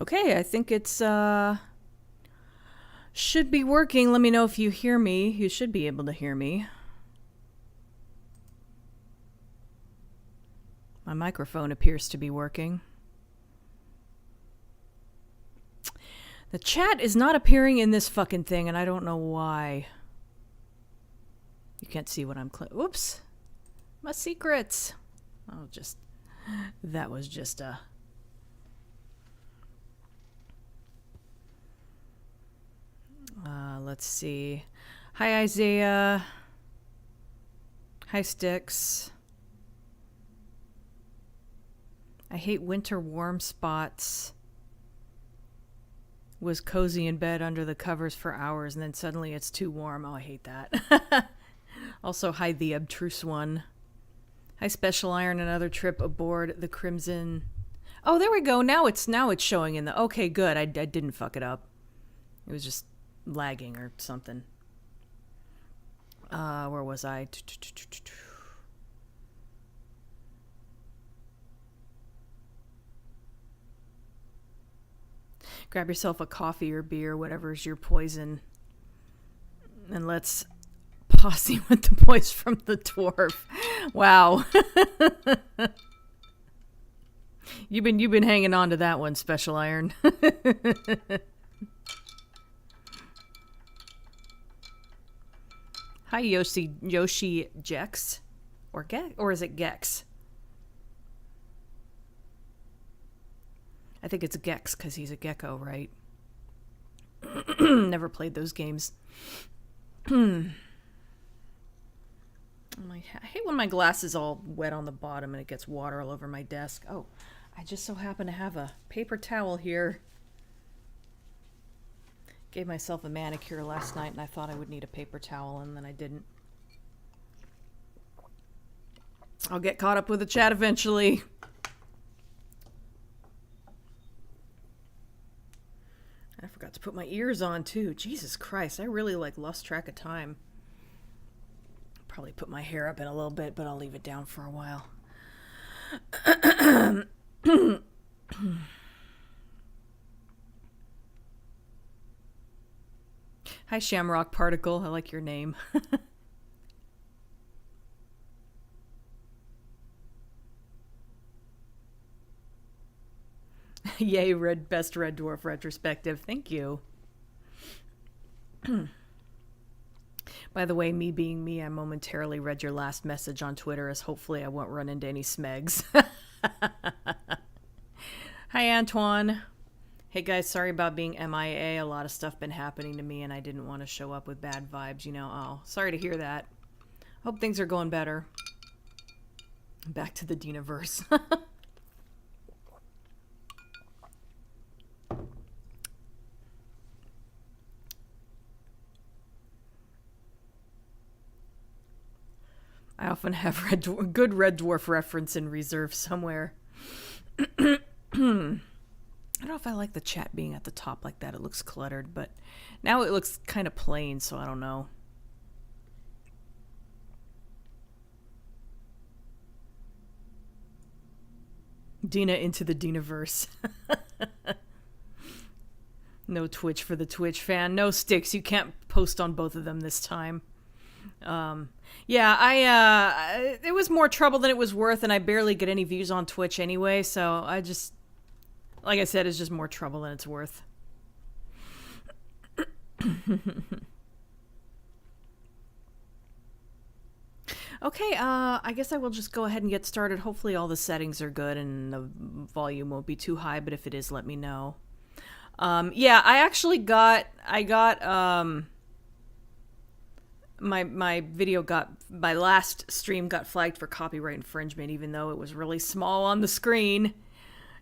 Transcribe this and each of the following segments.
Okay, I think it's should be working. Let me know if you hear me. You should be able to hear me. My microphone appears to be working. The chat is not appearing in this fucking thing, and I don't know why. You can't see what I'm Whoops. My secrets. Oh, that was just a... let's see. Hi, Isaiah. Hi, Sticks. I hate winter warm spots. Was cozy in bed under the covers for hours, and then suddenly it's too warm. Oh, I hate that. Also, hi, the obtruse one. Hi, Special Iron. Another trip aboard the Crimson. Oh, there we go. Now it's showing in the... Okay, good. I didn't fuck it up. It was just lagging or something. Where was I? Grab yourself a coffee or beer, whatever's your poison. And let's posse with the boys from the Dwarf. Wow. You've been hanging on to that one, Special Iron. Hi, Yoshi Jex. Or is it Gex? I think it's Gex because he's a gecko, right? Never played those games. I hate when my glass is all wet on the bottom and it gets water all over my desk. Oh, I just so happen to have a paper towel here. Gave myself a manicure last night and I thought I would need a paper towel and then I didn't. I'll get caught up with the chat eventually. I forgot to put my ears on too. Jesus Christ, I really lost track of time. Probably put my hair up in a little bit, but I'll leave it down for a while. Hi, Shamrock Particle. I like your name. Yay, best Red Dwarf retrospective. Thank you. By the way, me being me, I momentarily read your last message on Twitter as hopefully I won't run into any smegs. Hi, Antoine. Hey, guys, sorry about being MIA. A lot of stuff been happening to me, and I didn't want to show up with bad vibes, Oh, sorry to hear that. Hope things are going better. Back to the Dinaverse. I often have good Red Dwarf reference in reserve somewhere. I don't know if I like the chat being at the top like that. It looks cluttered, but now it looks kind of plain, so I don't know. Dina into the Dinaverse. No Twitch for the Twitch fan. No Sticks. You can't post on both of them this time. Yeah, it was more trouble than it was worth, and I barely get any views on Twitch anyway, so I just, like I said, it's just more trouble than it's worth. Okay, I guess I will just go ahead and get started. Hopefully all the settings are good and the volume won't be too high, but if it is, let me know. Yeah, I got my last stream got flagged for copyright infringement, even though it was really small on the screen.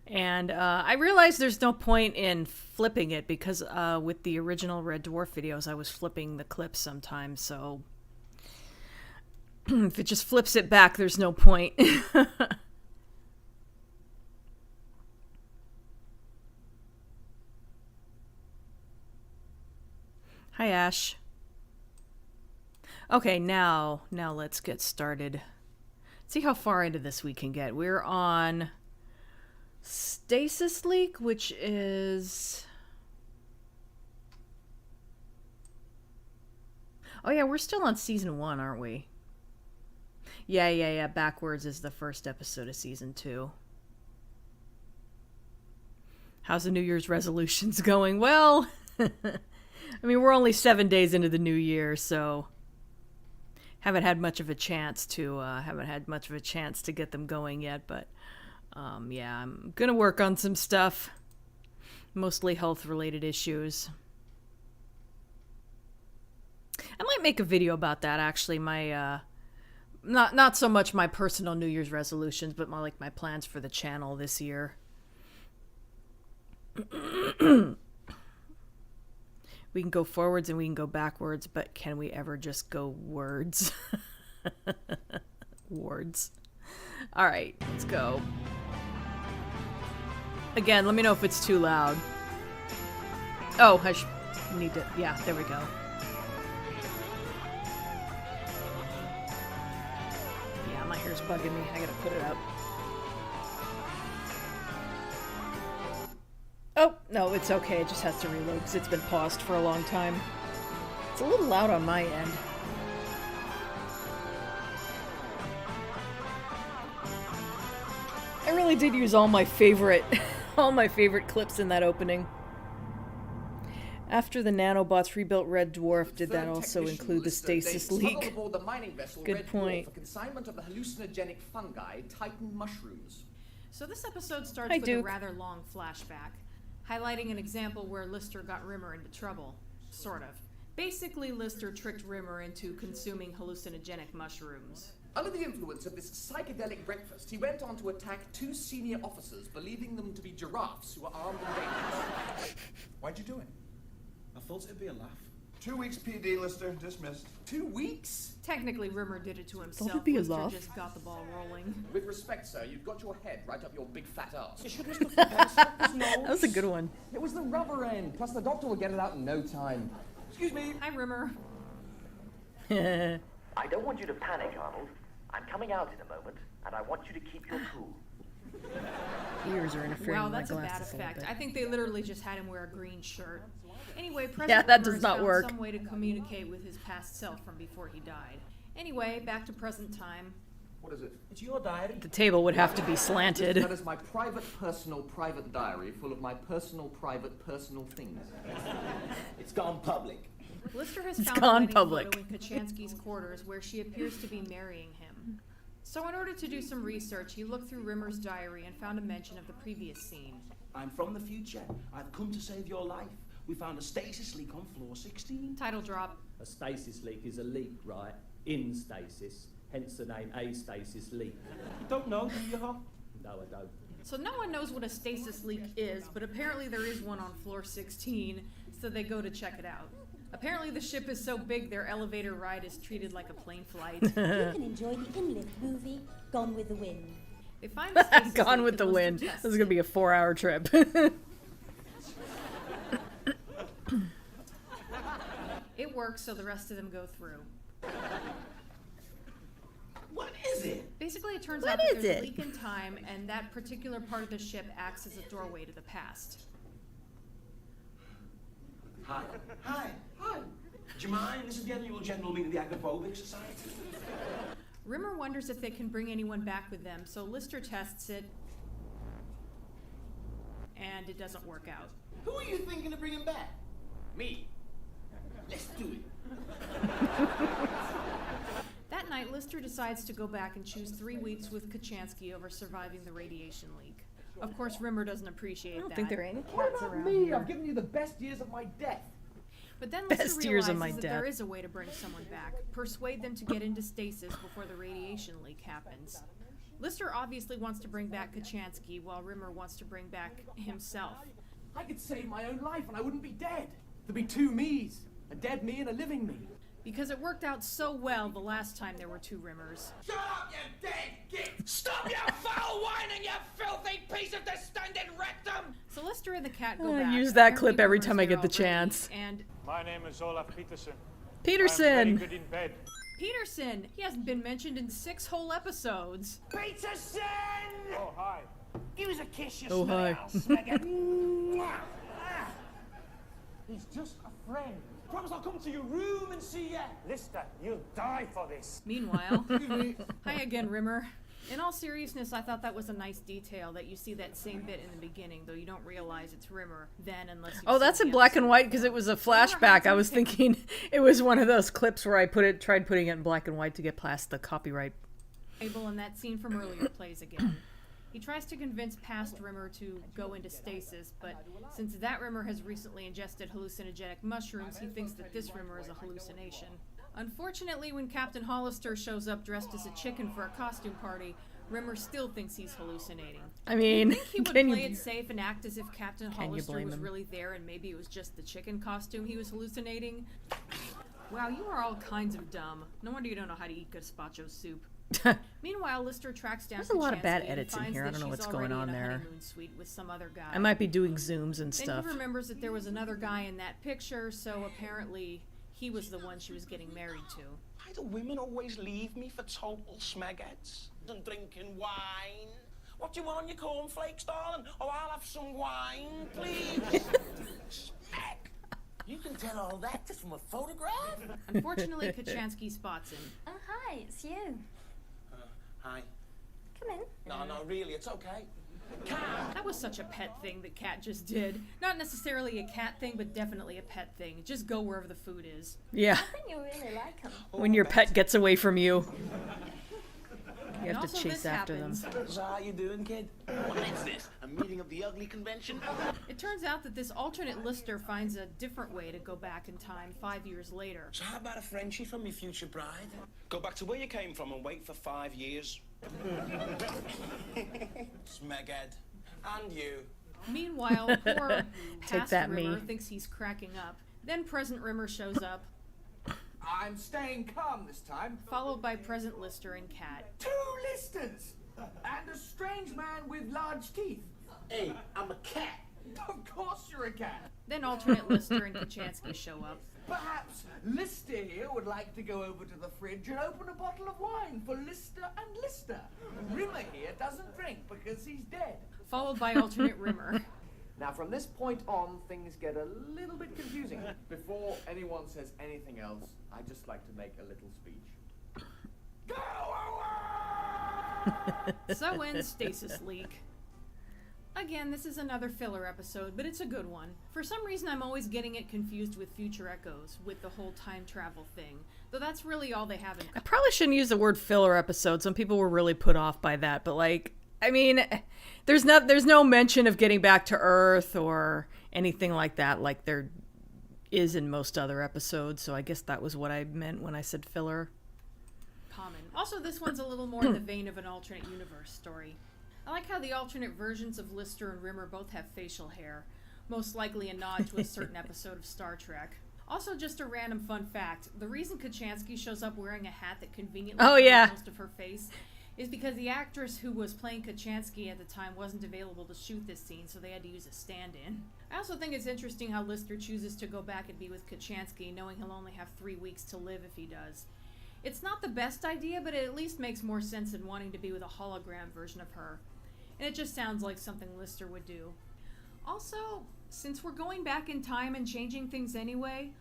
And I realized there's no point in flipping it because with the original Red Dwarf videos, I was flipping the clips sometimes. So if it just flips it back, there's no point. Hi, Ash. Okay, now let's get started. See how far into this we can get. We're on Stasis leak, which is... Oh yeah, we're still on season 1, aren't we? Yeah. Backwards is the first episode of season 2. How's the New Year's resolutions going? Well, I mean, we're only 7 days into the new year, so haven't had much of a chance to get them going yet. But yeah, I'm gonna work on some stuff, mostly health-related issues. I might make a video about that, actually. My not so much my personal New Year's resolutions, but my plans for the channel this year. We can go forwards and we can go backwards, but can we ever just go words? Words. All right, let's go. Again, let me know if it's too loud. Oh, I need to... Yeah, there we go. Yeah, my hair's bugging me. I gotta put it up. Oh, no, it's okay. It just has to reload because it's been paused for a long time. It's a little loud on my end. I really did use all my favorite clips in that opening. After the nanobots rebuilt Red Dwarf, did that also include the stasis leak? Good point. For consignment of the hallucinogenic fungi, Titan mushrooms. So this episode starts with a rather long flashback, highlighting an example where Lister got Rimmer into trouble. Sort of. Basically, Lister tricked Rimmer into consuming hallucinogenic mushrooms. Under the influence of this psychedelic breakfast, he went on to attack 2 senior officers, believing them to be giraffes who were armed and dangerous. Why'd you do it? I thought it'd be a laugh. 2 weeks PD, Lister. Dismissed. 2 weeks? Technically, Rimmer did it to himself. Thought it'd be a Lister laugh. just got the ball rolling. With respect, sir, you've got your head right up your big fat ass. That was a good one. It was the rubber end, plus the doctor will get it out in no time. Excuse me. Hi, Rimmer. I don't want you to panic, Arnold. I'm coming out in a moment, and I want you to keep your cool. Ears are interfering Wow, with my that's a bad glasses effect. bit. I think they literally just had him wear a green shirt. Anyway, President Yeah, that Rimmer does not found work. some way to communicate with his past self from before he died. Anyway, back to present time. What is it? It's your diary. The table would have to be slanted. That is my private diary full of my personal things. It's gone public. Lister has It's found gone a wedding public. photo in Kachansky's quarters where she appears to be marrying him. So in order to do some research, he looked through Rimmer's diary and found a mention of the previous scene. I'm from the future. I've come to save your life. We found a stasis leak on floor 16. Title drop. A stasis leak is a leak, right? In stasis. Hence the name astasis leak. You don't know, do you, Hop? No, I don't. So no one knows what a stasis leak is, but apparently there is one on floor 16, so they go to check it out. Apparently the ship is so big their elevator ride is treated like a plane flight. You can enjoy the in-lift movie, Gone with the Wind. They find the stasis Gone leak with the and Lister wind. tests This is gonna be a 4-hour trip. It works, so the rest of them go through. What is it? Basically, it turns What out that is there's it? a leak in time, and that particular part of the ship acts as a doorway to the past. Hi. Hi. Hi. Do you mind? This is the annual general meeting of the Agrophobic Society. Rimmer wonders if they can bring anyone back with them, so Lister tests it, and it doesn't work out. Who are you thinking of bringing back? Me. Let's do it. That night, Lister decides to go back and choose 3 weeks with Kachansky over surviving the radiation leak. Of course, Rimmer doesn't appreciate I don't that. think there are any What cats about around me? here. I've given you the best years of my death. But then Best Lister years of realizes my that death. there is a way to bring someone back. Persuade them to get into stasis before the radiation leak happens. Lister obviously wants to bring back Kachansky, while Rimmer wants to bring back himself. I could save my own life and I wouldn't be dead. There'd be 2 me's. A dead me and a living me. Because it worked out so well the last time there were 2 Rimmers. Shut up, you dead git! Stop your foul whining, you filthy piece of distended rectum! So Lister and the cat go I back. use that Apparently clip every Rimmer's time I there get the already, chance. And My name is Olaf Peterson. Peterson! I'm very good in bed. Peterson! He hasn't been mentioned in 6 whole episodes. Peterson! Oh, hi. Give us a kiss, you Oh, hi. He's just a friend. Promise I'll come to your room and see you. Lister, you'll die for this. Meanwhile, hi again, Rimmer. In all seriousness, I thought that was a nice detail that you see that same bit in the beginning, though you don't realize it's Rimmer then unless you Oh, that's in black and white because it was a flashback. I was thinking it was one of those clips where I tried putting it in black and white to get past the copyright. And that scene from earlier plays again. He tries to convince past Rimmer to go into stasis, but since that Rimmer has recently ingested hallucinogenic mushrooms, he thinks that this Rimmer is a hallucination. Unfortunately, when Captain Hollister shows up dressed as a chicken for a costume party, Rimmer still thinks he's hallucinating. I mean, You think he would play it safe and act as if Captain Hollister was him? really there and maybe it was just the chicken costume he was hallucinating? Wow, you are all kinds of dumb. No wonder you don't know how to eat gazpacho soup. Meanwhew, Lister tracks down There's a lot of Kochanski bad and edits in finds here. I that don't know she's what's going already on in a there. honeymoon suite with some other guy. I might be doing zooms and Then stuff. he remembers that there was another guy in that picture, so apparently he was the one she was getting married to. Why do women always leave me for total smegheads? And drinking wine. What do you want on your cornflakes, darling? Oh, I'll have some wine, please. Smeg. You can tell all that just from a photograph? Unfortunately, Kochanski spots him. Oh, hi, it's you. Hi. Come in. No, really, it's okay. That was such a pet thing that Cat just did. Not necessarily a cat thing, but definitely a pet thing. Just go wherever the food is. Yeah, I think you'll really like him. when your pet gets away from you, you And have to also chase this after them. happens. So how you doing, kid? What is this? A meeting of the ugly convention? It turns out that this alternate Lister finds a different way to go back in time 5 years later. So how about a Frenchie from your future bride? Go back to where you came from and wait for 5 years. Smeghead. And you. Meanwhile, poor Take past that, Rimmer me. thinks he's cracking up. Then present Rimmer shows up, I'm staying calm this time. followed by present Lister and Cat. 2 listers! And a strange man with large teeth. Hey, I'm a cat. Of course you're a cat. Then alternate Lister and Kochanski show up. Perhaps Lister here would like to go over to the fridge and open a bottle of wine for Lister and Lister. Rimmer here doesn't drink because he's dead. Followed by alternate Rimmer. Now, from this point on, things get a little bit confusing. Before anyone says anything else, I'd just like to make a little speech. Go away! So ends Stasis Leak. Again, this is another filler episode, but it's a good one. For some reason, I'm always getting it confused with Future Echoes, with the whole time travel thing. Though that's really all they have in I common. probably shouldn't use the word filler episode. Some people were really put off by that, but like, I mean, there's no mention of getting back to Earth or anything like that, like there is in most other episodes. So I guess that was what I meant when I said filler. Common. Also, this one's a little more in the vein of an alternate universe story. I like how the alternate versions of Lister and Rimmer both have facial hair, most likely a nod to a certain episode of Star Trek. Also, just a random fun fact, the reason Kochanski shows up wearing a hat that conveniently covers most of her face is because the actress who was playing Kochanski at the time wasn't available to shoot this scene, so they had to use a stand-in. I also think it's interesting how Lister chooses to go back and be with Kochanski, knowing he'll only have 3 weeks to live if he does. It's not the best idea, but it at least makes more sense than wanting to be with a hologram version of her. And it just sounds like something Lister would do. Also, since we're going back in time and changing things anyway,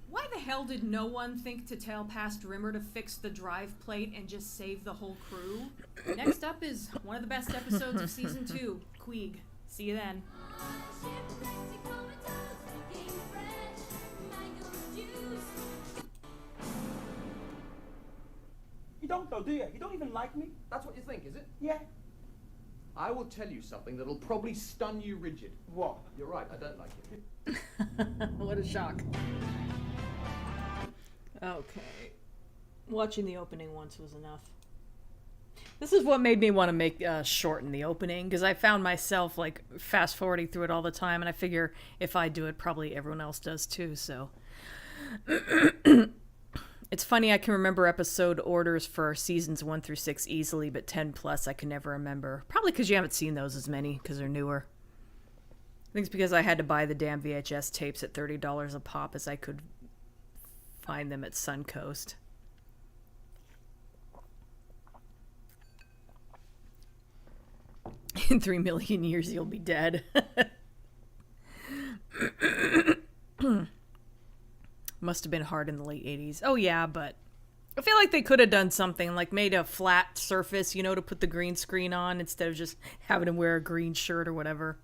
why the hell did no one think to tell past Rimmer to fix the drive plate and just save the whole crew? Next up is one of the best episodes of Season 2, Queeg. See you then. You don't though, do you? You don't even like me? That's what you think, is it? Yeah. I will tell you something that'll probably stun you rigid. What? You're right, I don't like you. What a shock. Okay. Watching the opening once was enough. This is what made me want to make shorten the opening, because I found myself like fast forwarding through it all the time, and I figure if I do it, probably everyone else does too, so. It's funny, I can remember episode orders for seasons 1 through 6 easily, but 10 plus I can never remember. Probably because you haven't seen those as many, because they're newer. I think it's because I had to buy the damn VHS tapes at $30 a pop as I could find them at Suncoast. In 3 million years, you'll be dead. Must have been hard in the late 80s. Oh, yeah, but I feel like they could have done something, like made a flat surface, you know, to put the green screen on instead of just having him wear a green shirt or whatever.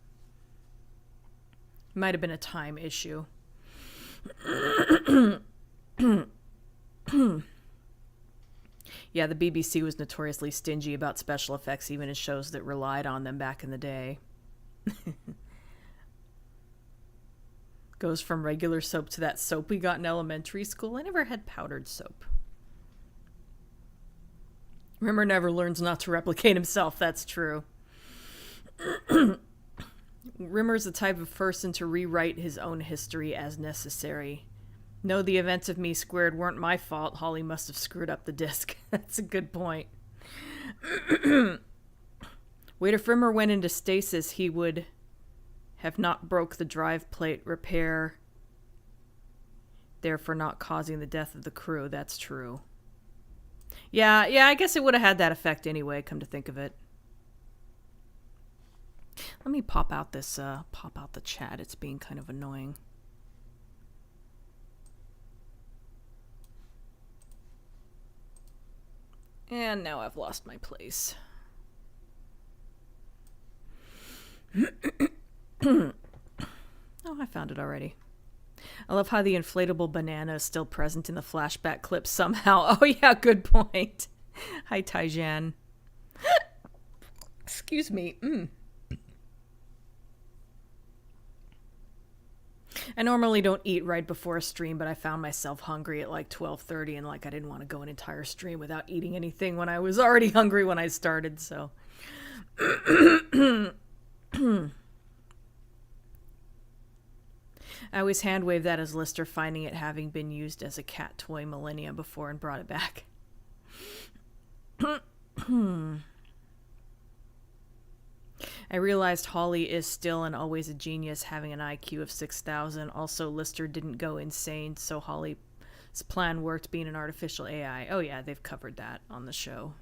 Might have been a time issue. Yeah, the BBC was notoriously stingy about special effects, even in shows that relied on them back in the day. Goes from regular soap to that soap we got in elementary school. I never had powdered soap. Rimmer never learns not to replicate himself, that's true. Rimmer's the type of person to rewrite his own history as necessary. No, the events of Me Squared weren't my fault. Holly must have screwed up the disc. That's a good point. Wait, if Rimmer went into stasis, he would have not broke the drive plate repair, therefore not causing the death of the crew. That's true. Yeah, I guess it would have had that effect anyway, come to think of it. Let me pop out the chat. It's being kind of annoying. And now I've lost my place. Oh, I found it already. I love how the inflatable banana is still present in the flashback clip somehow. Oh yeah, good point. Hi, Taijan. Excuse me. I normally don't eat right before a stream, but I found myself hungry at like 12:30, and like I didn't want to go an entire stream without eating anything when I was already hungry when I started, so. I always hand wave that as Lister finding it having been used as a cat toy millennia before and brought it back. I realized Holly is still and always a genius, having an IQ of 6,000. Also, Lister didn't go insane, so Holly's plan worked, being an artificial AI. Oh yeah, they've covered that on the show.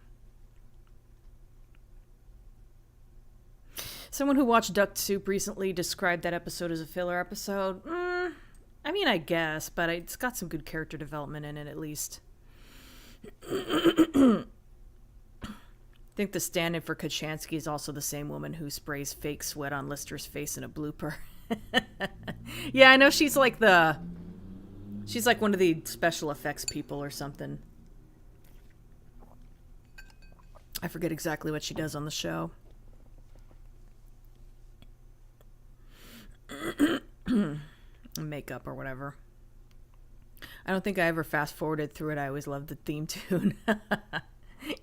Someone who watched Duck Soup recently described that episode as a filler episode. I mean, I guess, but it's got some good character development in it, at least. I think the stand-in for Kachansky is also the same woman who sprays fake sweat on Lister's face in a blooper. Yeah, I know she's like one of the special effects people or something. I forget exactly what she does on the show. Makeup or whatever. I don't think I ever fast forwarded through it. I always loved the theme tune.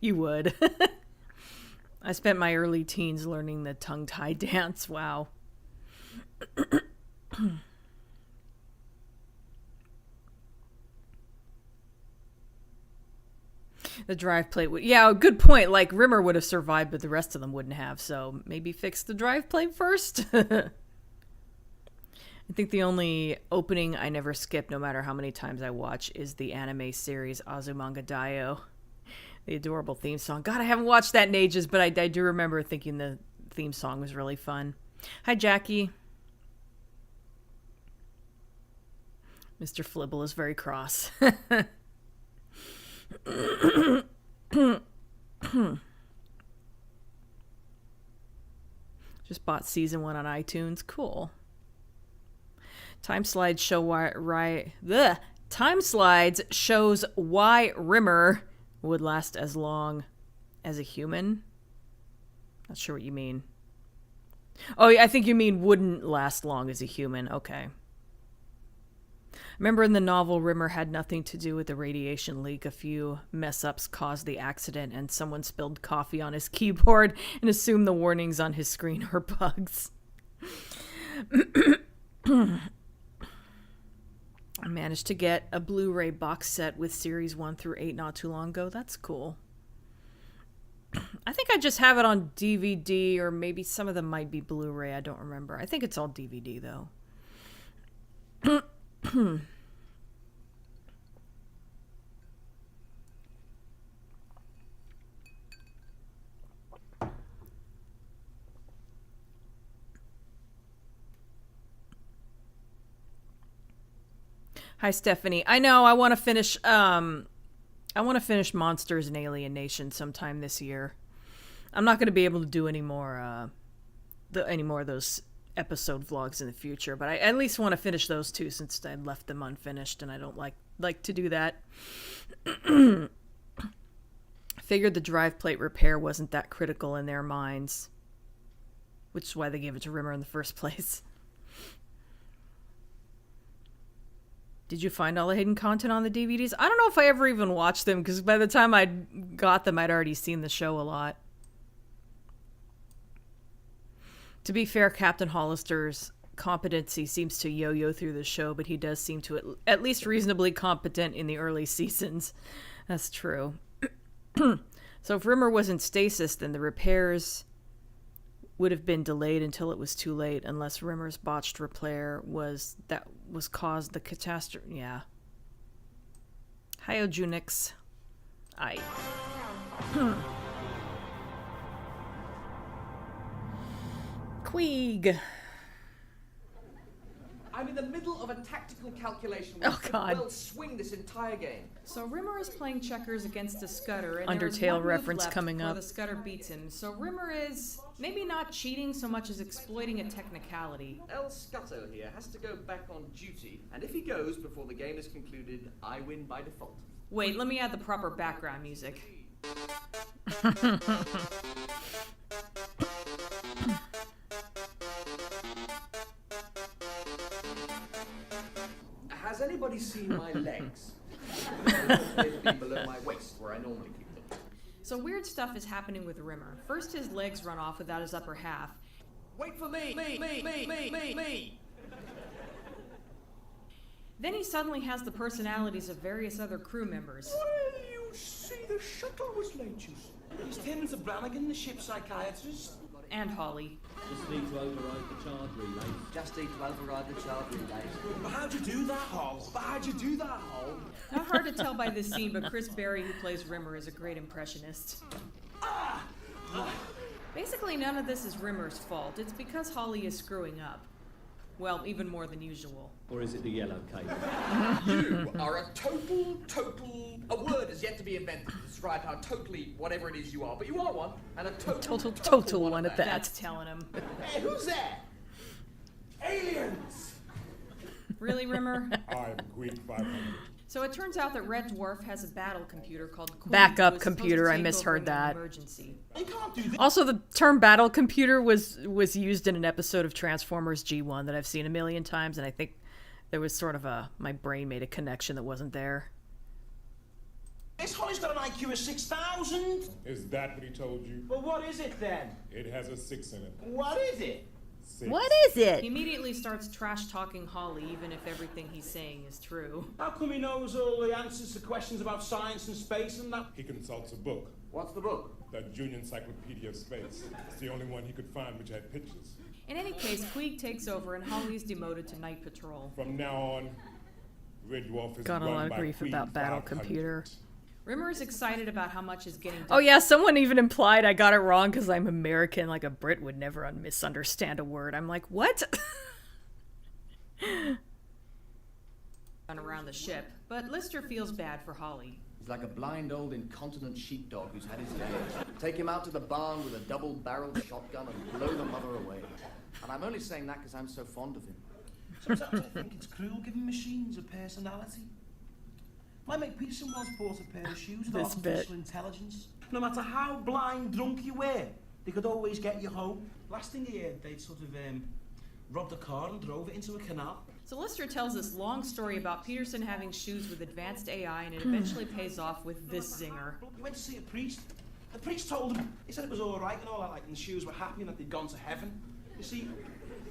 You would. I spent my early teens learning the tongue-tie dance. Wow. The drive plate would... Yeah, good point. Like, Rimmer would have survived, but the rest of them wouldn't have. So maybe fix the drive plate first? I think the only opening I never skip, no matter how many times I watch, is the anime series Azumanga Daioh. The adorable theme song. God, I haven't watched that in ages, but I do remember thinking the theme song was really fun. Hi, Jackie. Mr. Flibble is very cross. Just bought season 1 on iTunes. Cool. Time slides show Time slides shows why Rimmer would last as long as a human. Not sure what you mean. Oh, I think you mean wouldn't last long as a human. Okay. Remember in the novel, Rimmer had nothing to do with the radiation leak. A few mess-ups caused the accident, and someone spilled coffee on his keyboard and assumed the warnings on his screen were bugs. I managed to get a Blu-ray box set with series 1 through 8 not too long ago. That's cool. I think I just have it on DVD, or maybe some of them might be Blu-ray. I don't remember. I think it's all DVD, though. Hi, Stephanie. I know I want to finish. I want to finish Monsters and Alien Nation sometime this year. I'm not going to be able to do any more of those episode vlogs in the future, but I at least want to finish those two since I left them unfinished, and I don't like to do that. Figured the drive plate repair wasn't that critical in their minds, which is why they gave it to Rimmer in the first place. Did you find all the hidden content on the DVDs? I don't know if I ever even watched them, because by the time I got them, I'd already seen the show a lot. To be fair, Captain Hollister's competency seems to yo-yo through the show, but he does seem to at least reasonably competent in the early seasons. That's true. So if Rimmer was in stasis, then the repairs would have been delayed until it was too late, unless Rimmer's botched repair was caused the catastrophe. Yeah. Hyogenics. Aye. Queeg. I'm in the middle of a tactical calculation Oh, God. will swing this entire game. So Rimmer is playing checkers against a Scudder, and Undertale there is one move reference left coming before up. the Scudder beats him. So Rimmer is maybe not cheating so much as exploiting a technicality. El Scutto here has to go back on duty, and if he goes before the game is concluded, I win by default. Wait, let me add the proper background music. Has anybody seen my legs? They've been below my waist, where I normally keep them. So weird stuff is happening with Rimmer. First his legs run off without his upper half. Wait for me! Me! Then he suddenly has the personalities of various other crew members. Well, you see, the shuttle was late, you see. It's Timothy Brannigan, the ship psychiatrist. And Holly. Just need to override the charge relay. Just need to override the charge relay. But how'd you do that, Hall? But how'd you do that, Hall? Not hard to tell by this scene, but Chris Berry, who plays Rimmer, is a great impressionist. Basically, none of this is Rimmer's fault. It's because Holly is screwing up. Well, even more than usual. Or is it the yellow cable? You are a total... A word is yet to be invented to describe how totally whatever it is you are, but you are one, and a total one at that. That's telling him. Hey, who's there? Aliens! Really, Rimmer? I'm Greek 500. So it turns out that Red Dwarf has a battle computer called Queen, Backup who is supposed computer, to I take misheard over in an that. Emergency. You can't do this. Also, the term battle computer was used in an episode of Transformers G1 that I've seen a million times, and I think there was sort of my brain made a connection that wasn't there. This Holly's got an IQ of 6,000. Is that what he told you? Well, what is it then? It has a 6 in it. What is it? 6. What is it? He immediately starts trash-talking Holly, even if everything he's saying is true. How come he knows all the answers to questions about science and space and that? He consults a book, What's the book? the Junior Encyclopedia of Space. It's the only one he could find which had pictures. In any case, Queeg takes over and Holly is demoted to night patrol. From now on, Red Dwarf is Got a run lot of by grief Queen about battle 500. computer. Rimmer is excited about how much is getting done. Oh yeah, someone even implied I got it wrong because I'm American, like a Brit would never misunderstand a word. I'm like, what? Around the ship, but Lister feels bad for Holly. He's like a blind old incontinent sheepdog who's had his day. Take him out to the barn with a double-barreled shotgun and blow the mother away. And I'm only saying that because I'm so fond of him. Sometimes I think it's cruel giving machines a personality. My mate Peterson once bought a pair of shoes with This artificial intelligence. No matter how blind drunk you were, they could always get you home. Last thing he heard, they'd sort of robbed a car and drove it into a canal. So Lister tells this long story about Peterson having shoes with advanced AI, and it eventually pays off with this zinger. He went to see a priest. The priest told him, he said it was all right and all that, like, and the shoes were happy and that they'd gone to heaven. You see,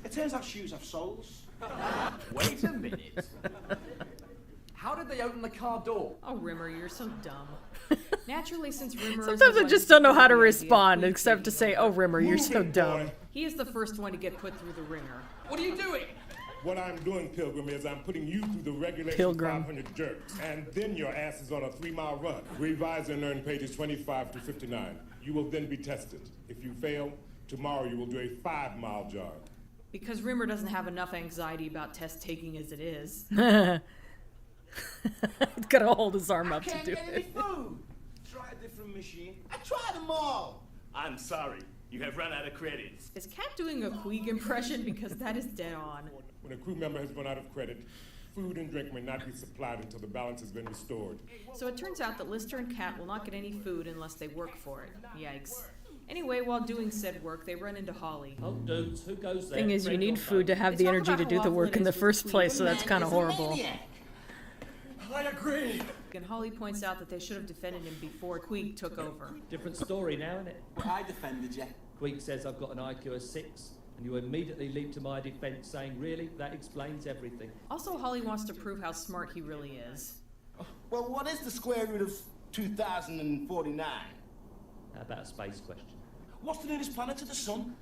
it turns out shoes have souls. Wait a minute. How did they open the car door? Oh, Rimmer, you're so dumb. Naturally, since Rimmer Sometimes is the I one just who don't know how to proposed the idea of respond Queeg except to taking say, over, oh Rimmer, you're so Move it, dumb. boy. he is the first one to get put through the ringer. What are you doing? What I'm doing, Pilgrim, is I'm putting you through the regulation Pilgrim. 500 jerks, and then your ass is on a 3-mile run. Revise and learn pages 25 to 59. You will then be tested. If you fail, tomorrow you will do a 5-mile jog. Because Rimmer doesn't have enough anxiety about test taking as it is. He's gotta hold his arm up to Can't do get any it. food. Try a different machine. I tried them all. I'm sorry. You have run out of credits. Is Kat doing a Queeg impression? Because that is dead on. When a crew member has run out of credit, food and drink may not be supplied until the balance has been restored. So it turns out that Lister and Kat will not get any food unless they work for it. Yikes. Anyway, while doing said work, they run into Holly. Oh, dudes, who goes there? Thing is, you Friend or need foe? food to have They the talk energy about to how do the awful work it in the is with first Queeg. place, so that's kind of horrible. I agree. And Holly points out that they should have defended him before Queeg took over. Different story now, isn't it? I defended you. Queeg says I've got an IQ of 6, and you immediately leap to my defence saying, really? That explains everything. Also, Holly wants to prove how smart he really is. Well, what is the square root of 2049? How about a space question? What's the nearest planet to the sun?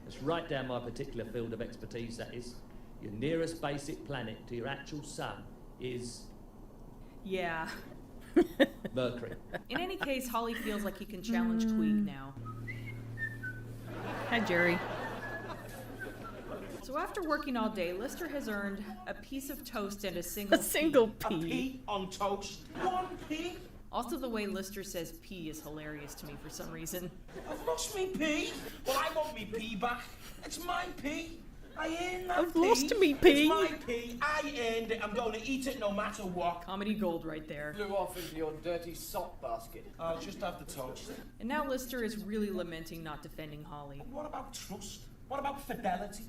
It's right down my particular field of expertise, that is. Your nearest basic planet to your actual sun is Yeah. Mercury. In any case, Holly feels like he can challenge Queeg now. Hi, Jerry. So after working all day, Lister has earned a piece of toast and a single A single pea. A pea. pea on toast. 1 pea? Also, the way Lister says pea is hilarious to me for some reason. I've lost me pea. Well, I want me pea back. It's my pea. I earned that I've pea. lost me pea. It's my pea. I earned it. I'm going to eat it no matter what. Comedy gold right there. Flew off into your dirty sock basket. I'll just have the toast. And now Lister is really lamenting not defending Holly. What about trust? What about fidelity?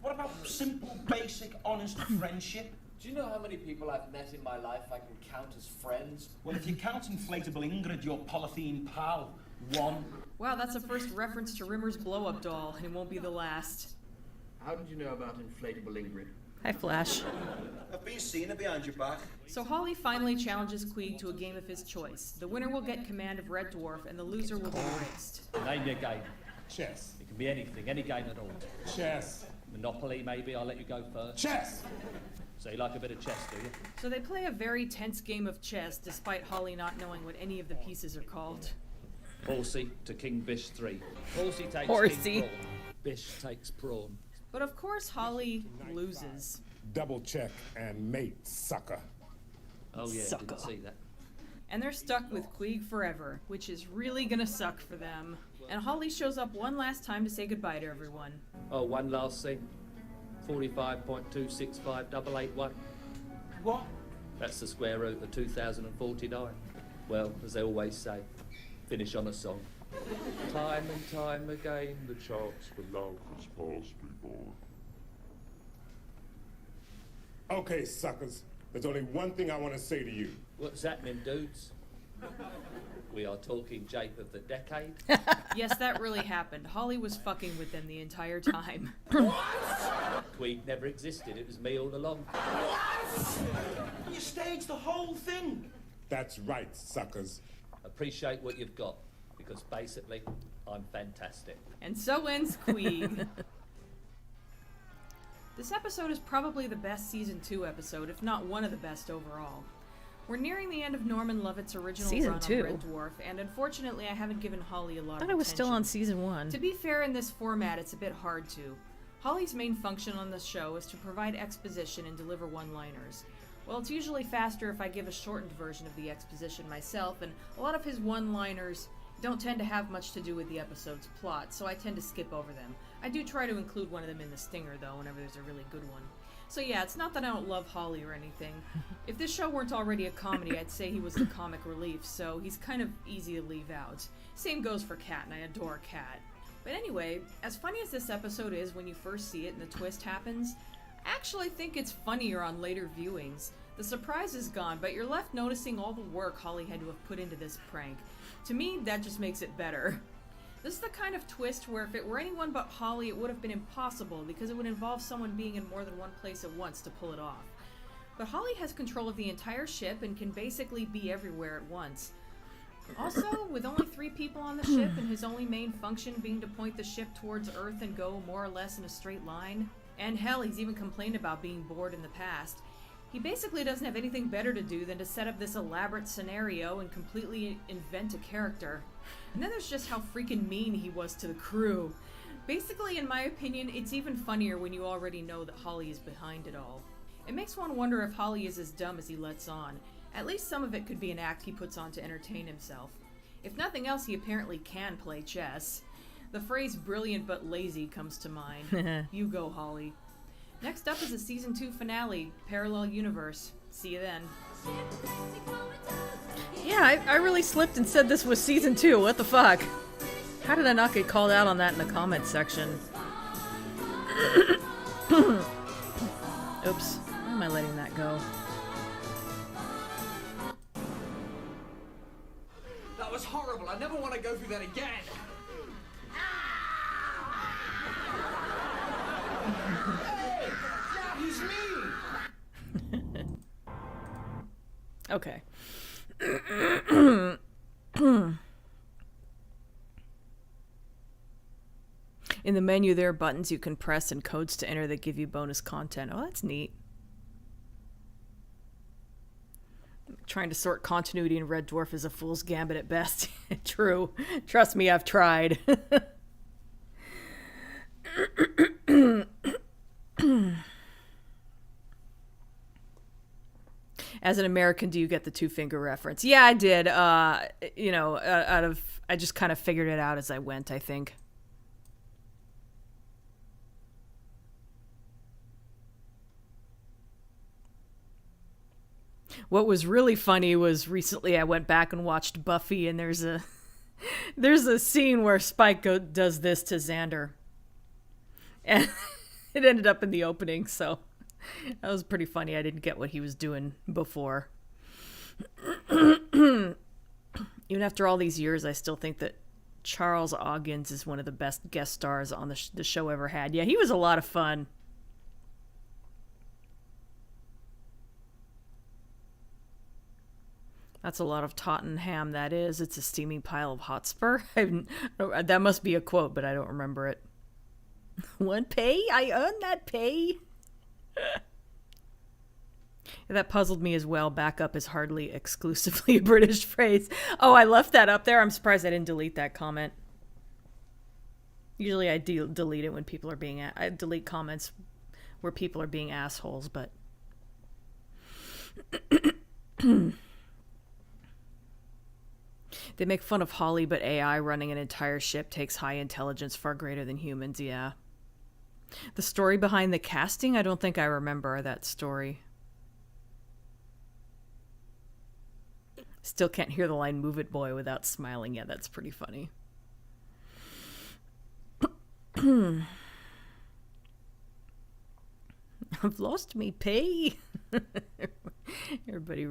What about simple, basic, honest friendship? Do you know how many people I've met in my life I can count as friends? Well, if you count inflatable Ingrid, your polythene pal, 1. Wow, that's the first reference to Rimmer's blow-up doll, and it won't be the last. How did you know about inflatable Ingrid? Hi, Flash. I've been seeing it behind your back. So Holly finally challenges Queeg to a game of his choice. The winner will get command of Red Dwarf, and the loser will be erased. Name your game. Chess. It can be anything, any game at all. Chess. Monopoly, maybe. I'll let you go first. Chess! So you like a bit of chess, do you? So they play a very tense game of chess, despite Holly not knowing what any of the pieces are called. Horsey to King Bish 3. Horsey takes Horsey. King Prawn. Bish takes Prawn. But of course, Holly loses. Double check and mate, sucker. Oh yeah, Sucker. didn't see that. And they're stuck with Queeg forever, which is really gonna suck for them. And Holly shows up one last time to say goodbye to everyone. Oh, one last thing. 45.265881. What? That's the square root of 2049. Well, as they always say, finish on a song. Time and time again, the chance for love has passed me by. Okay, suckers. There's only one thing I want to say to you. What's happening, dudes? We are talking Jape of the Decade. Yes, that really happened. Holly was fucking with them the entire time. Queeg never existed. It was me all along. You staged the whole thing. That's right, suckers. Appreciate what you've got, because basically, I'm fantastic. And so ends Queeg. This episode is probably the best Season 2 episode, if not one of the best overall. We're nearing the end of Norman Lovett's original Season run 2? on Red Dwarf, and unfortunately I haven't given Holly a lot I of thought I was still attention. on season 1. To be fair, in this format, it's a bit hard to. Holly's main function on the show is to provide exposition and deliver one-liners. Well, it's usually faster if I give a shortened version of the exposition myself, and a lot of his one-liners don't tend to have much to do with the episode's plot, so I tend to skip over them. I do try to include one of them in the stinger, though, whenever there's a really good one. So yeah, it's not that I don't love Holly or anything. If this show weren't already a comedy, I'd say he was the comic relief, so he's kind of easy to leave out. Same goes for Kat, and I adore Kat. But anyway, as funny as this episode is when you first see it and the twist happens, I actually think it's funnier on later viewings. The surprise is gone, but you're left noticing all the work Holly had to have put into this prank. To me, that just makes it better. This is the kind of twist where if it were anyone but Holly, it would have been impossible because it would involve someone being in more than one place at once to pull it off. But Holly has control of the entire ship and can basically be everywhere at once. Also, with only 3 people on the ship and his only main function being to point the ship towards Earth and go more or less in a straight line, and hell, he's even complained about being bored in the past, he basically doesn't have anything better to do than to set up this elaborate scenario and completely invent a character. And then there's just how freaking mean he was to the crew. Basically, in my opinion, it's even funnier when you already know that Holly is behind it all. It makes one wonder if Holly is as dumb as he lets on. At least some of it could be an act he puts on to entertain himself. If nothing else, he apparently can play chess. The phrase brilliant but lazy comes to mind. You go, Holly. Next up is a season 2 finale, Parallel Universe. See you then. Yeah, I really slipped and said this was season 2. What the fuck? How did I not get called out on that in the comments section? Oops. Why am I letting that go? That was horrible. I never want to go through that again. Hey! Yeah, he's me! Okay. In the menu, there are buttons you can press and codes to enter that give you bonus content. Oh, that's neat. Trying to sort continuity in Red Dwarf is a fool's gambit at best. True. Trust me, I've tried. As an American, do you get the two-finger reference? Yeah, I did. I just kind of figured it out as I went, I think. What was really funny was recently I went back and watched Buffy, and there's a scene where Spike does this to Xander. And it ended up in the opening, so that was pretty funny. I didn't get what he was doing before. Even after all these years, I still think that Charles Oggins is one of the best guest stars on the show ever had. Yeah, he was a lot of fun. That's a lot of Tottenham, that is. It's a steaming pile of Hotspur. That must be a quote, but I don't remember it. One pay? I earned that pay. That puzzled me as well. Backup is hardly exclusively a British phrase. Oh, I left that up there. I'm surprised I didn't delete that comment. Usually I delete it when people are being... I delete comments where people are being assholes, but... They make fun of Holly, but AI running an entire ship takes high intelligence far greater than humans, yeah. The story behind the casting? I don't think I remember that story. Still can't hear the line, "Move it, boy," without smiling. Yeah, that's pretty funny. I've lost me pay. Everybody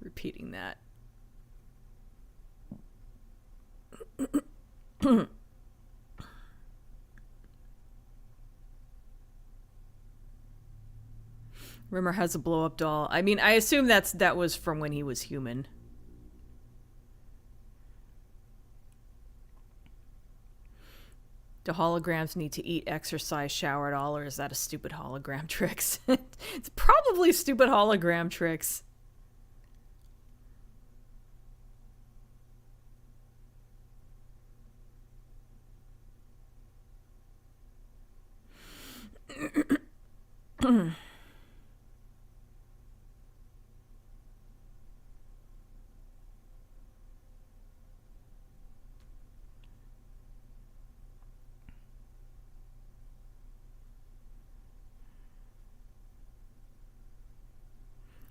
repeating that. Rimmer has a blow-up doll. I mean, I assume that was from when he was human. Do holograms need to eat, exercise, shower at all, or is that a stupid hologram tricks? It's probably stupid hologram tricks.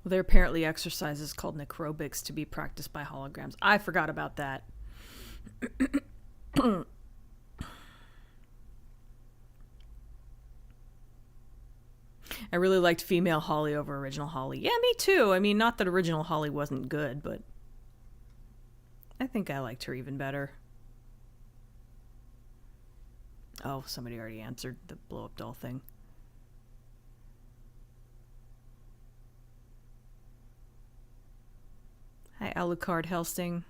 Well, there are apparently exercises called necrobics to be practiced by holograms. I forgot about that. I really liked female Holly over original Holly. Yeah, me too. I mean, not that original Holly wasn't good, but I think I liked her even better. Oh, somebody already answered the blow-up doll thing. Hi, Alucard Helsting.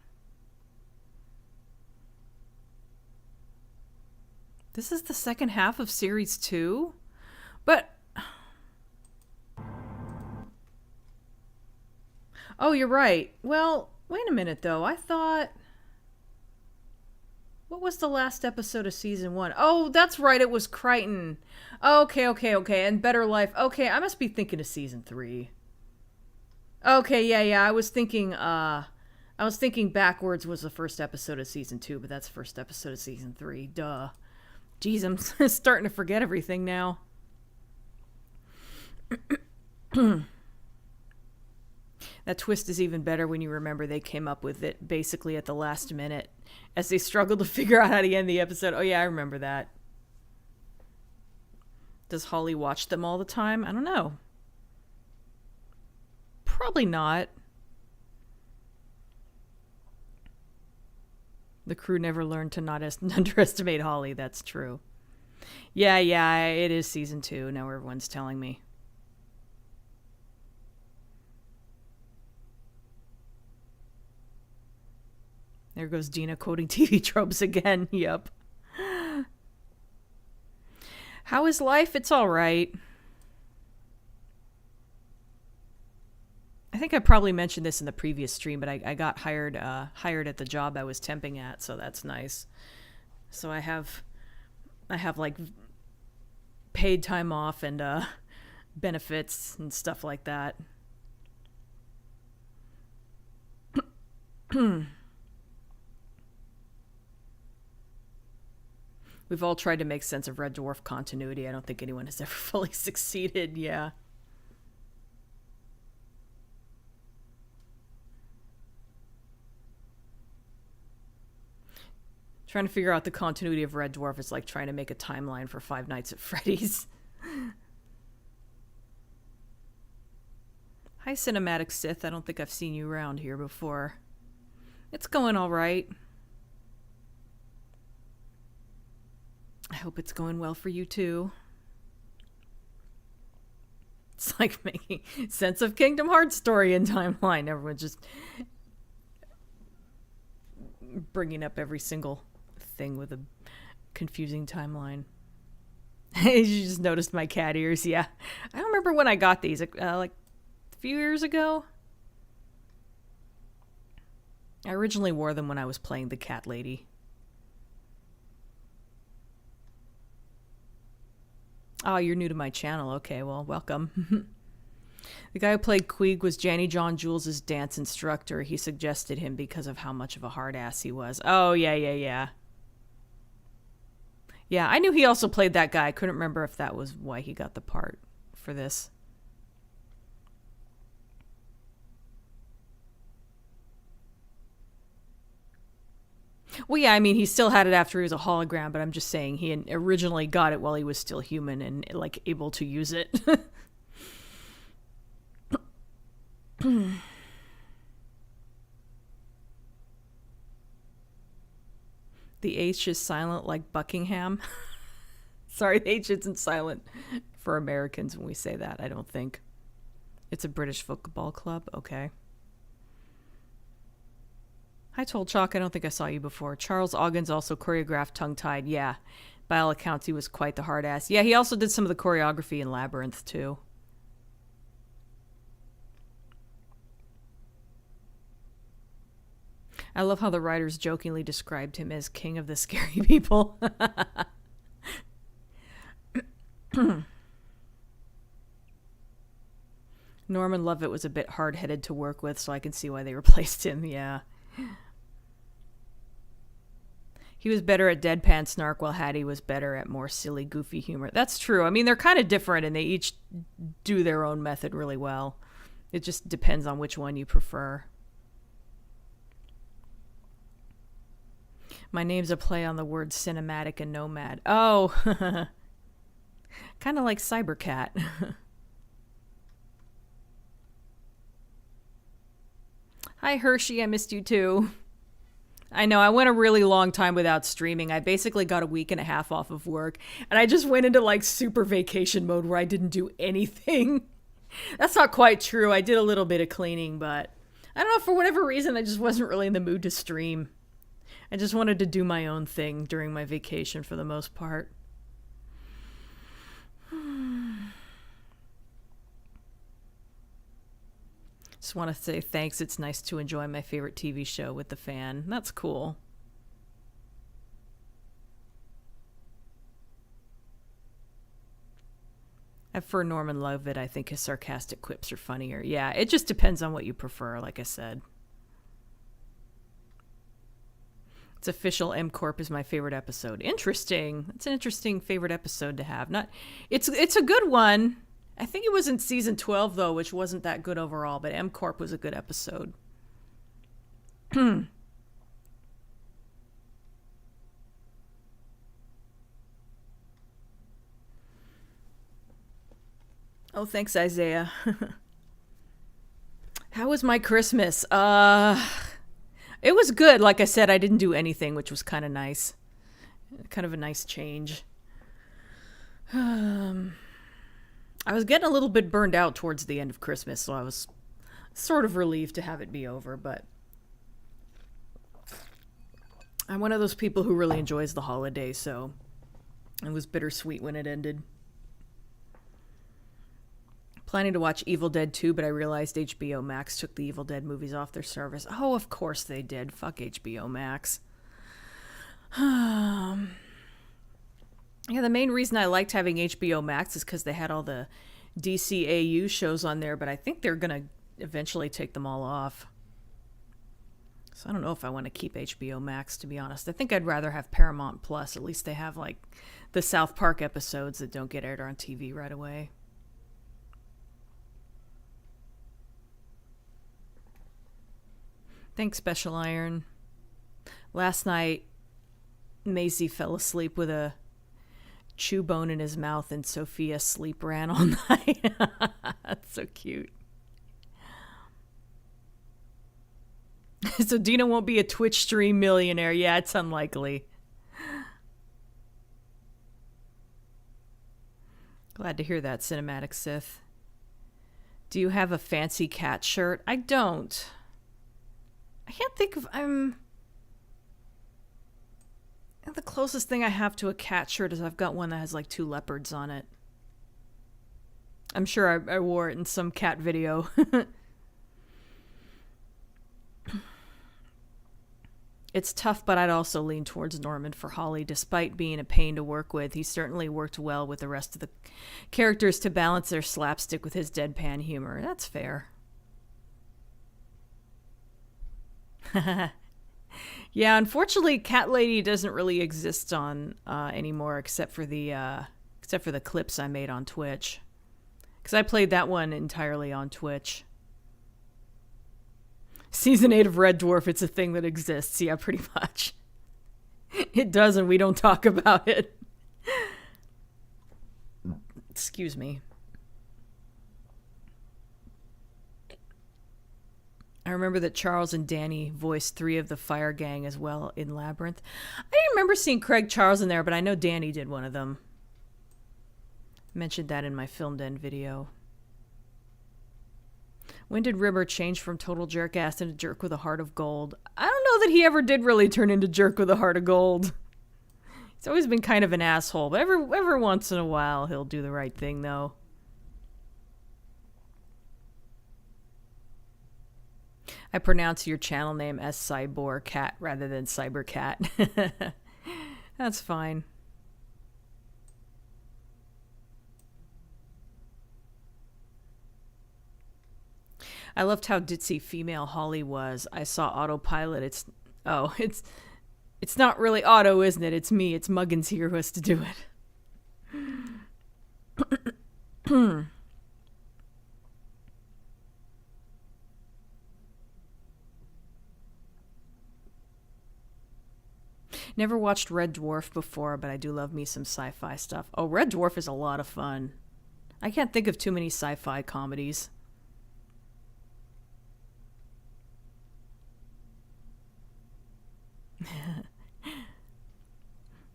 This is the second half of Series 2? But... Oh, you're right. Well, wait a minute, though. I thought... What was the last episode of season 1? Oh, that's right, it was Crichton. Okay. And Better Life. Okay, I must be thinking of season 3. Okay, yeah. I was thinking Backwards was the first episode of season 2, but that's the first episode of season 3. Duh. Jeez, I'm starting to forget everything now. That twist is even better when you remember they came up with it basically at the last minute as they struggled to figure out how to end the episode. Oh yeah, I remember that. Does Holly watch them all the time? I don't know. Probably not. The crew never learned to not underestimate Holly. That's true. Yeah, it is season 2. Now everyone's telling me. There goes Dina quoting TV tropes again. Yep. How is life? It's all right. I think I probably mentioned this in the previous stream, but I got hired at the job I was temping at, so that's nice. So I have like paid time off and benefits and stuff like that. We've all tried to make sense of Red Dwarf continuity. I don't think anyone has ever fully succeeded. Yeah. Trying to figure out the continuity of Red Dwarf is like trying to make a timeline for Five Nights at Freddy's. Hi, Cinematic Sith. I don't think I've seen you around here before. It's going all right. I hope it's going well for you too. It's like making sense of Kingdom Hearts story and timeline. Everyone's just bringing up every single thing with a confusing timeline. You just noticed my cat ears. Yeah, I don't remember when I got these. Like a few years ago. I originally wore them when I was playing the cat lady. Oh, you're new to my channel. Okay, well, welcome. The guy who played Queeg was Janny John Jules' dance instructor. He suggested him because of how much of a hard ass he was. Oh, yeah. Yeah, I knew he also played that guy. I couldn't remember if that was why he got the part for this. Well, yeah, I mean, he still had it after he was a hologram, but I'm just saying he originally got it while he was still human and, like, able to use it. The H is silent like Buckingham. Sorry, the H isn't silent for Americans when we say that, I don't think. It's a British football club? Okay. Hi, Told Chalk. I don't think I saw you before. Charles Oggins also choreographed Tongue Tied. Yeah. By all accounts, he was quite the hard ass. Yeah, he also did some of the choreography in Labyrinth, too. I love how the writers jokingly described him as king of the scary people. Norman Lovett was a bit hard-headed to work with, so I can see why they replaced him, yeah. He was better at deadpan snark, while Hattie was better at more silly, goofy humor. That's true. I mean, they're kind of different, and they each do their own method really well. It just depends on which one you prefer. My name's a play on the words cinematic and nomad. Oh, kind of like Cybercat. Hi, Hershey. I missed you too. I know, I went a really long time without streaming. I basically got a week and a half off of work, and I just went into like super vacation mode where I didn't do anything. That's not quite true. I did a little bit of cleaning, but I don't know, for whatever reason, I just wasn't really in the mood to stream. I just wanted to do my own thing during my vacation for the most part. Just want to say thanks. It's nice to enjoy my favorite TV show with the fan. That's cool. For Norman Lovett, I think his sarcastic quips are funnier. Yeah, it just depends on what you prefer, like I said. It's official. M Corp is my favorite episode. Interesting. It's an interesting favorite episode to have. It's a good one. I think it was in season 12 though, which wasn't that good overall, but M Corp was a good episode. Oh, thanks, Isaiah. How was my Christmas? It was good. Like I said, I didn't do anything, which was kind of nice. Kind of a nice change. I was getting a little bit burned out towards the end of Christmas, so I was sort of relieved to have it be over, but I'm one of those people who really enjoys the holiday, so it was bittersweet when it ended. Planning to watch Evil Dead 2, but I realized HBO Max took the Evil Dead movies off their service. Oh, of course they did. Fuck HBO Max. Yeah, the main reason I liked having HBO Max is because they had all the DCAU shows on there, but I think they're going to eventually take them all off. So I don't know if I want to keep HBO Max, to be honest. I think I'd rather have Paramount Plus. At least they have, like, the South Park episodes that don't get aired on TV right away. Thanks, Special Iron. Last night, Maisie fell asleep with a chew bone in his mouth, and Sophia sleep ran all night. That's so cute. So Dina won't be a Twitch stream millionaire. Yeah, it's unlikely. Glad to hear that, Cinematic Sith. Do you have a fancy cat shirt? I don't. I can't think of... The closest thing I have to a cat shirt is I've got one that has like 2 leopards on it. I'm sure I wore it in some cat video. It's tough, but I'd also lean towards Norman for Holly. Despite being a pain to work with, he certainly worked well with the rest of the characters to balance their slapstick with his deadpan humor. That's fair. Yeah, unfortunately, Cat Lady doesn't really exist on anymore, except for the clips I made on Twitch, because I played that one entirely on Twitch. Season 8 of Red Dwarf, it's a thing that exists. Yeah, pretty much. It does, and we don't talk about it. Excuse me. I remember that Charles and Danny voiced 3 of the Fire Gang as well in Labyrinth. I didn't remember seeing Craig Charles in there, but I know Danny did one of them. Mentioned that in my Filmed End video. When did Rimmer change from total jerk-ass into jerk with a heart of gold? I don't know that he ever did really turn into jerk with a heart of gold. He's always been kind of an asshole, but every once in a while he'll do the right thing, though. I pronounce your channel name as Cyborg Cat rather than Cyber Cat. That's fine. I loved how ditzy female Holly was. I saw autopilot. It's not really auto, isn't it? It's me. It's Muggins here who has to do it. Never watched Red Dwarf before, but I do love me some sci-fi stuff. Oh, Red Dwarf is a lot of fun. I can't think of too many sci-fi comedies.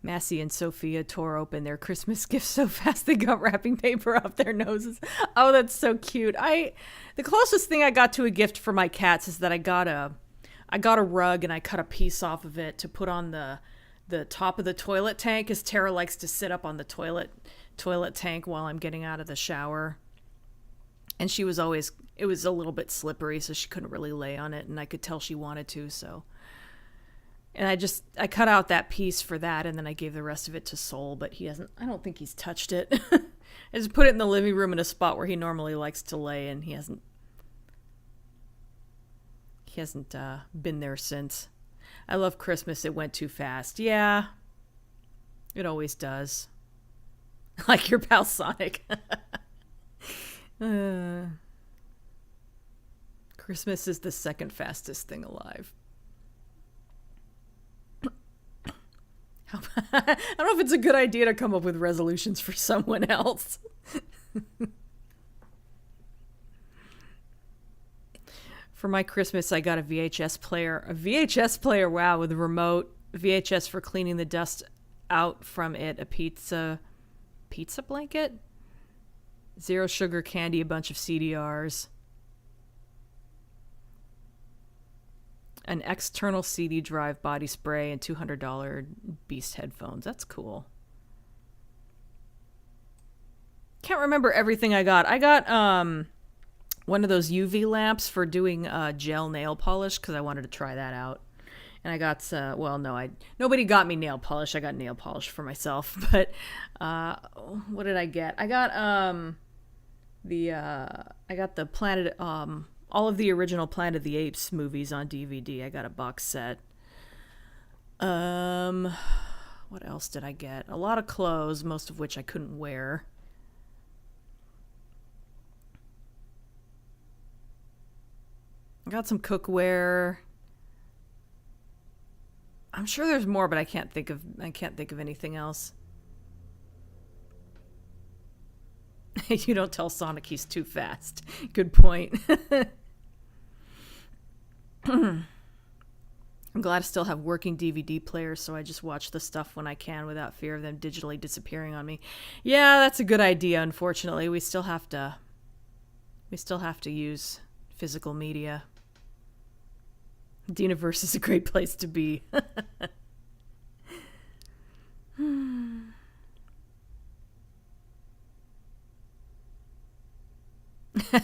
Massey and Sophia tore open their Christmas gifts so fast they got wrapping paper off their noses. Oh, that's so cute. The closest thing I got to a gift for my cats is that I got a rug and I cut a piece off of it to put on the top of the toilet tank, as Tara likes to sit up on the toilet tank while I'm getting out of the shower. And it was a little bit slippery, so she couldn't really lay on it, and I could tell she wanted to, so. And I cut out that piece for that, and then I gave the rest of it to Soul, but I don't think he's touched it. I just put it in the living room in a spot where he normally likes to lay, and he hasn't been there since. I love Christmas. It went too fast. Yeah, it always does. Like your pal Sonic. Christmas is the second fastest thing alive. I don't know if it's a good idea to come up with resolutions for someone else. For my Christmas, I got a VHS player. A VHS player, wow, with a remote. VHS for cleaning the dust out from it. A pizza blanket? Zero sugar candy, a bunch of CDRs. An external CD drive, body spray, and $200 Beast headphones. That's cool. Can't remember everything I got. I got one of those UV lamps for doing gel nail polish because I wanted to try that out. And I got, nobody got me nail polish. I got nail polish for myself. But what did I get? I got the Planet, all of the original Planet of the Apes movies on DVD. I got a box set. What else did I get? A lot of clothes, most of which I couldn't wear. I got some cookware. I'm sure there's more, but I can't think of anything else. You don't tell Sonic he's too fast. Good point. I'm glad I still have working DVD players, so I just watch the stuff when I can without fear of them digitally disappearing on me. Yeah, that's a good idea. Unfortunately, we still have to use physical media. Dinaverse is a great place to be.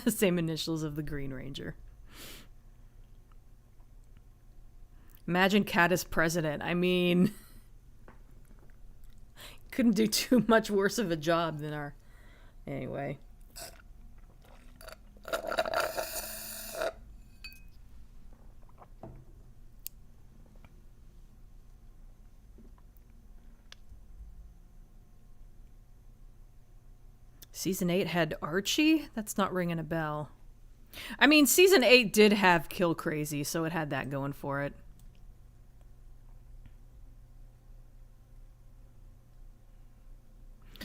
Same initials of the Green Ranger. Imagine Cat as president. I mean, couldn't do too much worse of a job than our... Anyway. Season 8 had Archie? That's not ringing a bell. I mean, Season 8 did have Kill Crazy, so it had that going for it.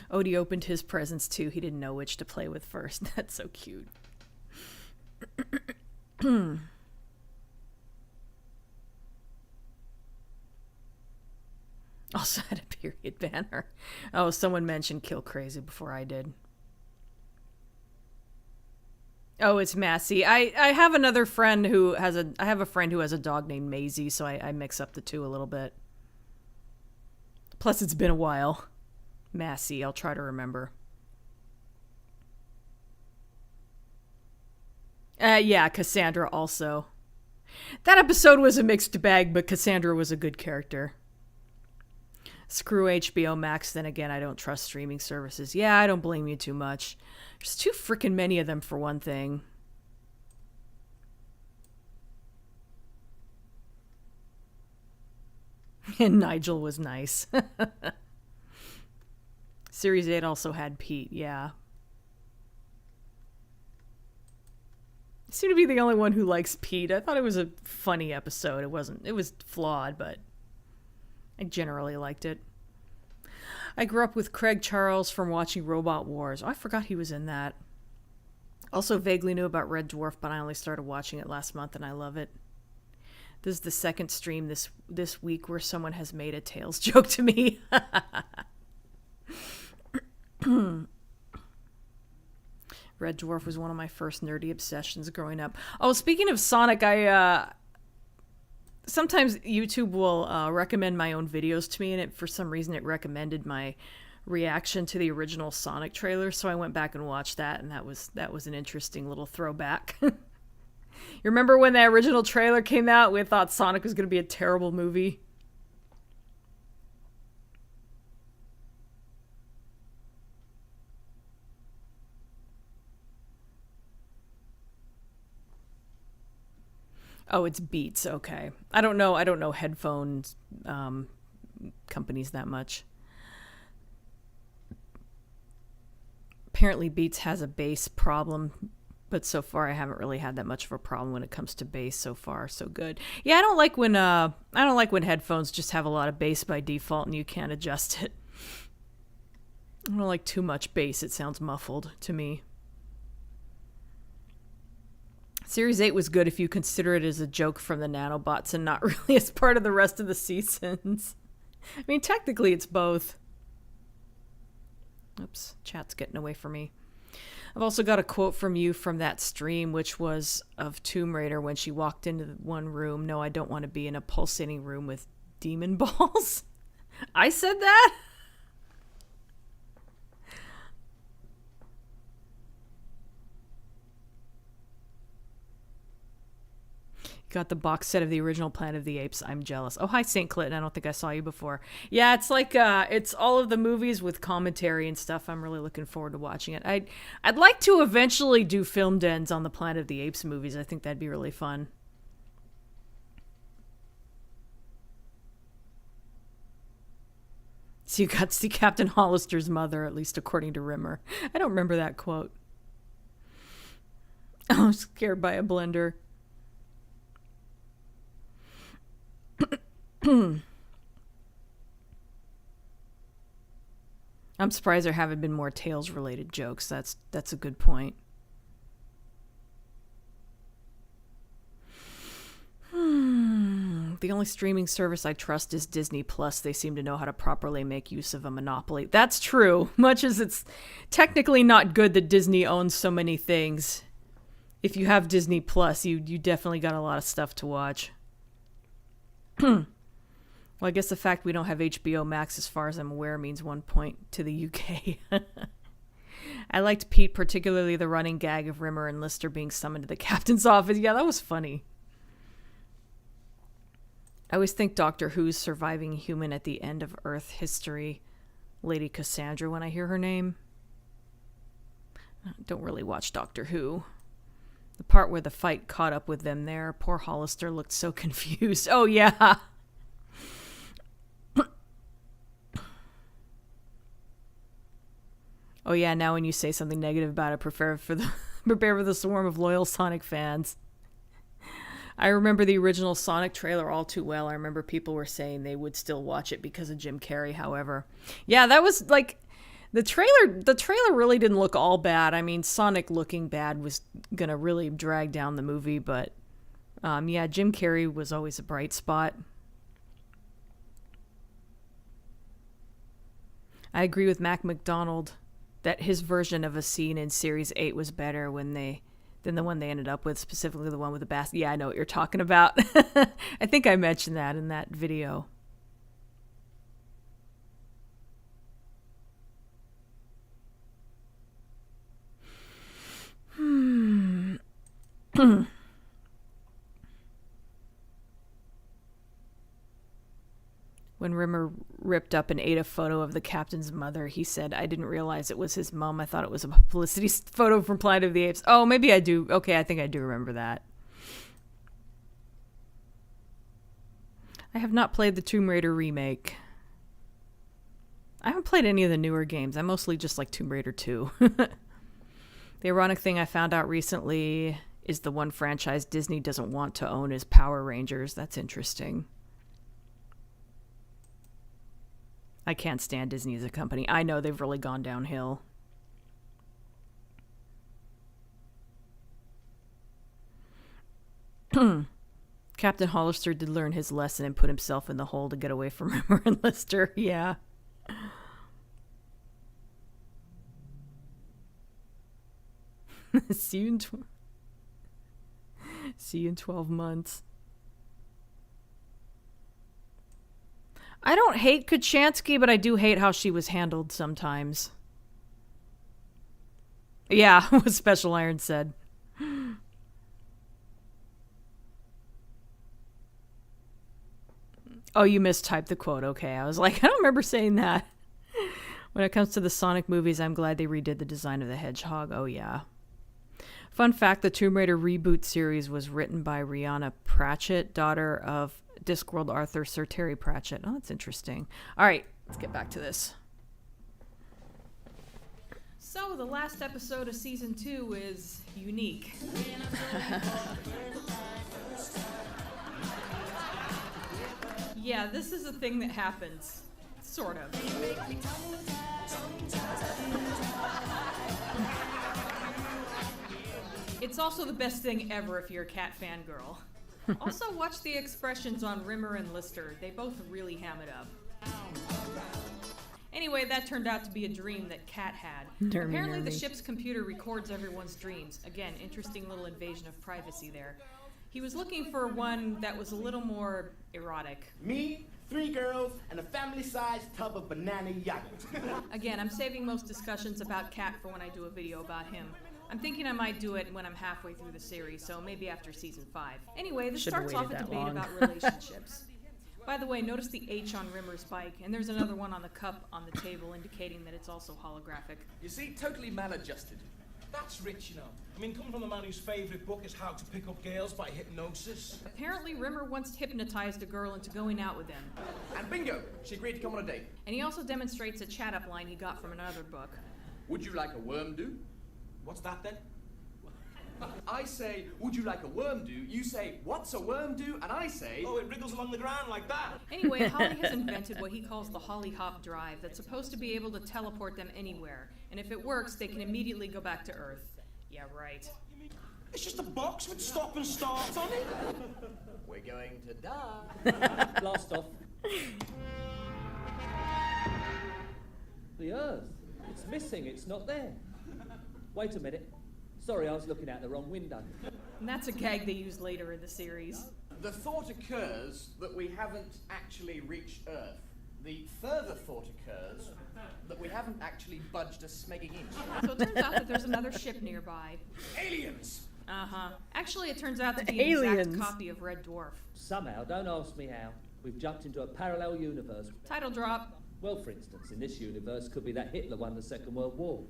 Odie opened his presents too. He didn't know which to play with first. That's so cute. Also had a period banner. Oh, someone mentioned Kill Crazy before I did. Oh, it's Massey. I have another friend who has I have a friend who has a dog named Maisie, so I mix up the two a little bit. Plus, it's been a while. Massey, I'll try to remember. Yeah, Cassandra also. That episode was a mixed bag, but Cassandra was a good character. Screw HBO Max, then again, I don't trust streaming services. Yeah, I don't blame you too much. There's too freaking many of them for one thing. And Nigel was nice. Series 8 also had Pete, yeah. I seem to be the only one who likes Pete. I thought it was a funny episode. It was flawed, but I generally liked it. I grew up with Craig Charles from watching Robot Wars. Oh, I forgot he was in that. Also vaguely knew about Red Dwarf, but I only started watching it last month and I love it. This is the second stream this week where someone has made a Tails joke to me. Red Dwarf was one of my first nerdy obsessions growing up. Oh, speaking of Sonic, sometimes YouTube will recommend my own videos to me, and for some reason it recommended my reaction to the original Sonic trailer, so I went back and watched that, and that was an interesting little throwback. You remember when that original trailer came out, we thought Sonic was going to be a terrible movie? Oh, it's Beats. Okay. I don't know headphones companies that much. Apparently Beats has a bass problem, but so far I haven't really had that much of a problem when it comes to bass. So far, so good. Yeah, I don't like when headphones just have a lot of bass by default and you can't adjust it. I don't like too much bass. It sounds muffled to me. Series 8 was good if you consider it as a joke from the nanobots and not really as part of the rest of the seasons. I mean, technically it's both. Oops, chat's getting away from me. I've also got a quote from you from that stream, which was of Tomb Raider when she walked into the one room. No, I don't want to be in a pulsating room with demon balls. I said that? Got the box set of the original Planet of the Apes. I'm jealous. Oh, hi, St. Clinton. I don't think I saw you before. Yeah, it's like, it's all of the movies with commentary and stuff. I'm really looking forward to watching it. I'd like to eventually do film dens on the Planet of the Apes movies. I think that'd be really fun. So you got to see Captain Hollister's mother, at least according to Rimmer. I don't remember that quote. I'm scared by a blender. I'm surprised there haven't been more Tales related jokes. That's a good point. The only streaming service I trust is Disney Plus. They seem to know how to properly make use of a monopoly. That's true. Much as it's technically not good that Disney owns so many things. If you have Disney Plus, you definitely got a lot of stuff to watch. Well, I guess the fact we don't have HBO Max, as far as I'm aware, means 1 point to the UK. I liked Pete, particularly the running gag of Rimmer and Lister being summoned to the captain's office. Yeah, that was funny. I always think Doctor Who's surviving human at the end of Earth history, Lady Cassandra, when I hear her name. I don't really watch Doctor Who. The part where the fight caught up with them there, poor Hollister looked so confused. Oh, yeah. Oh yeah, now when you say something negative about it, prepare for the swarm of loyal Sonic fans. I remember the original Sonic trailer all too well. I remember people were saying they would still watch it because of Jim Carrey, however. Yeah, that was like the trailer really didn't look all bad. I mean, Sonic looking bad was going to really drag down the movie, but yeah, Jim Carrey was always a bright spot. I agree with Mac McDonald that his version of a scene in Series 8 was better than the one they ended up with, specifically the one with the bass. Yeah, I know what you're talking about. I think I mentioned that in that video. When Rimmer ripped up and ate a photo of the captain's mother, he said, "I didn't realize it was his mom. I thought it was a publicity photo from Planet of the Apes." Oh, maybe I do. Okay, I think I do remember that. I have not played the Tomb Raider remake. I haven't played any of the newer games. I mostly just like Tomb Raider 2. The ironic thing I found out recently is the one franchise Disney doesn't want to own is Power Rangers. That's interesting. I can't stand Disney as a company. I know they've really gone downhill. Captain Hollister did learn his lesson and put himself in the hole to get away from Rimmer and Lister. Yeah. See you in 12 months. I don't hate Kachansky, but I do hate how she was handled sometimes. Yeah, what Special Iron said. Oh, you mistyped the quote. Okay, I was like, I don't remember saying that. When it comes to the Sonic movies, I'm glad they redid the design of the hedgehog. Oh, yeah. Fun fact, the Tomb Raider reboot series was written by Rihanna Pratchett, daughter of Discworld author Sir Terry Pratchett. Oh, that's interesting. All right, let's get back to this. So, the last episode of Season 2 is unique. Yeah, this is a thing that happens. Sort of. It's also the best thing ever if you're a cat fangirl. Also, watch the expressions on Rimmer and Lister. They both really ham it up. Anyway, that turned out to be a dream that Cat had. Apparently the ship's computer records everyone's dreams. Again, interesting little invasion of privacy there. He was looking for one that was a little more erotic. Me, 3 girls, and a family-sized tub of banana yogurt. Again, I'm saving most discussions about Cat for when I do a video about him. I'm thinking I might do it when I'm halfway through the series, so maybe after season 5. Anyway, this starts off a debate about relationships. By the way, notice the H on Rimmer's bike, and there's another one on the cup on the table indicating that it's also holographic. You see, totally maladjusted. That's rich, you know. I mean, coming from the man whose favourite book is How to Pick Up Girls by Hypnosis. Apparently, Rimmer once hypnotized a girl into going out with him. And bingo! She agreed to come on a date. And he also demonstrates a chat-up line he got from another book. Would you like a worm do? What's that then? I say, would you like a worm do? You say, what's a worm do? And I say... Oh, it wriggles along the ground like that. Anyway, Holly has invented what he calls the Holly Hop Drive that's supposed to be able to teleport them anywhere. And if it works, they can immediately go back to Earth. Yeah, right. It's just a box with stop and start on it. We're going to die. Blast off. The Earth. It's missing. It's not there. Wait a minute. Sorry, I was looking out the wrong window. And that's a gag they use later in the series. The thought occurs that we haven't actually reached Earth. The further thought occurs that we haven't actually budged a smegging inch. So it turns out that there's another ship nearby. Aliens! Uh-huh. Actually, it turns out to be an exact copy of Red Dwarf. Somehow, don't ask me how, we've jumped into a parallel universe. Title drop. Well, for instance, in this universe could be that Hitler won the Second World War.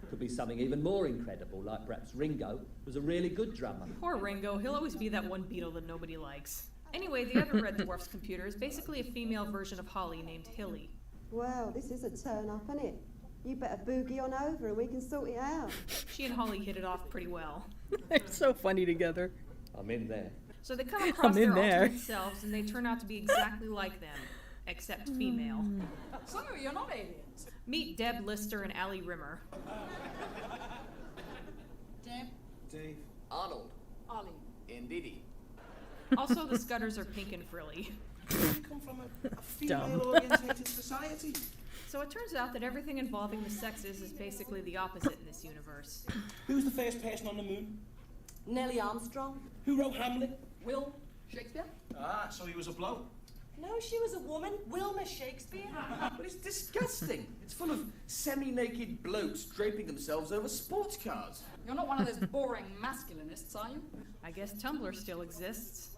Could be something even more incredible, like perhaps Ringo was a really good drummer. Poor Ringo, he'll always be that one Beatle that nobody likes. Anyway, the other Red Dwarf's computer is basically a female version of Holly named Hilly. Well, this is a turn-up, isn't it? You better boogie on over and we can sort it out. She and Holly hit it off pretty well. They're so funny together. I'm in there. So they come across their alternate selves and they turn out to be exactly like them, except female. So you're not aliens. Meet Deb Lister and Allie Rimmer. Deb. Dave. Arnold. Ollie. Indeedy. Also, the Scudders are pink and frilly. We come from a female-orientated society. So it turns out that everything involving the sexes is basically the opposite in this universe. Who's the first person on the moon? Nellie Armstrong. Who wrote Hamlet? Will Shakespeare. Ah, so he was a bloke. No, she was a woman. Wilma Shakespeare. But it's disgusting. It's full of semi-naked blokes draping themselves over sports cars. You're not one of those boring masculinists, are you? I guess Tumblr still exists.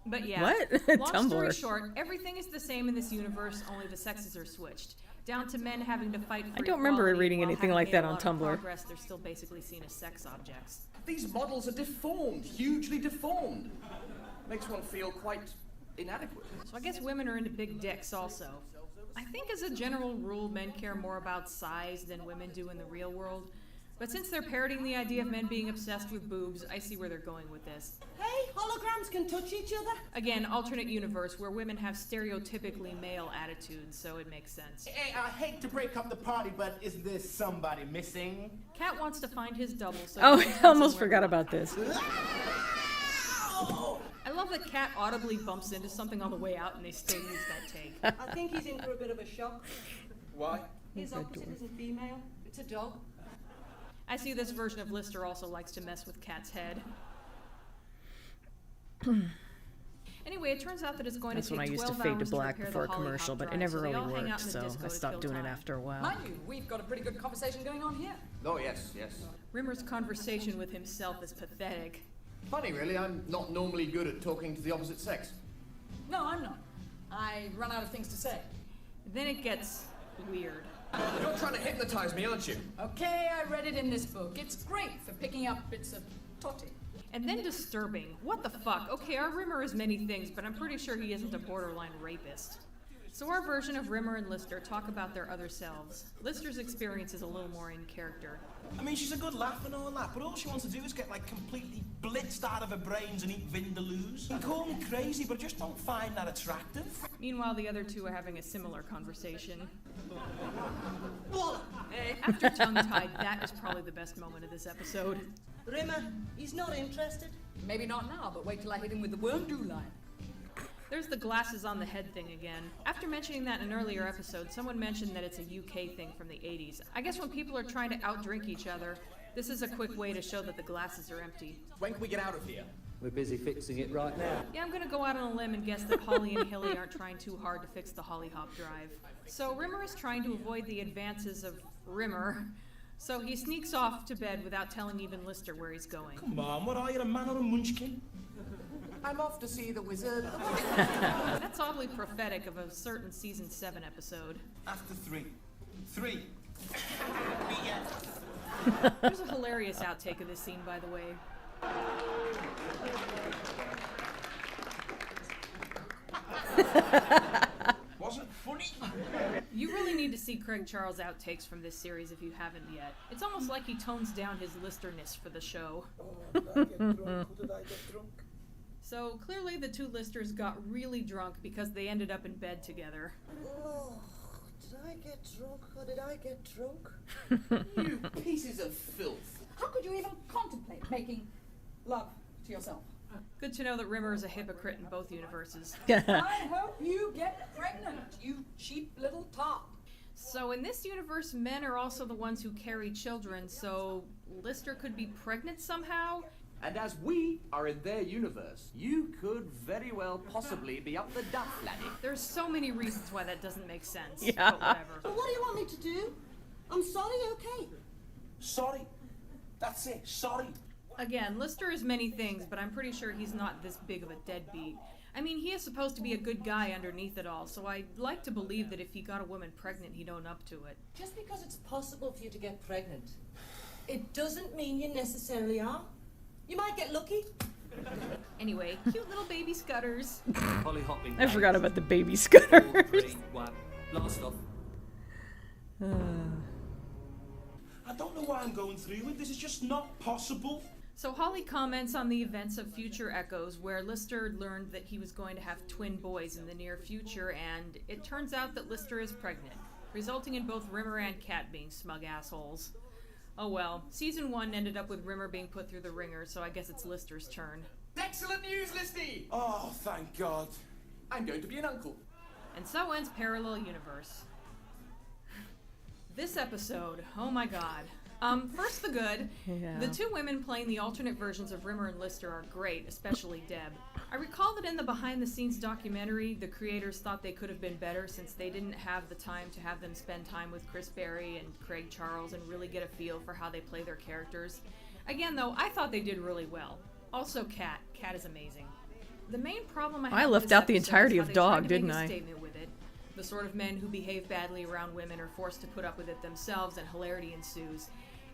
But yeah, What? long story Tumblr. short, everything is the same in this universe, only the sexes are switched. Down to men having to fight for I don't remember equality reading while anything having like made that a on lot of Tumblr. Progress, they're still basically seen as sex objects. These models are deformed, hugely deformed. Makes one feel quite inadequate. So I guess women are into big dicks also. I think as a general rule, men care more about size than women do in the real world. But since they're parroting the idea of men being obsessed with boobs, I see where they're going with this. Hey, holograms can touch each other. Again, alternate universe where women have stereotypically male attitudes, so it makes sense. Hey, I hate to break up the party, but is there somebody missing? Cat wants to find his double, so Oh, he I tells almost him where forgot to about look. this. I love that Cat audibly bumps into something on the way out and they still use that take. I think he's in for a bit of a shock. Why? His opposite isn't female. It's a dog. I see this version of Lister also likes to mess with Cat's head. Anyway, it turns out that it's going That's to when I take used to 12 fade to hours black repair before a the Holly commercial, Hop but it drive, never so they really all hang out worked, in the so disco I to stopped kill doing it time. after a while. Mind you, we've got a pretty good conversation going on here. Oh, yes, yes. Rimmer's conversation with himself is pathetic. Funny, really. I'm not normally good at talking to the opposite sex. No, I'm not. I run out of things to say. Then it gets weird. You're trying to hypnotize me, aren't you? Okay, I read it in this book. It's great for picking up bits of Totty. And then disturbing. What the fuck? Okay, our Rimmer is many things, but I'm pretty sure he isn't a borderline rapist. So our version of Rimmer and Lister talk about their other selves. Lister's experience is a little more in character. I mean, she's a good laugh and all that, but all she wants to do is get, like, completely blitzed out of her brains and eat vindaloos. You can call me crazy, but I just don't find that attractive. Meanwhile, the other two are having a similar conversation. After tongue-tied, that is probably the best moment of this episode. Rimmer, he's not interested. Maybe not now, but wait till I hit him with the worm-do line. There's the glasses on the head thing again. After mentioning that in an earlier episode, someone mentioned that it's a UK thing from the 80s. I guess when people are trying to outdrink each other, this is a quick way to show that the glasses are empty. When can we get out of here? We're busy fixing it right now. Yeah, I'm gonna go out on a limb and guess that Holly and Hilly aren't trying too hard to fix the Hollyhop drive. So Rimmer is trying to avoid the advances of Rimmer, so he sneaks off to bed without telling even Lister where he's going. Come on, what are you, a man or a munchkin? I'm off to see the wizard. That's oddly prophetic of a certain season 7 episode. After 3. 3. There's a hilarious outtake of this scene, by the way. Wasn't funny. You really need to see Craig Charles' outtakes from this series if you haven't yet. It's almost like he tones down his Listerness for the show. Did I get drunk? Who did I get drunk? So clearly the two Listers got really drunk because they ended up in bed together. Oh, did I get drunk or did I get drunk? You pieces of filth. How could you even contemplate making love to yourself? Good to know that Rimmer is a hypocrite in both universes. I hope you get pregnant, you cheap little top. So in this universe, men are also the ones who carry children, so Lister could be pregnant somehow? And as we are in their universe, you could very well possibly be up the duff, laddie. There's so many reasons why that doesn't make sense. Yeah. But whatever. But what do you want me to do? I'm sorry, okay? Sorry. That's it, sorry. Again, Lister is many things, but I'm pretty sure he's not this big of a deadbeat. I mean, he is supposed to be a good guy underneath it all, so I'd like to believe that if he got a woman pregnant, he'd own up to it. Just because it's possible for you to get pregnant, it doesn't mean you necessarily are. You might get lucky. Anyway, cute little baby scutters. Holly hopping. I forgot about the baby scutters. 4, 3, 1. Blast off. I don't know why I'm going through it. This is just not possible. So Holly comments on the events of Future Echoes, where Lister learned that he was going to have twin boys in the near future, and it turns out that Lister is pregnant, resulting in both Rimmer and Kat being smug assholes. Oh well, season 1 ended up with Rimmer being put through the ringer, so I guess it's Lister's turn. Excellent news, Listy! Oh, thank God. I'm going to be an uncle. And so ends Parallel Universe. This episode, oh my god. First the good. Yeah. The two women playing the alternate versions of Rimmer and Lister are great, especially Deb. I recall that in the behind-the-scenes documentary, the creators thought they could have been better since they didn't have the time to have them spend time with Chris Berry and Craig Charles and really get a feel for how they play their characters. Again, though, I thought they did really well. Also, Kat. Kat is amazing. The main problem I have left with this out the episode entirety is of how they Dog, tried to didn't make a I? statement with it. The sort of men who behave badly around women are forced to put up with it themselves, and hilarity ensues.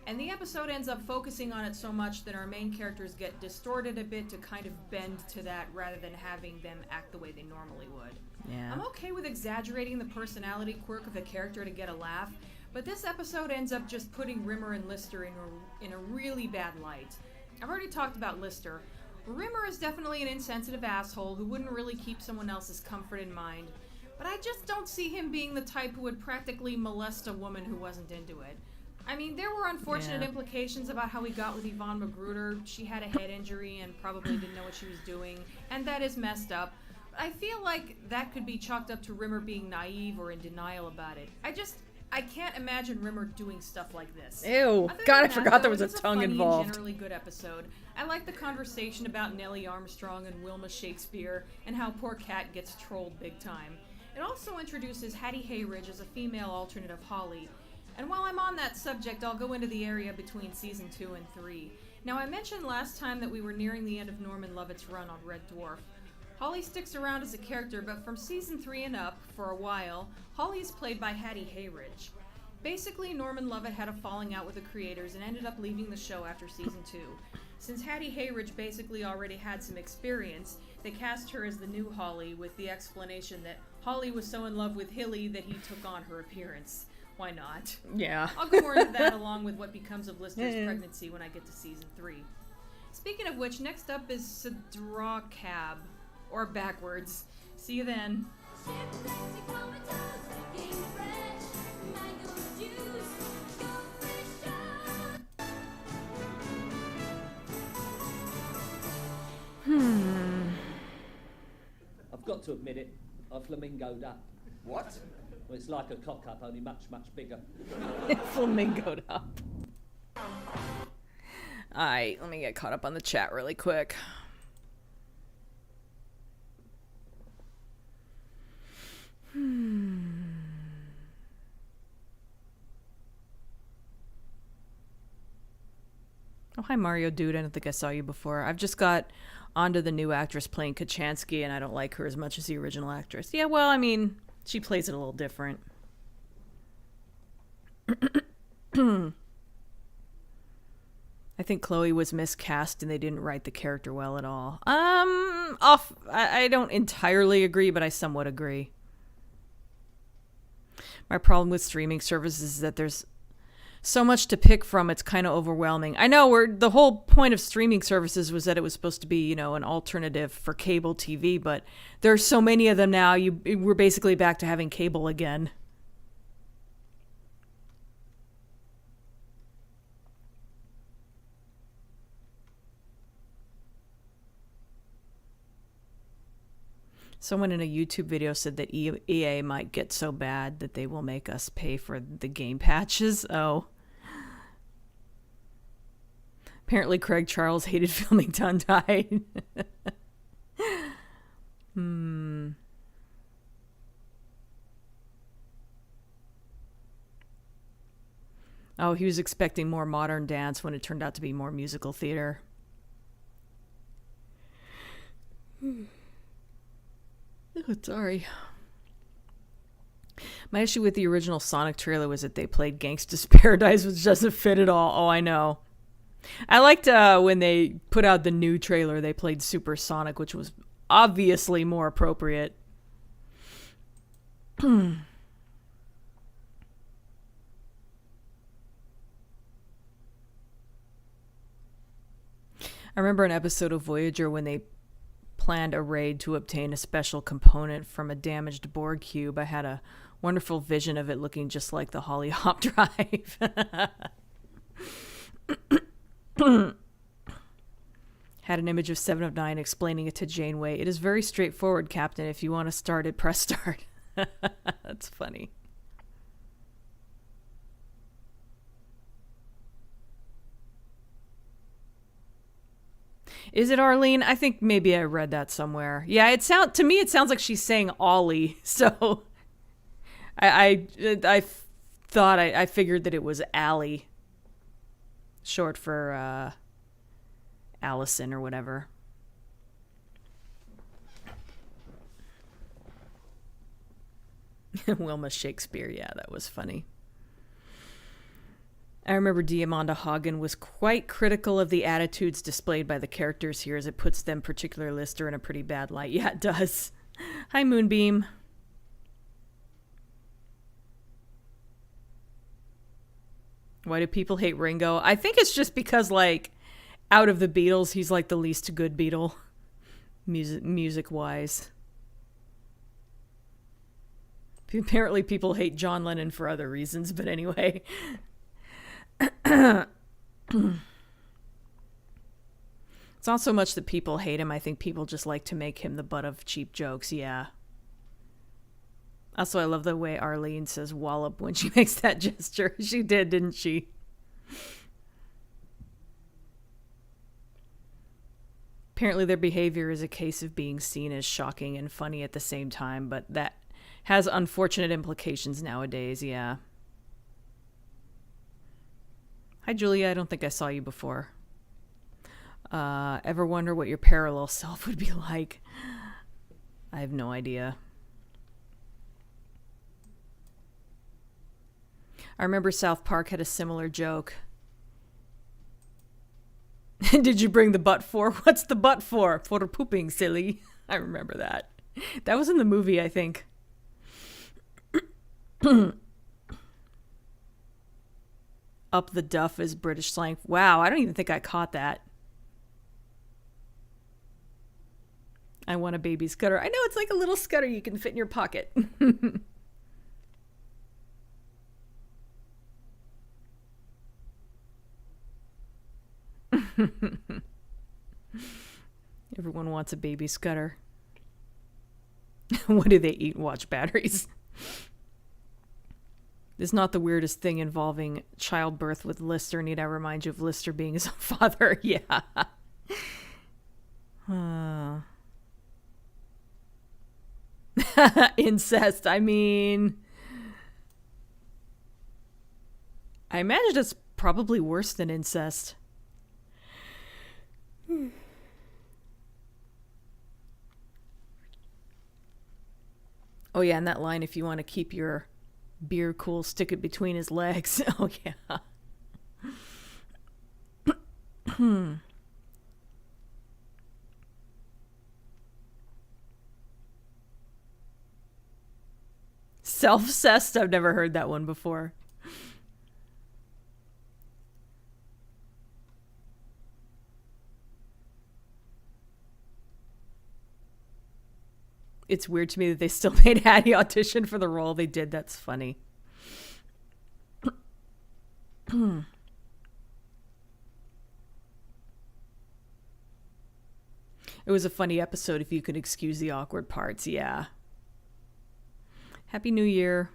And the episode ends up focusing on it so much that our main characters get distorted a bit to kind of bend to that rather than having them act the way they normally would. Yeah. I'm okay with exaggerating the personality quirk of a character to get a laugh, but this episode ends up just putting Rimmer and Lister in a really bad light. I've already talked about Lister. Rimmer is definitely an insensitive asshole who wouldn't really keep someone else's comfort in mind, but I just don't see him being the type who would practically molest a woman who wasn't into it. I mean, there were unfortunate implications about how he got with Yvonne Magruder. She had a head injury and probably didn't know what she was doing, and that is messed up. But I feel like that could be chalked up to Rimmer being naive or in denial about it. I can't imagine Rimmer doing stuff like this. Ew. Other God, than I that, forgot though, there was it a is tongue funny and involved. generally good episode. I like the conversation about Nellie Armstrong and Wilma Shakespeare and how poor Kat gets trolled big time. It also introduces Hattie Hayridge as a female alternate of Holly. And while I'm on that subject, I'll go into the area between season 2 and 3. Now, I mentioned last time that we were nearing the end of Norman Lovett's run on Red Dwarf. Holly sticks around as a character, but from season 3 and up, for a while, Holly is played by Hattie Hayridge. Basically, Norman Lovett had a falling out with the creators and ended up leaving the show after season 2. Since Hattie Hayridge basically already had some experience, they cast her as the new Holly with the explanation that Holly was so in love with Hilly that he took on her appearance. Why not? Yeah. I'll go more into that along with what becomes of Lister's pregnancy when I get to season 3. Speaking of which, next up is Sidrawcab, or backwards. See you then. I've got to admit it, I flamingoed up. What? Well, it's like a cock-up, only much, much bigger. Flamingoed up. Alright, let me get caught up on the chat really quick. Oh, hi Mario Dude, I don't think I saw you before. I've just got onto the new actress playing Kachansky, and I don't like her as much as the original actress. Yeah, well, I mean, she plays it a little different. I think Chloe was miscast and they didn't write the character well at all. I don't entirely agree, but I somewhat agree. My problem with streaming services is that there's so much to pick from, it's kind of overwhelming. I know the whole point of streaming services was that it was supposed to be, you know, an alternative for cable TV, but there's so many of them now, we're basically back to having cable again. Someone in a YouTube video said that EA might get so bad that they will make us pay for the game patches. Oh. Apparently Craig Charles hated filming to Untied. Oh, he was expecting more modern dance when it turned out to be more musical theater. Oh, sorry. My issue with the original Sonic trailer was that they played Gangsta's Paradise, which doesn't fit at all. Oh, I know. I liked when they put out the new trailer, they played Super Sonic, which was obviously more appropriate. I remember an episode of Voyager when they planned a raid to obtain a special component from a damaged Borg cube. I had a wonderful vision of it looking just like the Holly Hop Drive. Had an image of 7 of 9 explaining it to Janeway. It is very straightforward, Captain. If you want to start it, press start. That's funny. Is it Arlene? I think maybe I read that somewhere. Yeah, to me it sounds like she's saying Ollie. So I figured that it was Allie, short for Allison or whatever. Wilma Shakespeare, yeah, that was funny. I remember Diamanda Hagen was quite critical of the attitudes displayed by the characters here, as it puts them, particular Lister, in a pretty bad light. Yeah, it does. Hi, Moonbeam. Why do people hate Ringo? I think it's just because, like, out of the Beatles, he's like the least good Beatle, music-wise. Apparently people hate John Lennon for other reasons, but anyway. It's not so much that people hate him. I think people just like to make him the butt of cheap jokes. Yeah. Also, I love the way Arlene says wallop when she makes that gesture. She did, didn't she? Apparently their behavior is a case of being seen as shocking and funny at the same time, but that has unfortunate implications nowadays, yeah. Hi, Julia. I don't think I saw you before. Ever wonder what your parallel self would be like? I have no idea. I remember South Park had a similar joke. Did you bring the butt for? What's the butt for? For pooping, silly. I remember that. That was in the movie, I think. Up the duff is British slang. Wow, I don't even think I caught that. I want a baby scudder. I know, it's like a little scudder you can fit in your pocket. Everyone wants a baby scudder. What do they eat? Watch batteries. This is not the weirdest thing involving childbirth with Lister. Need I remind you of Lister being his own father? Yeah. Incest. I mean, I imagine it's probably worse than incest. Oh yeah, and that line, if you want to keep your beer cool, stick it between his legs. Oh yeah. Self-cessed? I've never heard that one before. It's weird to me that they still made Hattie audition for the role they did. That's funny. It was a funny episode if you could excuse the awkward parts. Yeah. Happy New Year.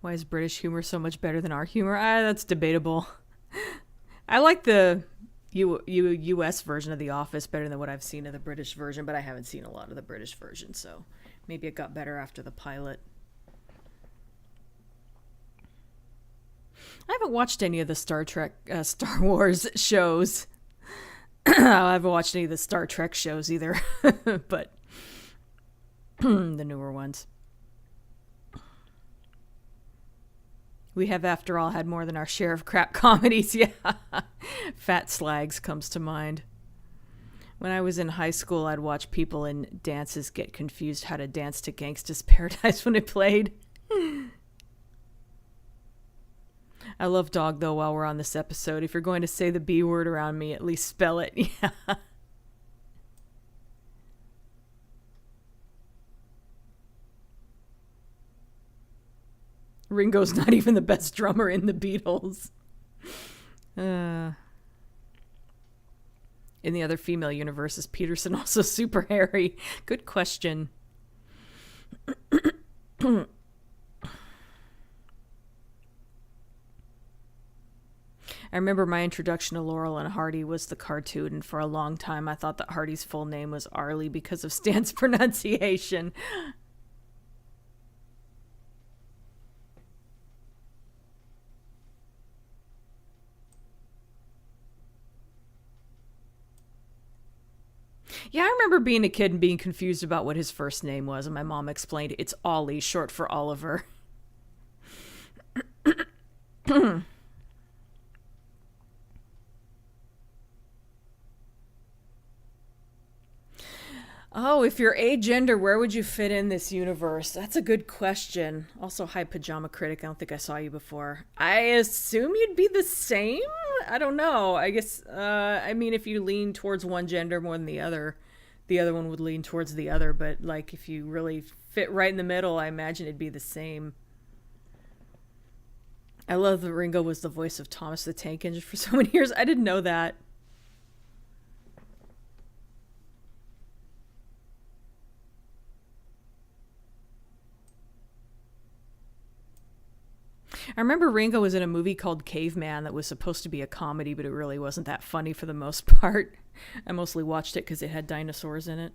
Why is British humor so much better than our humor? That's debatable. I like the US version of The Office better than what I've seen of the British version, but I haven't seen a lot of the British version, so maybe it got better after the pilot. I haven't watched any of the Star Wars shows. I haven't watched any of the Star Trek shows either, but the newer ones. We have, after all, had more than our share of crap comedies. Yeah. Fat Slags comes to mind. When I was in high school, I'd watch people in dances get confused how to dance to Gangsta's Paradise when it played. I love dog, though, while we're on this episode. If you're going to say the B word around me, at least spell it. Yeah. Ringo's not even the best drummer in the Beatles. In the other female universe, is Peterson also super hairy? Good question. I remember my introduction to Laurel and Hardy was the cartoon, and for a long time I thought that Hardy's full name was Arlie because of Stan's pronunciation. Yeah, I remember being a kid and being confused about what his first name was, and my mom explained it's Ollie, short for Oliver. Oh, if you're agender, where would you fit in this universe? That's a good question. Also, hi, Pajama Critic. I don't think I saw you before. I assume you'd be the same? I don't know. I guess, I mean, if you lean towards one gender more than the other one would lean towards the other. But, like, if you really fit right in the middle, I imagine it'd be the same. I love that Ringo was the voice of Thomas the Tank Engine for so many years. I didn't know that. I remember Ringo was in a movie called Caveman that was supposed to be a comedy, but it really wasn't that funny for the most part. I mostly watched it because it had dinosaurs in it.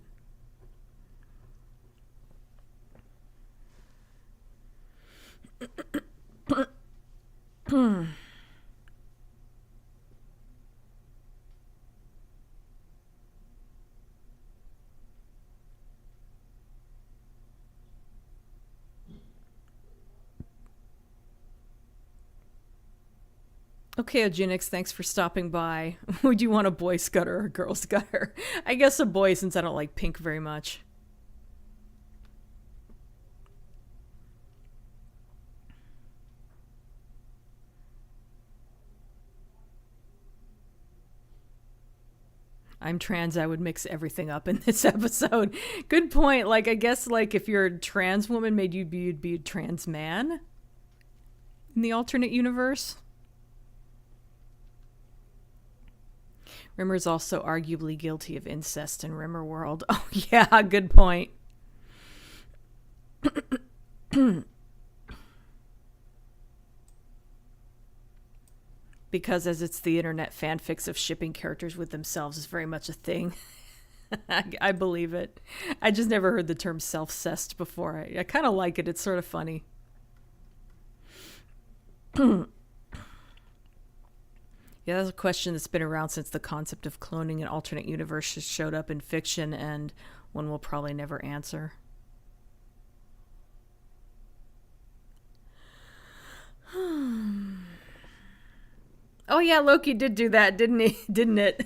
Okay, Eugenics, thanks for stopping by. Would you want a Boy Scout or a Girl Scouter? I guess a boy, since I don't like pink very much. I'm trans, I would mix everything up in this episode. Good point. Like, I guess, like, if you're a trans woman, maybe you'd be a trans man in the alternate universe. Rimmer's also arguably guilty of incest in Rimmer World. Oh, yeah, good point. Because as it's the internet, fanfics of shipping characters with themselves is very much a thing. I believe it. I just never heard the term self-cessed before. I kind of like it. It's sort of funny. Yeah, that's a question that's been around since the concept of cloning an alternate universe showed up in fiction, and one we'll probably never answer. Oh yeah, Loki did do that, didn't he? Didn't it?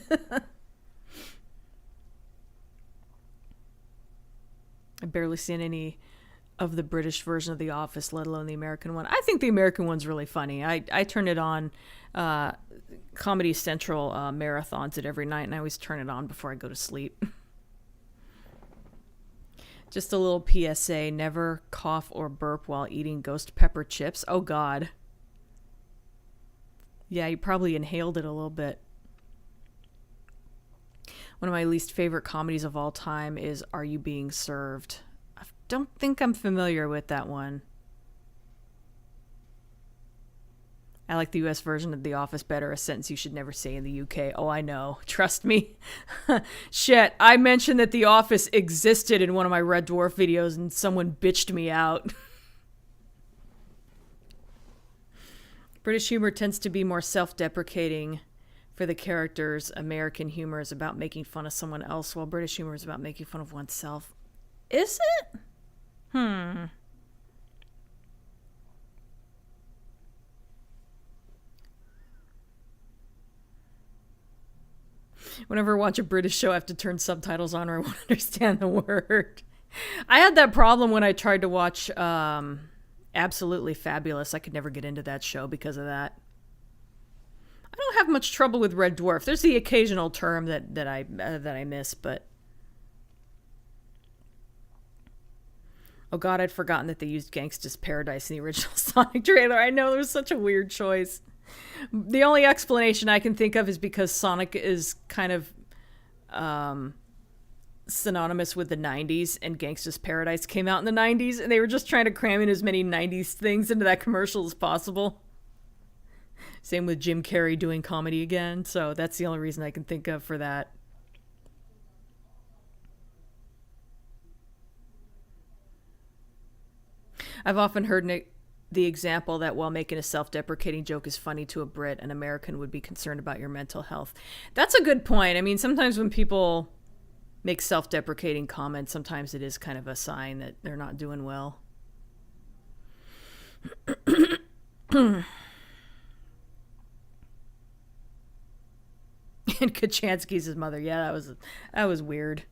I've barely seen any of the British version of The Office, let alone the American one. I think the American one's really funny. I turn it on. Comedy Central marathons it every night, and I always turn it on before I go to sleep. Just a little PSA, never cough or burp while eating ghost pepper chips. Oh God. Yeah, you probably inhaled it a little bit. One of my least favorite comedies of all time is Are You Being Served? I don't think I'm familiar with that one. I like the US version of The Office better, a sentence you should never say in the UK. Oh, I know. Trust me. Shit, I mentioned that The Office existed in one of my Red Dwarf videos and someone bitched me out. British humor tends to be more self-deprecating for the characters. American humor is about making fun of someone else, while British humor is about making fun of oneself. Is it? Whenever I watch a British show, I have to turn subtitles on or I won't understand the word. I had that problem when I tried to watch Absolutely Fabulous. I could never get into that show because of that. I don't have much trouble with Red Dwarf. There's the occasional term that I miss, but oh God, I'd forgotten that they used Gangsta's Paradise in the original Sonic trailer. I know, there was such a weird choice. The only explanation I can think of is because Sonic is kind of synonymous with the 90s, and Gangsta's Paradise came out in the 90s, and they were just trying to cram in as many 90s things into that commercial as possible. Same with Jim Carrey doing comedy again, so that's the only reason I can think of for that. I've often heard the example that while making a self-deprecating joke is funny to a Brit, an American would be concerned about your mental health. That's a good point. I mean, sometimes when people make self-deprecating comments, sometimes it is kind of a sign that they're not doing well. And Kachansky's his mother. Yeah, that was weird.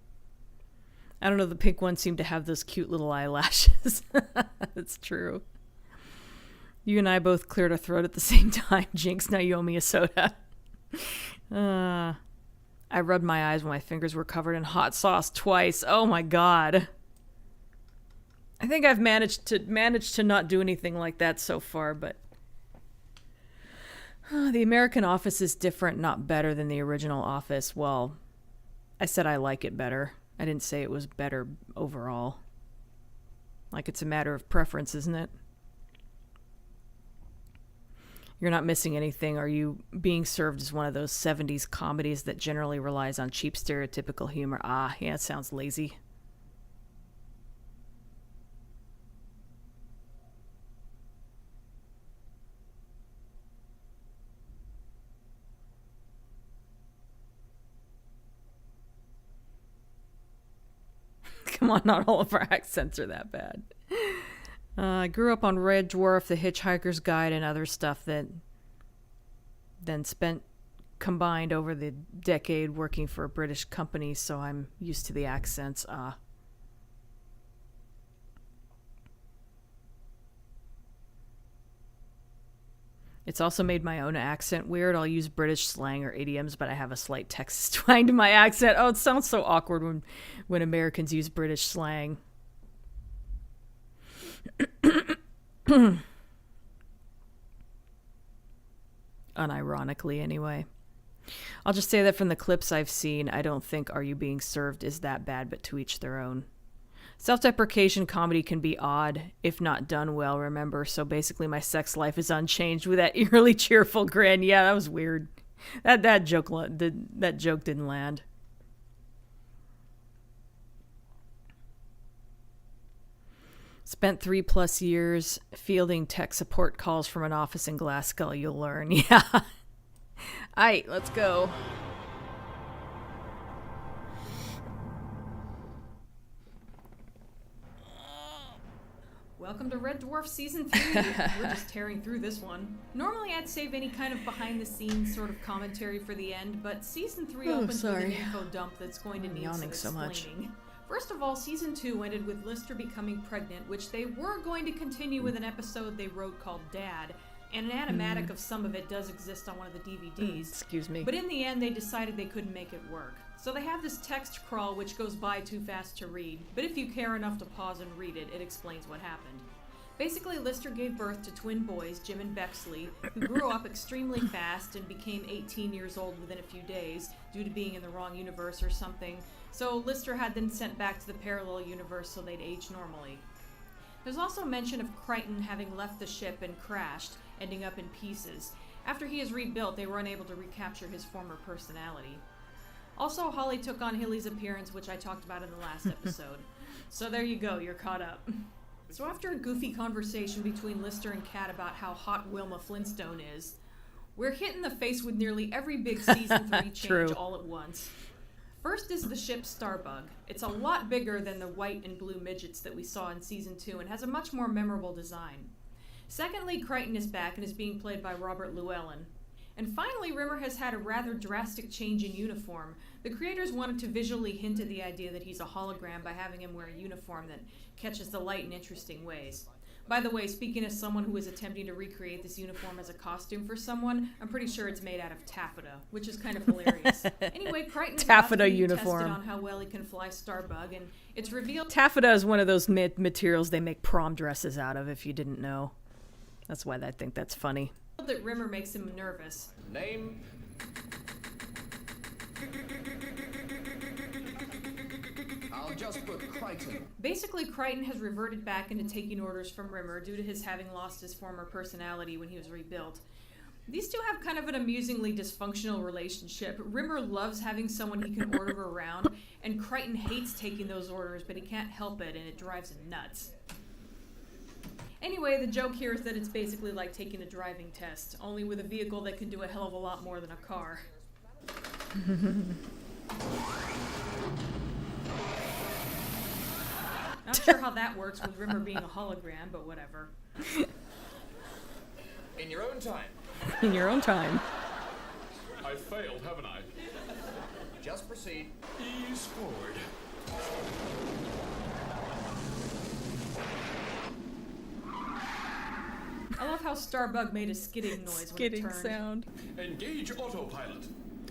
I don't know, the pink ones seem to have those cute little eyelashes. That's true. You and I both cleared our throat at the same time. Jinx, now you owe me a soda. I rubbed my eyes when my fingers were covered in hot sauce twice. Oh my God. I think I've managed to not do anything like that so far, but the American Office is different, not better than the original Office. Well, I said I like it better. I didn't say it was better overall. Like, it's a matter of preference, isn't it? You're not missing anything. Are you being served as one of those 70s comedies that generally relies on cheap stereotypical humor? Ah, yeah, it sounds lazy. Come on, not all of our accents are that bad. I grew up on Red Dwarf, The Hitchhiker's Guide, and other stuff that then spent combined over the decade working for a British company, so I'm used to the accents. It's also made my own accent weird. I'll use British slang or idioms, but I have a slight Texas twang to my accent. Oh, it sounds so awkward when Americans use British slang. Unironically, anyway. I'll just say that from the clips I've seen, I don't think Are You Being Served is that bad, but to each their own. Self-deprecation comedy can be odd, if not done well, remember, so basically my sex life is unchanged with that eerily cheerful grin. Yeah, that was weird. That joke didn't land. Spent 3+ years fielding tech support calls from an office in Glasgow. You'll learn. Yeah. Aight, let's go. Welcome to Red Dwarf Season 3. We're just tearing through this one. Normally I'd save any kind of behind-the-scenes sort of commentary for the end, but Season 3 opens with an info dump that's going to need some explaining. First of all, Season 2 ended with Lister becoming pregnant, which they were going to continue with an episode they wrote called Dad, and an animatic of some of it does exist on one of the DVDs. Excuse me. But in the end, they decided they couldn't make it work. So they have this text crawl which goes by too fast to read, but if you care enough to pause and read it, it explains what happened. Basically, Lister gave birth to twin boys, Jim and Bexley, who grew up extremely fast and became 18 years old within a few days, due to being in the wrong universe or something, so Lister had them sent back to the parallel universe so they'd age normally. There's also mention of Crichton having left the ship and crashed, ending up in pieces. After he is rebuilt, they were unable to recapture his former personality. Also, Holly took on Hilly's appearance, which I talked about in the last episode. So there you go, you're caught up. So after a goofy conversation between Lister and Kat about how hot Wilma Flintstone is, we're hit in the face with nearly every big Season 3 change all at once. First is the ship Starbug. It's a lot bigger than the white and blue midgets that we saw in Season 2 and has a much more memorable design. Secondly, Crichton is back and is being played by Robert Llewellyn. And finally, Rimmer has had a rather drastic change in uniform. The creators wanted to visually hint at the idea that he's a hologram by having him wear a uniform that catches the light in interesting ways. By the way, speaking as someone who is attempting to recreate this uniform as a costume for someone, I'm pretty sure it's made out of taffeta, which is kind of hilarious. Anyway, Crichton's taffeta tested uniform on how well he can fly Starbug, and it's revealed taffeta is one of those materials they make prom dresses out of, if you didn't know. That's why I think that's funny. That Rimmer makes him nervous. Name? I'll just put Crichton. Basically, Crichton has reverted back into taking orders from Rimmer due to his having lost his former personality when he was rebuilt. These two have kind of an amusingly dysfunctional relationship. Rimmer loves having someone he can order around, and Crichton hates taking those orders, but he can't help it, and it drives him nuts. Anyway, the joke here is that it's basically like taking a driving test, only with a vehicle that can do a hell of a lot more than a car. Not sure how that works with Rimmer being a hologram, but whatever. In your own time. In your own time. I failed, haven't I? Just proceed. Ease forward. I love how Starbug made a skidding noise when it turned. Sound. Engage autopilot.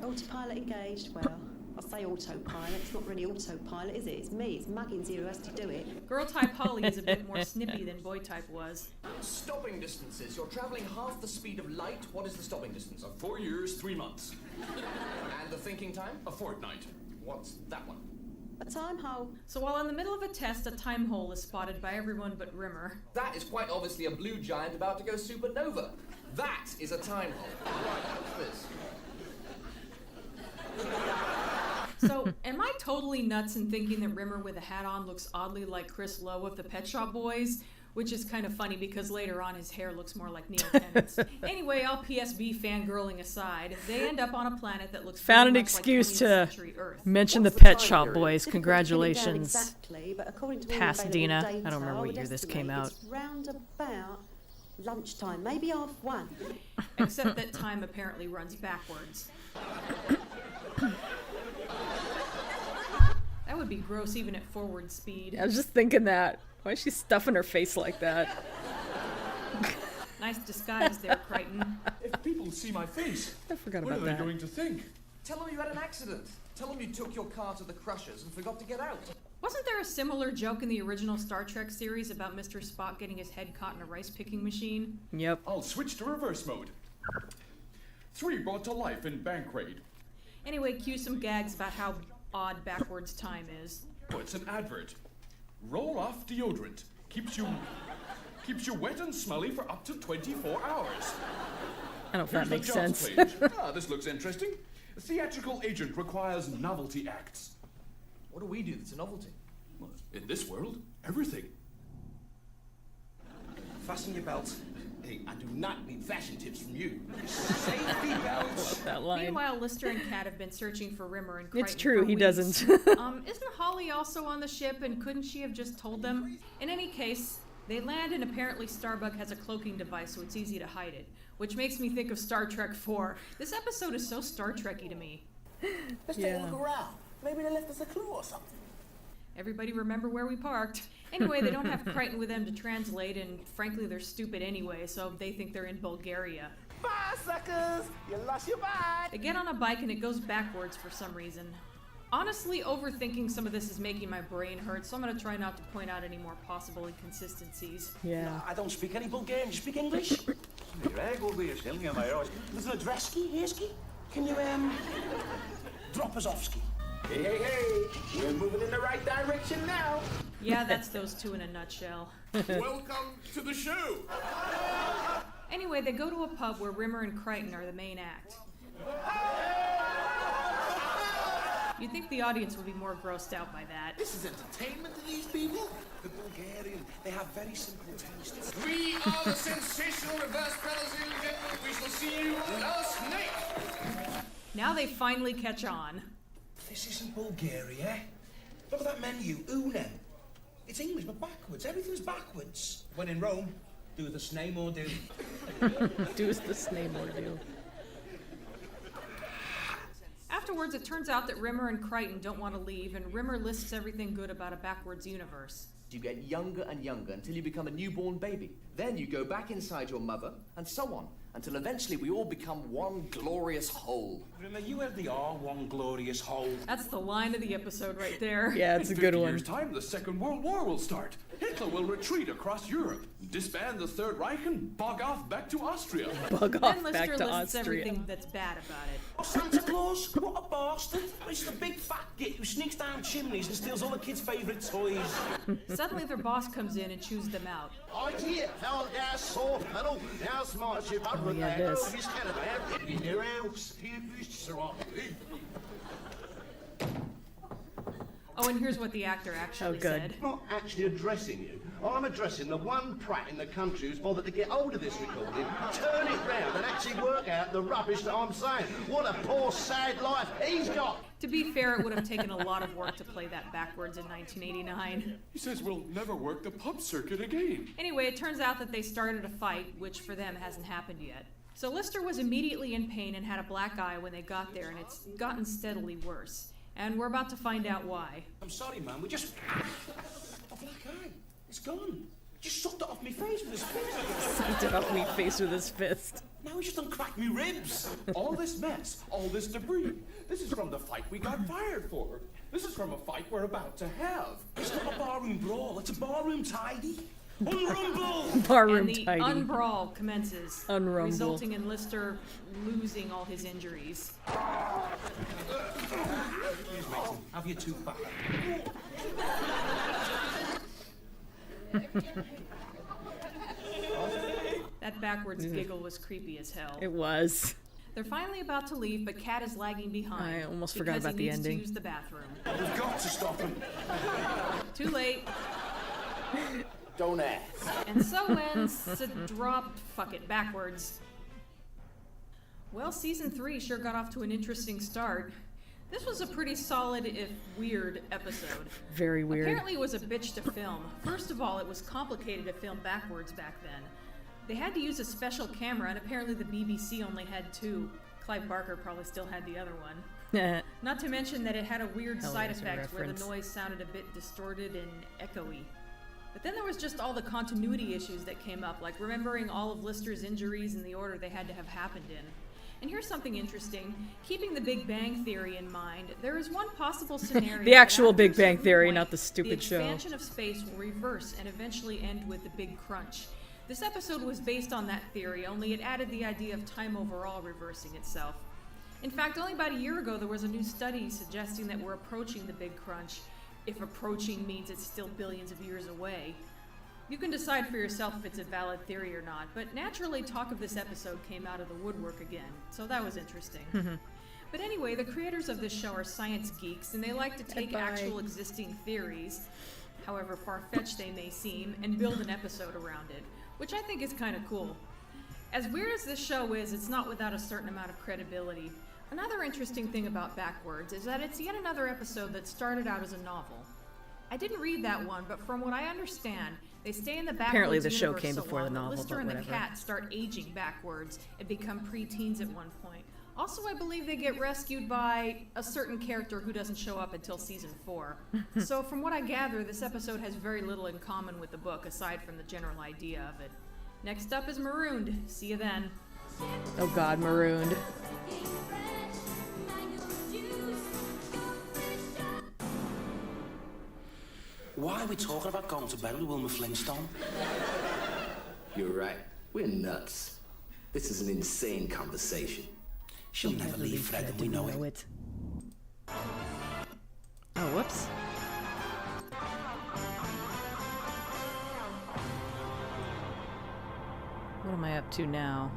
Autopilot engaged. Well, I say autopilot. It's not really autopilot, is it? It's me. It's Muggins here who has to do it. Girl type Holly is a bit more snippy than boy type was. Stopping distances. You're traveling half the speed of light. What is the stopping distance? 4 years, 3 months. And the thinking time? A fortnight. What's that one? A time hole. So while in the middle of a test, a time hole is spotted by everyone but Rimmer. That is quite obviously a blue giant about to go supernova. That is a time hole. Right, what's this? So, am I totally nuts in thinking that Rimmer with a hat on looks oddly like Chris Lowe of the Pet Shop Boys? Which is kind of funny because later on his hair looks more like Neil Tennant's. Anyway, all PSB fangirling aside, they end up on a planet that looks Found an very much excuse like 20th to century Earth. mention What's the Pet time Shop period? Boys. Congratulations, Exactly, but according to all the Pasadena. available data, I don't remember I what would year this came estimate out. It's round about lunchtime, maybe 1:30. Except that time apparently runs backwards. That would be gross even at forward speed. I was just thinking that. Why is she stuffing her face like that? Nice disguise there, Crichton. If people see my face, I forgot what about are they that. going to think? Tell them you had an accident. Tell them you took your car to the Crushers and forgot to get out. Wasn't there a similar joke in the original Star Trek series about Mr. Spock getting his head caught in a rice-picking machine? Yep. I'll switch to reverse mode. 3 brought to life in bank raid. Anyway, cue some gags about how odd backwards time is. Oh, it's an advert. Roll off deodorant. Keeps you wet and smelly for up to 24 hours. I don't know if Here's that makes the jobs sense. page. This looks interesting. Theatrical agent requires novelty acts. What do we do that's a novelty? Well, in this world, everything. Fasten your belt. Hey, I do not need fashion tips from you. Safety belts. That line. Meanwhile, Lister and Kat have been searching for Rimmer and Crichton It's true, for he weeks. doesn't. Isn't Holly also on the ship, and couldn't she have just told them? In any case, they land, and apparently Starbug has a cloaking device, so it's easy to hide it. Which makes me think of Star Trek IV. This episode is so Star Trek-y to me. Let's take a look around. Maybe they left us a clue or something. Everybody remember where we parked. Anyway, they don't have Crichton with them to translate, and frankly, they're stupid anyway, so they think they're in Bulgaria. Bye, suckers! You lost your bike! They get on a bike and it goes backwards for some reason. Honestly, overthinking some of this is making my brain hurt, so I'm going to try not to point out any more possible inconsistencies. Yeah. No, I don't speak any Bulgarian. You speak English? There's an address ski, here ski. Can you, drop us off ski? Hey, hey, hey! We're moving in the right direction now. Yeah, that's those two in a nutshell. Welcome to the show! Anyway, they go to a pub where Rimmer and Crichton are the main act. You'd think the audience would be more grossed out by that. This is entertainment to these people? The Bulgarian, they have very simple tastes. We are the sensational reverse brothers, ladies and gentlemen. We shall see you last night. Now they finally catch on. This isn't Bulgaria. Look at that menu, Una. It's English, but backwards. Everything's backwards. When in Rome, do the sname or do. Do as the sname or do. Afterwards, it turns out that Rimmer and Crichton don't want to leave, and Rimmer lists everything good about a backwards universe. You get younger and younger until you become a newborn baby. Then you go back inside your mother, and so on, until eventually we all become one glorious whole. Remember, you have the R, one glorious whole. That's the line of the episode right there. Yeah, it's a In good 50 one. years' time, the Second World War will start. Hitler will retreat across Europe, disband the Third Reich, and bog off back to Austria. Bug Then off Lister back to lists Austria. everything that's bad about it. Oh, Santa Claus? What a bastard. He's the big fat git who sneaks down chimneys and steals all the kids' favourite toys. Suddenly their boss comes in and chews them out. Idea, how gas saw pedal, now smart ship up with yeah, that. this. Oh, he's kind of bad. In your house, Oh, and here's what the actor actually said. I'm not actually addressing you. I'm addressing the one prat in the country who's bothered to get hold of this recording, turn it round and actually work out the rubbish that I'm saying. What a poor, sad life he's got. To be fair, it would have taken a lot of work to play that backwards in 1989. He says we'll never work the pub circuit again. Anyway, it turns out that they started a fight, which for them hasn't happened yet. So Lister was immediately in pain and had a black eye when they got there, and it's gotten steadily worse. And we're about to find out why. I'm sorry, man. We just... A black eye. It's gone. Just sucked it off my face with his fist. Sucked it off me face with his fist. Now he just uncracked me ribs. All this mess, all this debris, this is from the fight we got fired for. This is from a fight we're about to have. It's not a barroom brawl. It's a barroom tidy. Unrumble! Barroom And the tidy. unbrawl commences, Unrumble. resulting in Lister losing all his injuries. Have your tooth back. That backwards giggle was creepy as hell. It was. They're finally about to leave, but Cat is lagging behind. I almost forgot about the because he ending. needs to use the bathroom. We've got to stop him. Too late. Don't ask. And so ends the drop. Fuck it, backwards. Well, season 3 sure got off to an interesting start. This was a pretty solid, if weird, episode. Very weird. Apparently it was a bitch to film. First of all, it was complicated to film backwards back then. They had to use a special camera, and apparently the BBC only had 2. Clive Barker probably still had the other one. Not to mention that it had a weird side Hellraiser effect where the reference. noise sounded a bit distorted and echoey. But then there was just all the continuity issues that came up, like remembering all of Lister's injuries in the order they had to have happened in. And here's something interesting. Keeping the Big Bang Theory in mind, there is one possible scenario. The actual that after Big a Bang certain Theory, point, not the stupid show. The expansion of space will reverse and eventually end with the Big Crunch. This episode was based on that theory, only it added the idea of time overall reversing itself. In fact, only about a year ago there was a new study suggesting that we're approaching the Big Crunch, if approaching means it's still billions of years away. You can decide for yourself if it's a valid theory or not, but naturally talk of this episode came out of the woodwork again, so that was interesting. But anyway, the creators of this show are science geeks, and they like to take actual existing theories, however far-fetched they may seem, and build an episode around it, which I think is kind of cool. As weird as this show is, it's not without a certain amount of credibility. Another interesting thing about Backwards is that it's yet another episode that started out as a novel. I didn't read that one, but from what I understand, they stay in the backwards Apparently the show universe came so before long the that novel, Lister but and the whatever. cat start aging backwards and become pre-teens at one point. Also, I believe they get rescued by a certain character who doesn't show up until season 4. So from what I gather, this episode has very little in common with the book, aside from the general idea of it. Next up is Marooned. See you then. Oh god, Marooned. Why are we talking about going to bed with Wilma Flintstone? You're right. We're nuts. This is an insane conversation. She'll never leave Fred, and we know it. Oh, whoops. What am I up to now?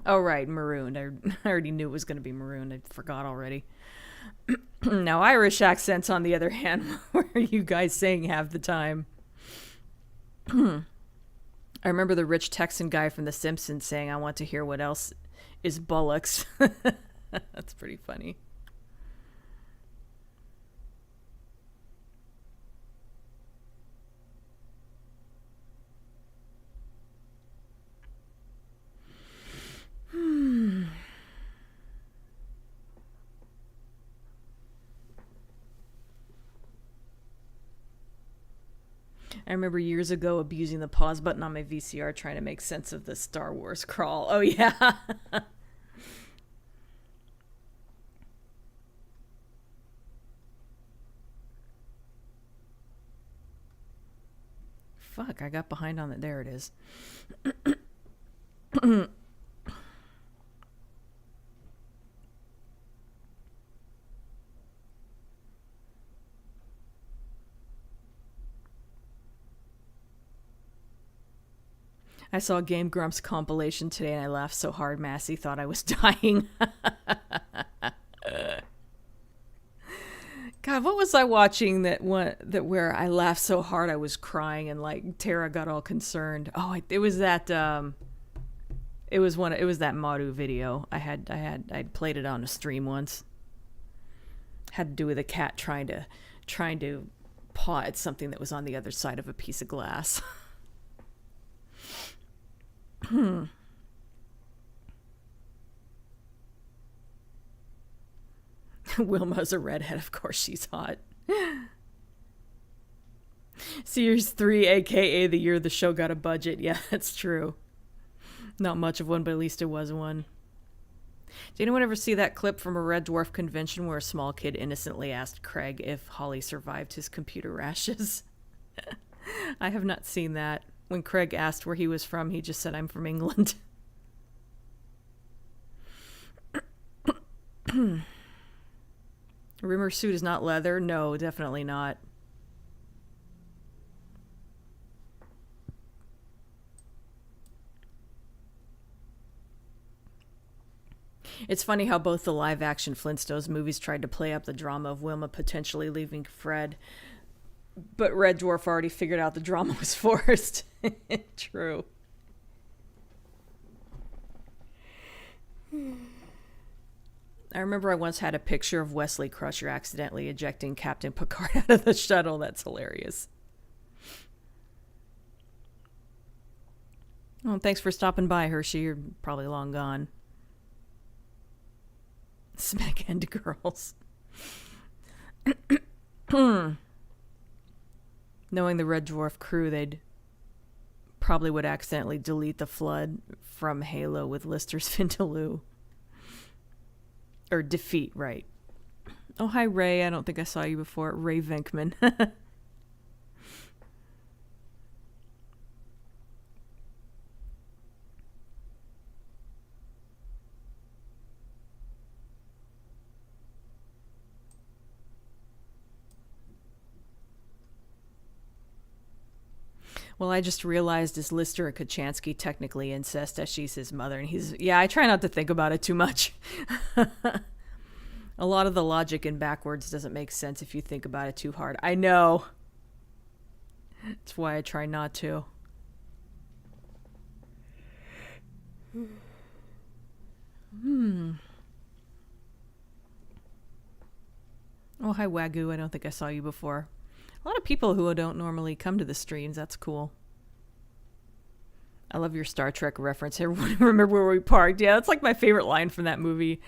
Oh, right, Marooned. I already knew it was going to be Marooned. I forgot already. Now, Irish accents, on the other hand, what are you guys saying half the time? I remember the rich Texan guy from The Simpsons saying, I want to hear what else is bullocks. That's pretty funny. I remember years ago abusing the pause button on my VCR trying to make sense of the Star Wars crawl. Oh, yeah. Fuck, I got behind on it. There it is. I saw Game Grumps compilation today and I laughed so hard Massey thought I was dying. God, what was I watching that where I laughed so hard I was crying and like Tara got all concerned? Oh, it was that it was that Maru video. I'd played it on a stream once. Had to do with a cat trying to paw at something that was on the other side of a piece of glass. Wilma's a redhead, of course she's hot. Series 3, aka the year the show got a budget. Yeah, that's true. Not much of one, but at least it was one. Did anyone ever see that clip from a Red Dwarf convention where a small kid innocently asked Craig if Holly survived his computer rashes? I have not seen that. When Craig asked where he was from, he just said, "I'm from England." Rimmer's suit is not leather? No, definitely not. It's funny how both the live-action Flintstones movies tried to play up the drama of Wilma potentially leaving Fred, but Red Dwarf already figured out the drama was forced. True. I remember I once had a picture of Wesley Crusher accidentally ejecting Captain Picard out of the shuttle. That's hilarious. Oh, thanks for stopping by, Hershey. You're probably long gone. Smack end girls. Knowing the Red Dwarf crew, they'd probably would accidentally delete the flood from Halo with Lister's Vindaloo. Or defeat, right. Oh, hi, Ray. I don't think I saw you before. Ray Venkman. Well, I just realized, is Lister and Kachansky technically incest, as she's his mother? And he's, yeah, I try not to think about it too much. A lot of the logic in backwards doesn't make sense if you think about it too hard. I know. That's why I try not to. Oh, hi, Wagyu. I don't think I saw you before. A lot of people who don't normally come to the streams. That's cool. I love your Star Trek reference. Everyone remember where we parked? Yeah, that's like my favorite line from that movie.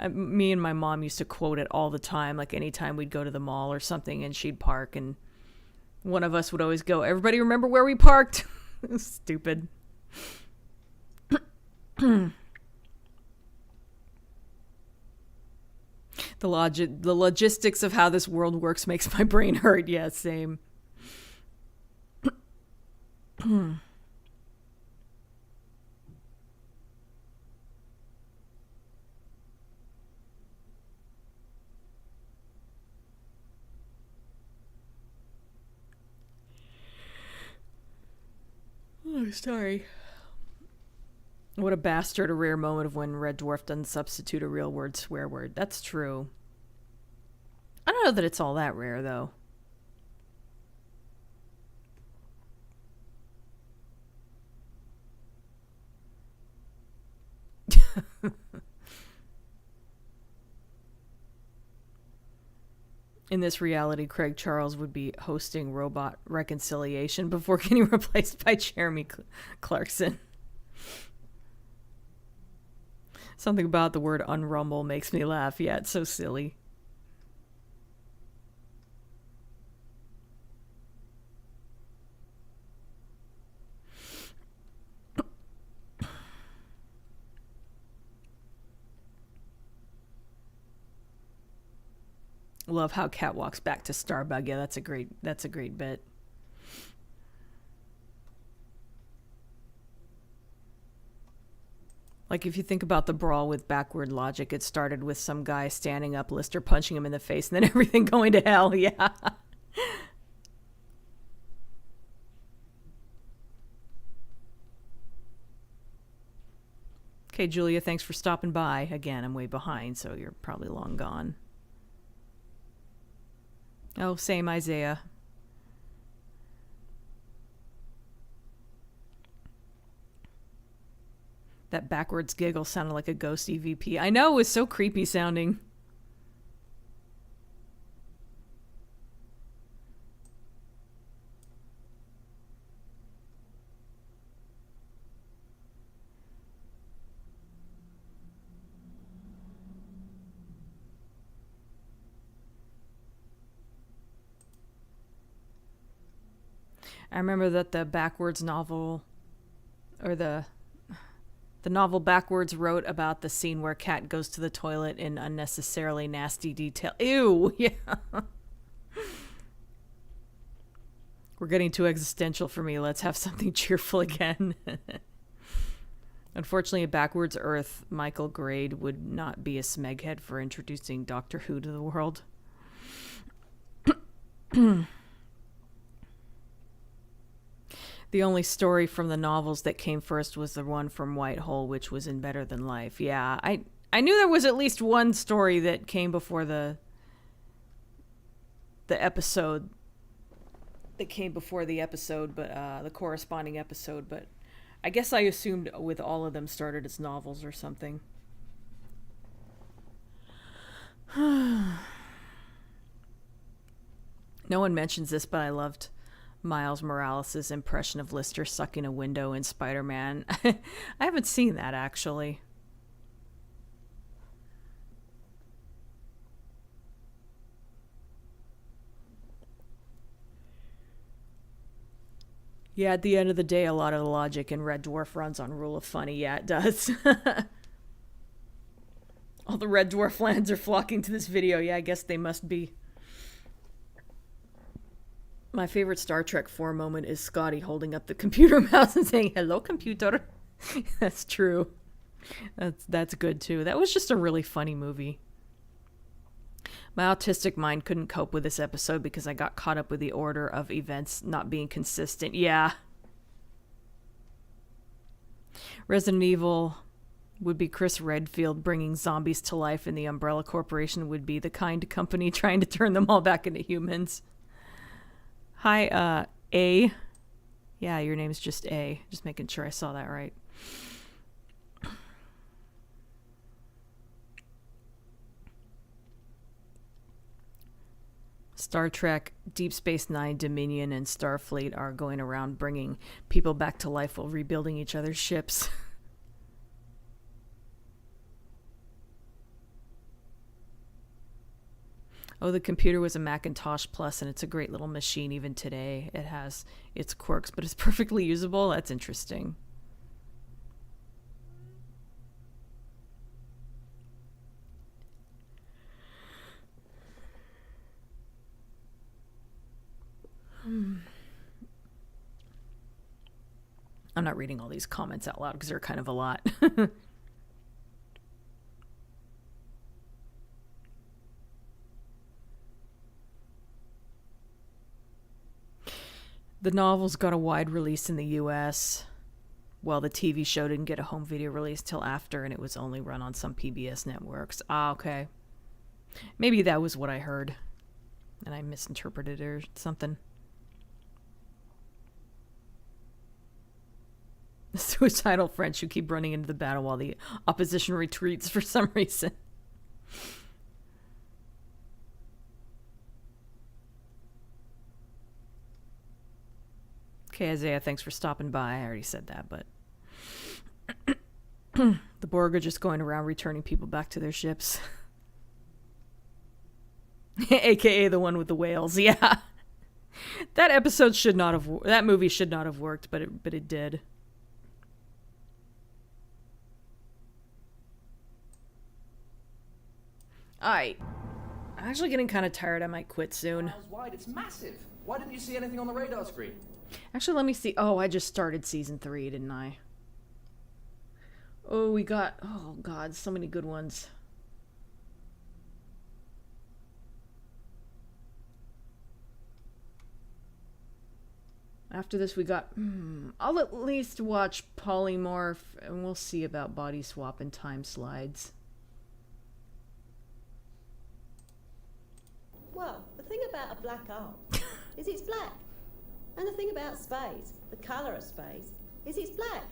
Me and my mom used to quote it all the time. Like anytime we'd go to the mall or something and she'd park and one of us would always go, "Everybody remember where we parked?" Stupid. The logistics of how this world works makes my brain hurt. Yeah, same. Oh, sorry. What a bastard, a rare moment of when Red Dwarf doesn't substitute a real word swear word. That's true. I don't know that it's all that rare, though. In this reality, Craig Charles would be hosting Robot Reconciliation before getting replaced by Jeremy Clarkson. Something about the word unrumble makes me laugh. Yeah, it's so silly. Love how Cat walks back to Starbug. Yeah, that's a great bit. Like, if you think about the brawl with backward logic, it started with some guy standing up, Lister punching him in the face, and then everything going to hell. Yeah. Okay, Julia, thanks for stopping by. Again, I'm way behind, so you're probably long gone. Oh, same, Isaiah. That backwards giggle sounded like a ghost EVP. I know, it was so creepy sounding. I remember that the backwards novel, or the novel Backwards wrote about the scene where Cat goes to the toilet in unnecessarily nasty detail. Ew, yeah. We're getting too existential for me. Let's have something cheerful again. Unfortunately, a backwards Earth, Michael Grade would not be a smeghead for introducing Doctor Who to the world. The only story from the novels that came first was the one from Whitehall, which was in Better Than Life. Yeah, I knew there was at least one story that came before the episode. That came before the episode, but the corresponding episode. But I guess I assumed with all of them started as novels or something. No one mentions this, but I loved Miles Morales' impression of Lister sucking a window in Spider-Man. I haven't seen that, actually. Yeah, at the end of the day, a lot of the logic in Red Dwarf runs on Rule of Funny. Yeah, it does. All the Red Dwarf fans are flocking to this video. Yeah, I guess they must be. My favorite Star Trek 4 moment is Scotty holding up the computer mouse and saying, "Hello, computer." That's true. That's good, too. That was just a really funny movie. My autistic mind couldn't cope with this episode because I got caught up with the order of events not being consistent. Yeah. Resident Evil would be Chris Redfield bringing zombies to life, and the Umbrella Corporation would be the kind company trying to turn them all back into humans. Hi, A. Yeah, your name's just A. Just making sure I saw that right. Star Trek, Deep Space Nine, Dominion, and Starfleet are going around bringing people back to life while rebuilding each other's ships. Oh, the computer was a Macintosh Plus, and it's a great little machine even today. It has its quirks, but it's perfectly usable. That's interesting. I'm not reading all these comments out loud because they're kind of a lot. The novels got a wide release in the US. Well, the TV show didn't get a home video release till after, and it was only run on some PBS networks. Ah, okay. Maybe that was what I heard, and I misinterpreted it or something. The suicidal French who keep running into the battle while the opposition retreats for some reason. Okay, Isaiah, thanks for stopping by. I already said that, but... The Borg are just going around returning people back to their ships. AKA the one with the whales, yeah. That episode should not have... That movie should not have worked, but it did. I'm actually getting kind of tired. I might quit soon. Miles wide, it's massive. Why didn't you see anything on the radar screen? Actually, let me see. Oh, I just started season 3, didn't I? Oh, we got... Oh, God, so many good ones. After this, we got... I'll at least watch Polymorph, and we'll see about Body Swap and Time Slides. Well, the thing about a black hole is it's black. And the thing about space, the colour of space, is it's black.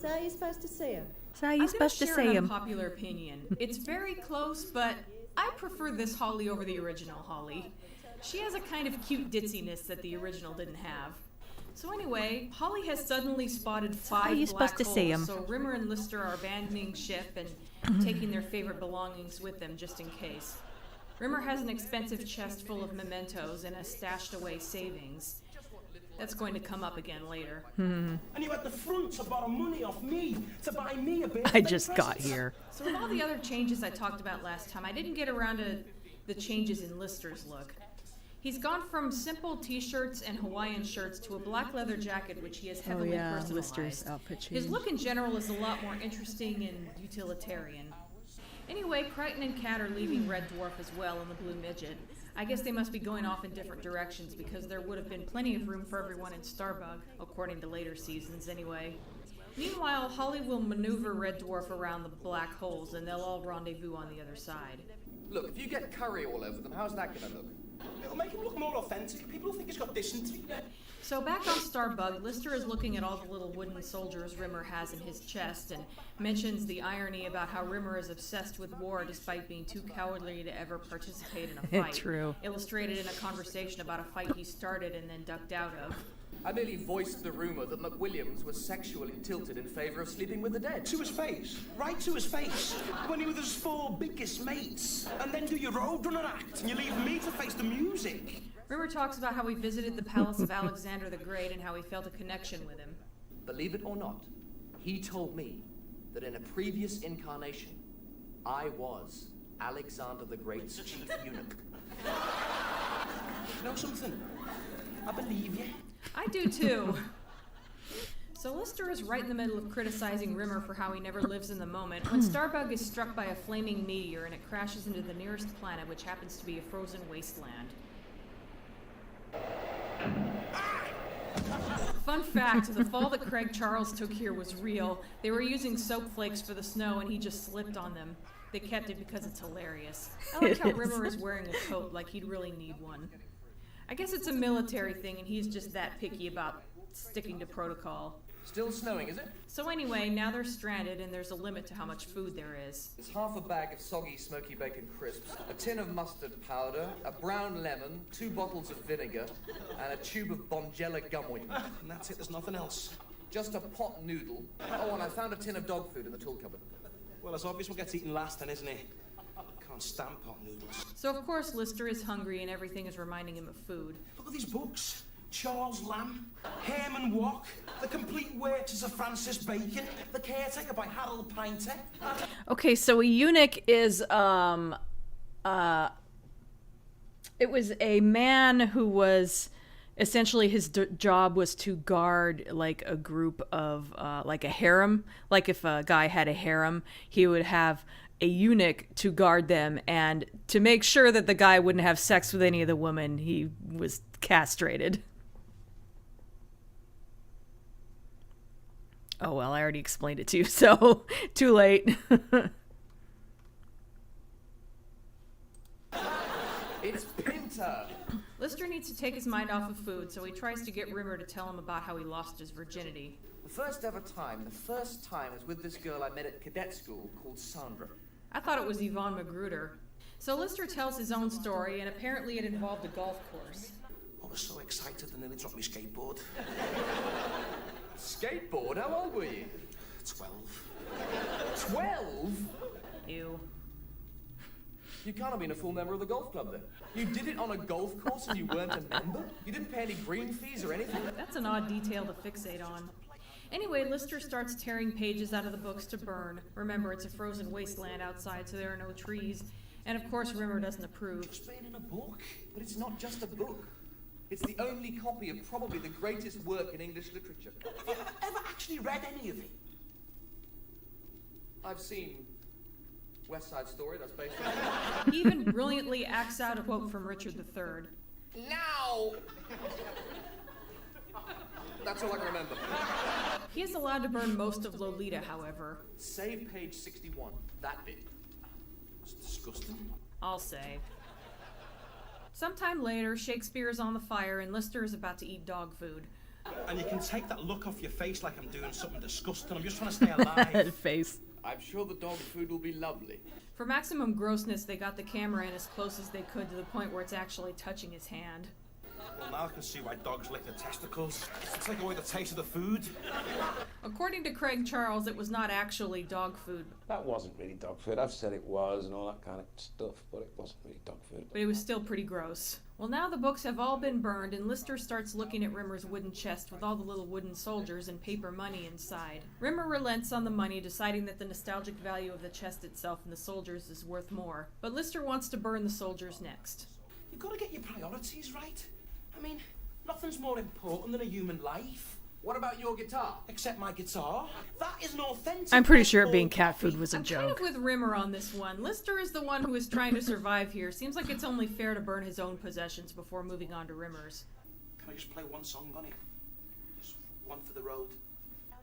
So you're supposed to see them. So you're supposed to see them. Unpopular opinion. It's very close, but I prefer this Holly over the original Holly. She has a kind of cute ditziness that the original didn't have. So anyway, Holly has suddenly spotted 5 black holes, so Rimmer and Lister are abandoning ship and taking their favorite belongings with them just in case. Rimmer has an expensive chest full of mementos and a stashed away savings. That's going to come up again later. And you had the front to borrow money off me to buy me a birthday I just got here. So with all the other changes I talked about last time, I didn't get around to the changes in Lister's look. He's gone from simple t-shirts and Hawaiian shirts to a black leather jacket, which he has heavily personalized. Lister's outfit change. His look in general is a lot more interesting and utilitarian. Anyway, Crichton and Cat are leaving Red Dwarf as well in the Blue Midget. I guess they must be going off in different directions because there would have been plenty of room for everyone in Starbug, according to later seasons anyway. Meanwhile, Holly will maneuver Red Dwarf around the black holes and they'll all rendezvous on the other side. Look, if you get curry all over them, how's that gonna look? It'll make him look more authentic. People will think he's got dysentery. So back on Starbug, Lister is looking at all the little wooden soldiers Rimmer has in his chest and mentions the irony about how Rimmer is obsessed with war despite being too cowardly to ever participate in a fight. True. Illustrated in a conversation about a fight he started and then ducked out of. I merely voiced the rumor that McWilliams was sexually tilted in favor of sleeping with the dead. To his face. Right to his face. When he was his 4 biggest mates. And then do your roadrunner act, and you leave me to face the music. Rimmer talks about how he visited the palace of Alexander the Great and how he felt a connection with him. Believe it or not, he told me that in a previous incarnation, I was Alexander the Great's chief eunuch. You know something? I believe you. I do too. So Lister is right in the middle of criticizing Rimmer for how he never lives in the moment when Starbug is struck by a flaming meteor and it crashes into the nearest planet, which happens to be a frozen wasteland. Fun fact, the fall that Craig Charles took here was real. They were using soap flakes for the snow and he just slipped on them. They kept it because it's hilarious. I like how Rimmer is wearing a coat like he'd really need one. I guess it's a military thing and he's just that picky about sticking to protocol. Still snowing, is it? So anyway, now they're stranded and there's a limit to how much food there is. There's half a bag of soggy smoky bacon crisps, a tin of mustard powder, a brown lemon, 2 bottles of vinegar, and a tube of Bonjela gum ointment. And that's it, there's nothing else. Just a pot noodle. Oh, and I found a tin of dog food in the tool cupboard. Well, it's obvious what gets eaten last then, isn't it? Can't stand pot noodles. So of course Lister is hungry and everything is reminding him of food. Look at these books. Charles Lamb, Herman Wack, The Complete Works of Francis Bacon, The Caretaker by Harold Pinter. Okay, so a eunuch is it was a man who was essentially his job was to guard like a group of like a harem. Like if a guy had a harem, he would have a eunuch to guard them, and to make sure that the guy wouldn't have sex with any of the women, he was castrated. Oh, well, I already explained it to you, so too late. It's Pinter! Lister needs to take his mind off of food, so he tries to get Rimmer to tell him about how he lost his virginity. The first time was with this girl I met at cadet school called Sandra. I thought it was Yvonne Magruder. So Lister tells his own story, and apparently it involved a golf course. I was so excited I nearly dropped my skateboard. Skateboard? How old were you? 12. 12? Ew. You can't have been a full member of the golf club then. You did it on a golf course and you weren't a member? You didn't pay any green fees or anything? That's an odd detail to fixate on. Anyway, Lister starts tearing pages out of the books to burn. Remember, it's a frozen wasteland outside, so there are no trees. And of course, Rimmer doesn't approve. Just being in a book. But it's not just a book. It's the only copy of probably the greatest work in English literature. Have you ever actually read any of it? I've seen West Side Story, that's based on it. He even brilliantly acts out a quote from Richard III. Now! That's all I can remember. He is allowed to burn most of Lolita, however. Save page 61. That bit. It's disgusting. I'll save. Sometime later, Shakespeare is on the fire and Lister is about to eat dog food. And you can take that look off your face like I'm doing something disgusting. I'm just trying to stay alive. Face. I'm sure the dog food will be lovely. For maximum grossness, they got the camera in as close as they could to the point where it's actually touching his hand. Well, now I can see why dogs lick their testicles. It's take away the taste of the food. According to Craig Charles, it was not actually dog food. That wasn't really dog food. I've said it was and all that kind of stuff, but it wasn't really dog food. But it was still pretty gross. Well, now the books have all been burned, and Lister starts looking at Rimmer's wooden chest with all the little wooden soldiers and paper money inside. Rimmer relents on the money, deciding that the nostalgic value of the chest itself and the soldiers is worth more. But Lister wants to burn the soldiers next. You've got to get your priorities right. I mean, nothing's more important than a human life. What about your guitar? Except my guitar. That is an authentic... I'm pretty sure it being cat food was a I'm joke. kind of with Rimmer on this one. Lister is the one who is trying to survive here. Seems like it's only fair to burn his own possessions before moving on to Rimmer's. Can I just play one song on it? Just one for the road.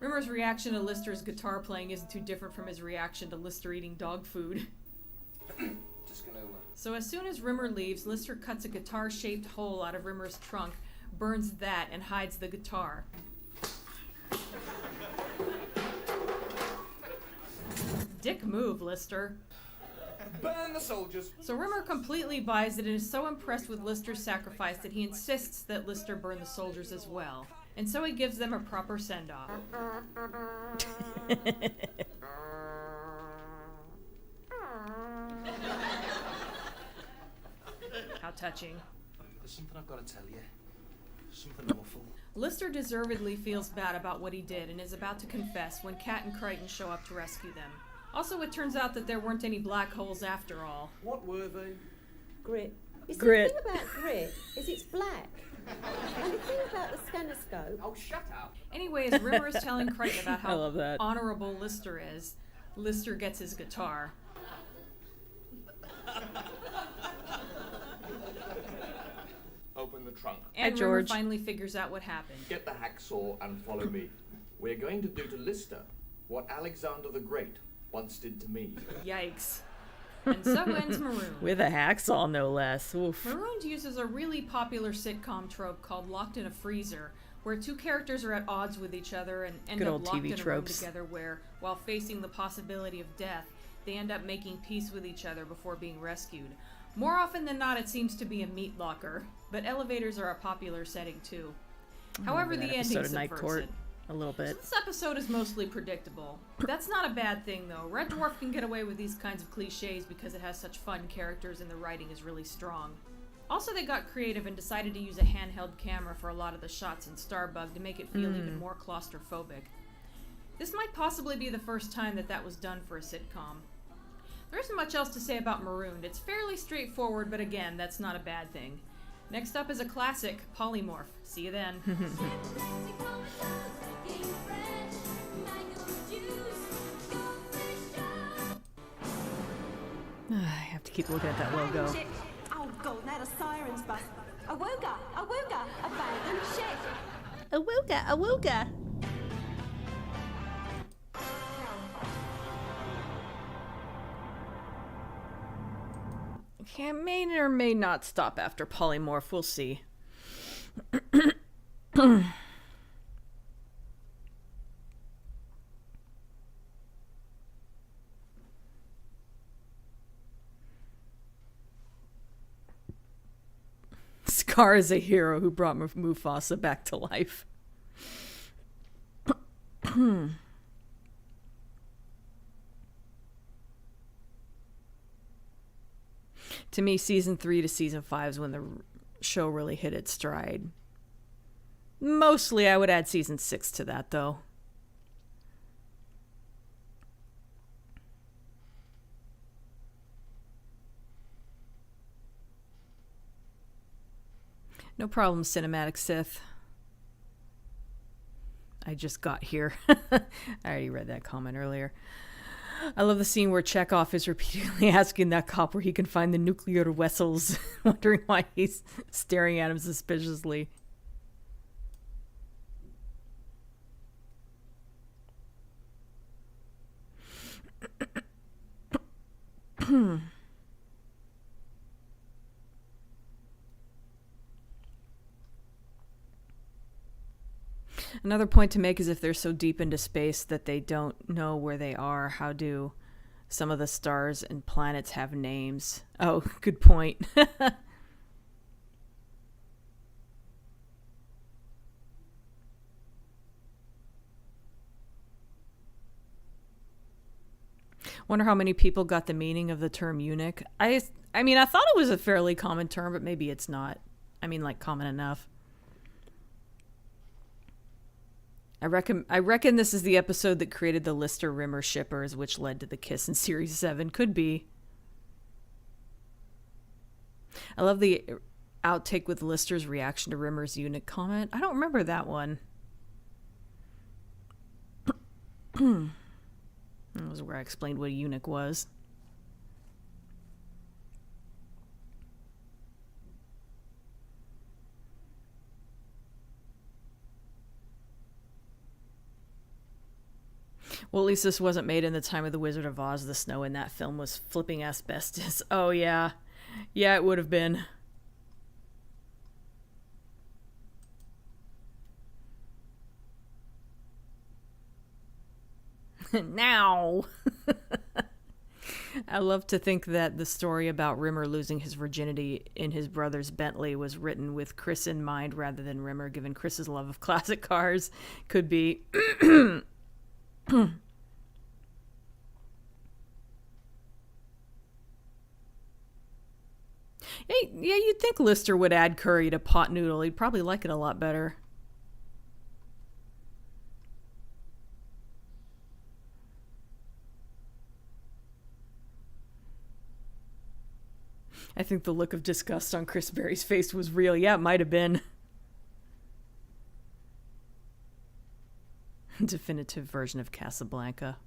Rimmer's reaction to Lister's guitar playing isn't too different from his reaction to Lister eating dog food. Just gonna... So as soon as Rimmer leaves, Lister cuts a guitar-shaped hole out of Rimmer's trunk, burns that, and hides the guitar. Dick move, Lister. Burn the soldiers. So Rimmer completely buys it and is so impressed with Lister's sacrifice that he insists that Lister burn the soldiers as well. And so he gives them a proper send-off. How touching. There's something I've got to tell you. Something awful. Lister deservedly feels bad about what he did and is about to confess when Kat and Crichton show up to rescue them. Also, it turns out that there weren't any black holes after all. What were they? Grit. You see, Grit. the thing about grit is it's black. And the thing about the scanoscope... Oh, shut up. Anyway, as Rimmer is telling Crichton about I love how that. honorable Lister is, Lister gets his guitar. Open the trunk. And Hi, Rimmer George. finally figures out what happened. Get the hacksaw and follow me. We're going to do to Lister what Alexander the Great once did to me. Yikes. And so ends Marooned. With a hacksaw, no less. Oof. Marooned uses a really popular sitcom trope called Locked in a Freezer, where two characters are at odds with each other and end Good up old locked TV in a room tropes. together where, while facing the possibility of death, they end up making peace with each other before being rescued. More often than not, it seems to be a meat locker, but elevators are a popular setting too. However, the That ending episode of Night subverts Court it. a little So bit. this episode is mostly predictable. That's not a bad thing, though. Red Dwarf can get away with these kinds of cliches because it has such fun characters and the writing is really strong. Also, they got creative and decided to use a handheld camera for a lot of the shots in Starbug to make it feel even more claustrophobic. This might possibly be the first time that that was done for a sitcom. There isn't much else to say about Marooned. It's fairly straightforward, but again, that's not a bad thing. Next up is a classic, Polymorph. See you then. I have to keep looking at that logo. Shit. Oh god, now the sirens bust. Awooga, awooga, abandoned ship. Awooga, awooga. Okay, may or may not stop after Polymorph. We'll see. Scar is a hero who brought Mufasa back to life. To me, season 3 to season 5 is when the show really hit its stride. Mostly, I would add season 6 to that, though. No problem, Cinematic Sith. I just got here. I already read that comment earlier. I love the scene where Chekhov is repeatedly asking that cop where he can find the nuclear vessels, wondering why he's staring at him suspiciously. Another point to make is if they're so deep into space that they don't know where they are, how do some of the stars and planets have names? Oh, good point. Wonder how many people got the meaning of the term eunuch. I mean, I thought it was a fairly common term, but maybe it's not. I mean, like, common enough. I reckon this is the episode that created the Lister Rimmer shippers, which led to the kiss in Series 7. Could be. I love the outtake with Lister's reaction to Rimmer's eunuch comment. I don't remember that one. That was where I explained what a eunuch was. Well, at least this wasn't made in the time of The Wizard of Oz. The snow in that film was flipping asbestos. Oh, yeah. Yeah, it would have been. Now! I love to think that the story about Rimmer losing his virginity in his brother's Bentley was written with Chris in mind rather than Rimmer, given Chris's love of classic cars. Could be. Yeah, you'd think Lister would add curry to pot noodle. He'd probably like it a lot better. I think the look of disgust on Chris Berry's face was real. Yeah, it might have been. Definitive version of Casablanca.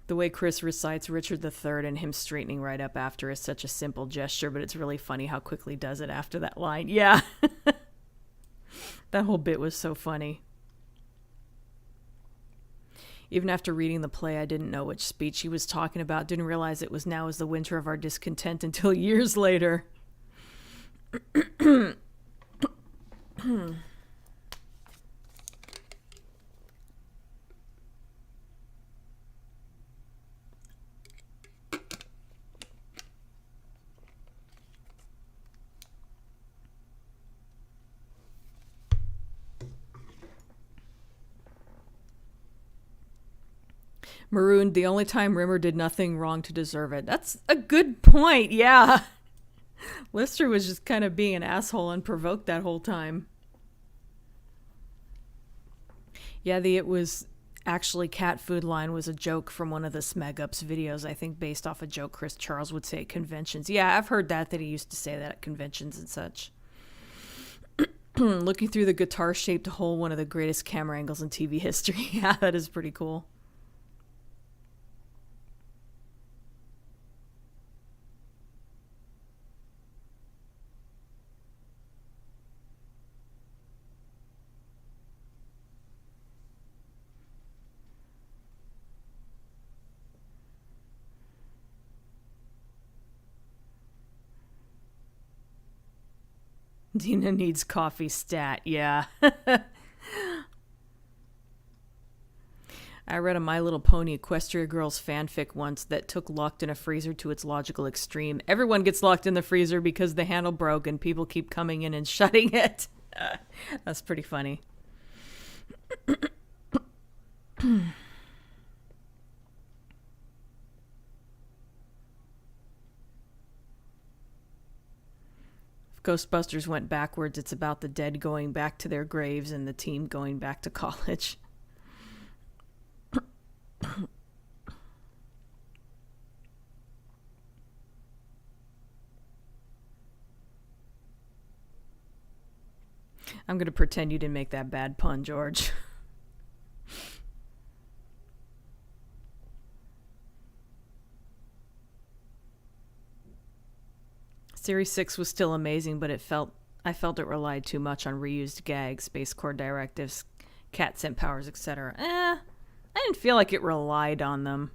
The way Chris recites Richard III and him straightening right up after is such a simple gesture, but it's really funny how quickly he does it after that line. Yeah. That whole bit was so funny. Even after reading the play, I didn't know which speech he was talking about. Didn't realize it was now is the winter of our discontent until years later. Marooned, the only time Rimmer did nothing wrong to deserve it. That's a good point, yeah. Lister was just kind of being an asshole unprovoked that whole time. Yeah, the "it was actually cat food" line was a joke from one of the Smeg Ups videos, I think based off a joke Chris Charles would say at conventions. Yeah, I've heard that he used to say that at conventions and such. Looking through the guitar-shaped hole, one of the greatest camera angles in TV history. Yeah, that is pretty cool. Dina needs coffee stat, yeah. I read a My Little Pony Equestria Girls fanfic once that took locked in a freezer to its logical extreme. Everyone gets locked in the freezer because the handle broke and people keep coming in and shutting it. That's pretty funny. Ghostbusters went backwards, it's about the dead going back to their graves and the team going back to college. I'm going to pretend you didn't make that bad pun, George. Series 6 was still amazing, but I felt it relied too much on reused gags, Space Corps directives, cat scent powers, etc. I didn't feel like it relied on them.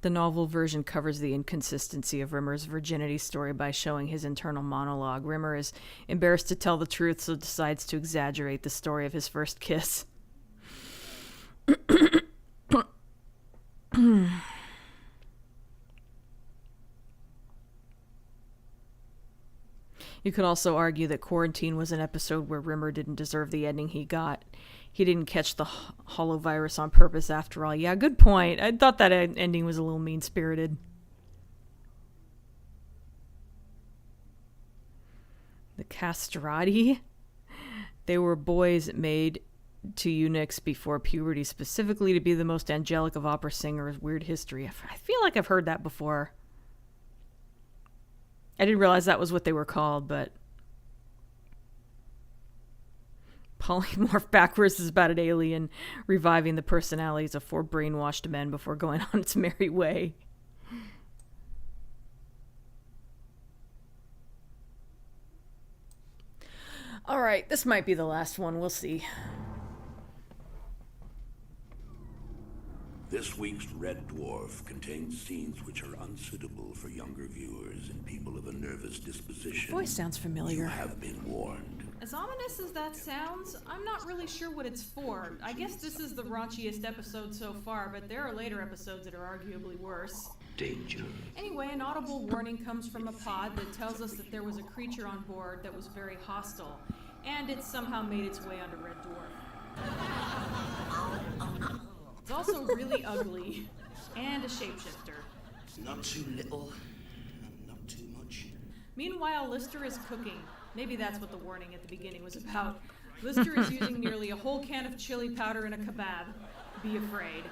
The novel version covers the inconsistency of Rimmer's virginity story by showing his internal monologue. Rimmer is embarrassed to tell the truth, so decides to exaggerate the story of his first kiss. You could also argue that Quarantine was an episode where Rimmer didn't deserve the ending he got. He didn't catch the holovirus on purpose after all. Yeah, good point. I thought that ending was a little mean-spirited. The castrati? They were boys made to eunuchs before puberty, specifically to be the most angelic of opera singers. Weird history. I feel like I've heard that before. I didn't realize that was what they were called, but... Polymorph backwards is about an alien reviving the personalities of 4 brainwashed men before going on its merry way. Alright, this might be the last one. We'll see. This week's Red Dwarf contains scenes which are unsuitable for younger viewers and people of a nervous disposition. Voice sounds familiar. You have been warned. As ominous as that sounds, I'm not really sure what it's for. I guess this is the raunchiest episode so far, but there are later episodes that are arguably worse. Danger. Anyway, an audible warning comes from a pod that tells us that there was a creature on board that was very hostile, and it somehow made its way onto Red Dwarf. It's also really ugly, and a shapeshifter. Not too little, and not too much. Meanwhile, Lister is cooking. Maybe that's what the warning at the beginning was about. Lister is using nearly a whole can of chili powder in a kebab. Be afraid.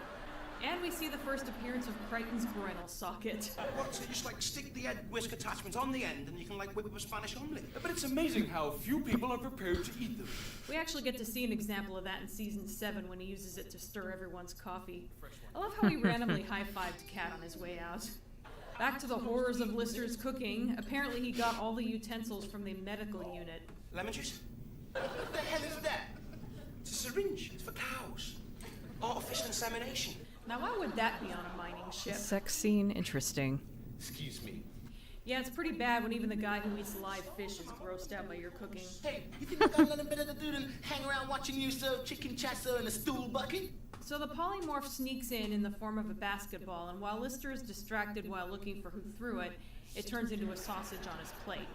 And we see the first appearance of Crichton's groinal socket. What, so you just like stick the head whisk attachment on the end and you can like whip up a Spanish omelette? But it's amazing how few people are prepared to eat them. We actually get to see an example of that in season 7 when he uses it to stir everyone's coffee. I love how he randomly high-fived Cat on his way out. Back to the horrors of Lister's cooking. Apparently he got all the utensils from the medical unit. Lemon juice? What the hell is that? It's a syringe. It's for cows. Artificial insemination. Now why would that be on a mining ship? Sex scene, interesting. Excuse me. Yeah, it's pretty bad when even the guy who eats live fish is grossed out by your cooking. Hey, you think I got nothing better to do than hang around watching you serve chicken chasser in a stool bucket? So the polymorph sneaks in the form of a basketball, and while Lister is distracted while looking for who threw it, it turns into a sausage on his plate.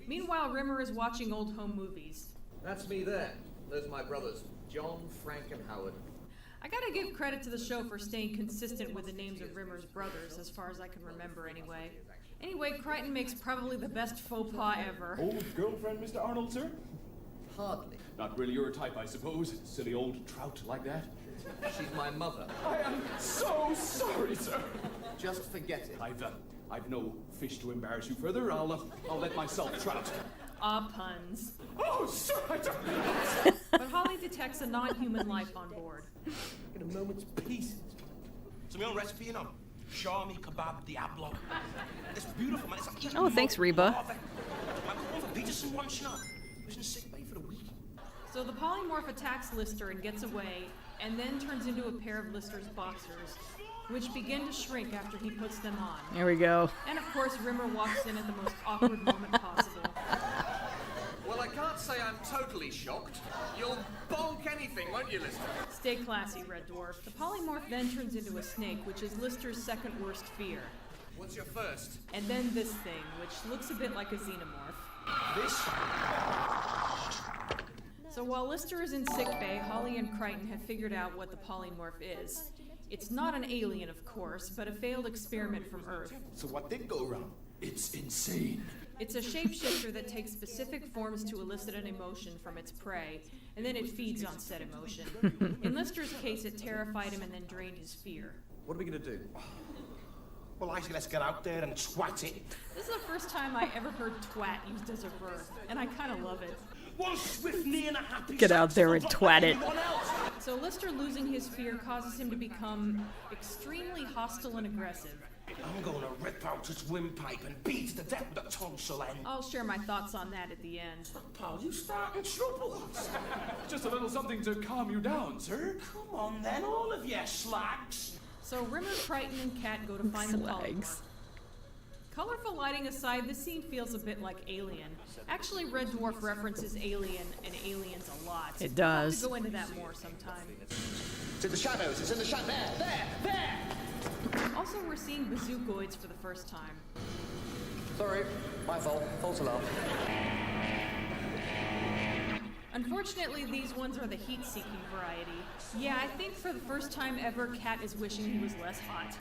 Meanwhile, Rimmer is watching old home movies. That's me there. Those are my brothers, John, Frank, and Howard. I gotta give credit to the show for staying consistent with the names of Rimmer's brothers, as far as I can remember anyway. Anyway, Crichton makes probably the best faux pas ever. Old girlfriend, Mr. Arnold, sir? Hardly. Not really your type, I suppose. Silly old trout like that. She's my mother. I am so sorry, sir. Just forget it. I've no fish to embarrass you further. I'll let myself trout. Puns. Oh, sir, I don't... But Holly detects a non-human life on board. In a moment's peace. It's my own recipe, you know. Charmy kebab diablo. It's beautiful, man. It's like eating thanks, Reba. My brother Peterson once, you know, was in sick bay for the week. So the polymorph attacks Lister and gets away, and then turns into a pair of Lister's boxers, which begin to shrink after he puts them on. There we go. And of course, Rimmer walks in at the most awkward moment possible. Well, I can't say I'm totally shocked. You'll bonk anything, won't you, Lister? Stay classy, Red Dwarf. The polymorph then turns into a snake, which is Lister's second worst fear. What's your first? And then this thing, which looks a bit like a xenomorph. This? So while Lister is in sickbay, Holly and Crichton have figured out what the polymorph is. It's not an alien, of course, but a failed experiment from Earth. So what did go wrong? It's insane. It's a shapeshifter that takes specific forms to elicit an emotion from its prey, and then it feeds on said emotion. In Lister's case, it terrified him and then drained his fear. What are we gonna do? Well, I say let's get out there and twat it. This is the first time I ever heard twat used as a verb, and I kind of love it. One swift knee and a happy Get out there and twat it. So Lister losing his fear causes him to become extremely hostile and aggressive. I'm gonna rip out his windpipe and beat it to death with a tonsil end. I'll share my thoughts on that at the end. Pal, you starting trouble. Just a little something to calm you down, sir. Come on then, all of you slags. So Rimmer, Crichton, and Cat go to find the polymorph. Colorful lighting aside, this scene feels a bit like Alien. Actually, Red Dwarf references Alien and Aliens a lot. It does. I'll have to go into that more sometime. It's in the shadows. It's in the shadows. There. Also, we're seeing bazookoids for the first time. Sorry, my fault. False alarm. Unfortunately, these ones are the heat-seeking variety. Yeah, I think for the first time ever, Cat is wishing he was less hot.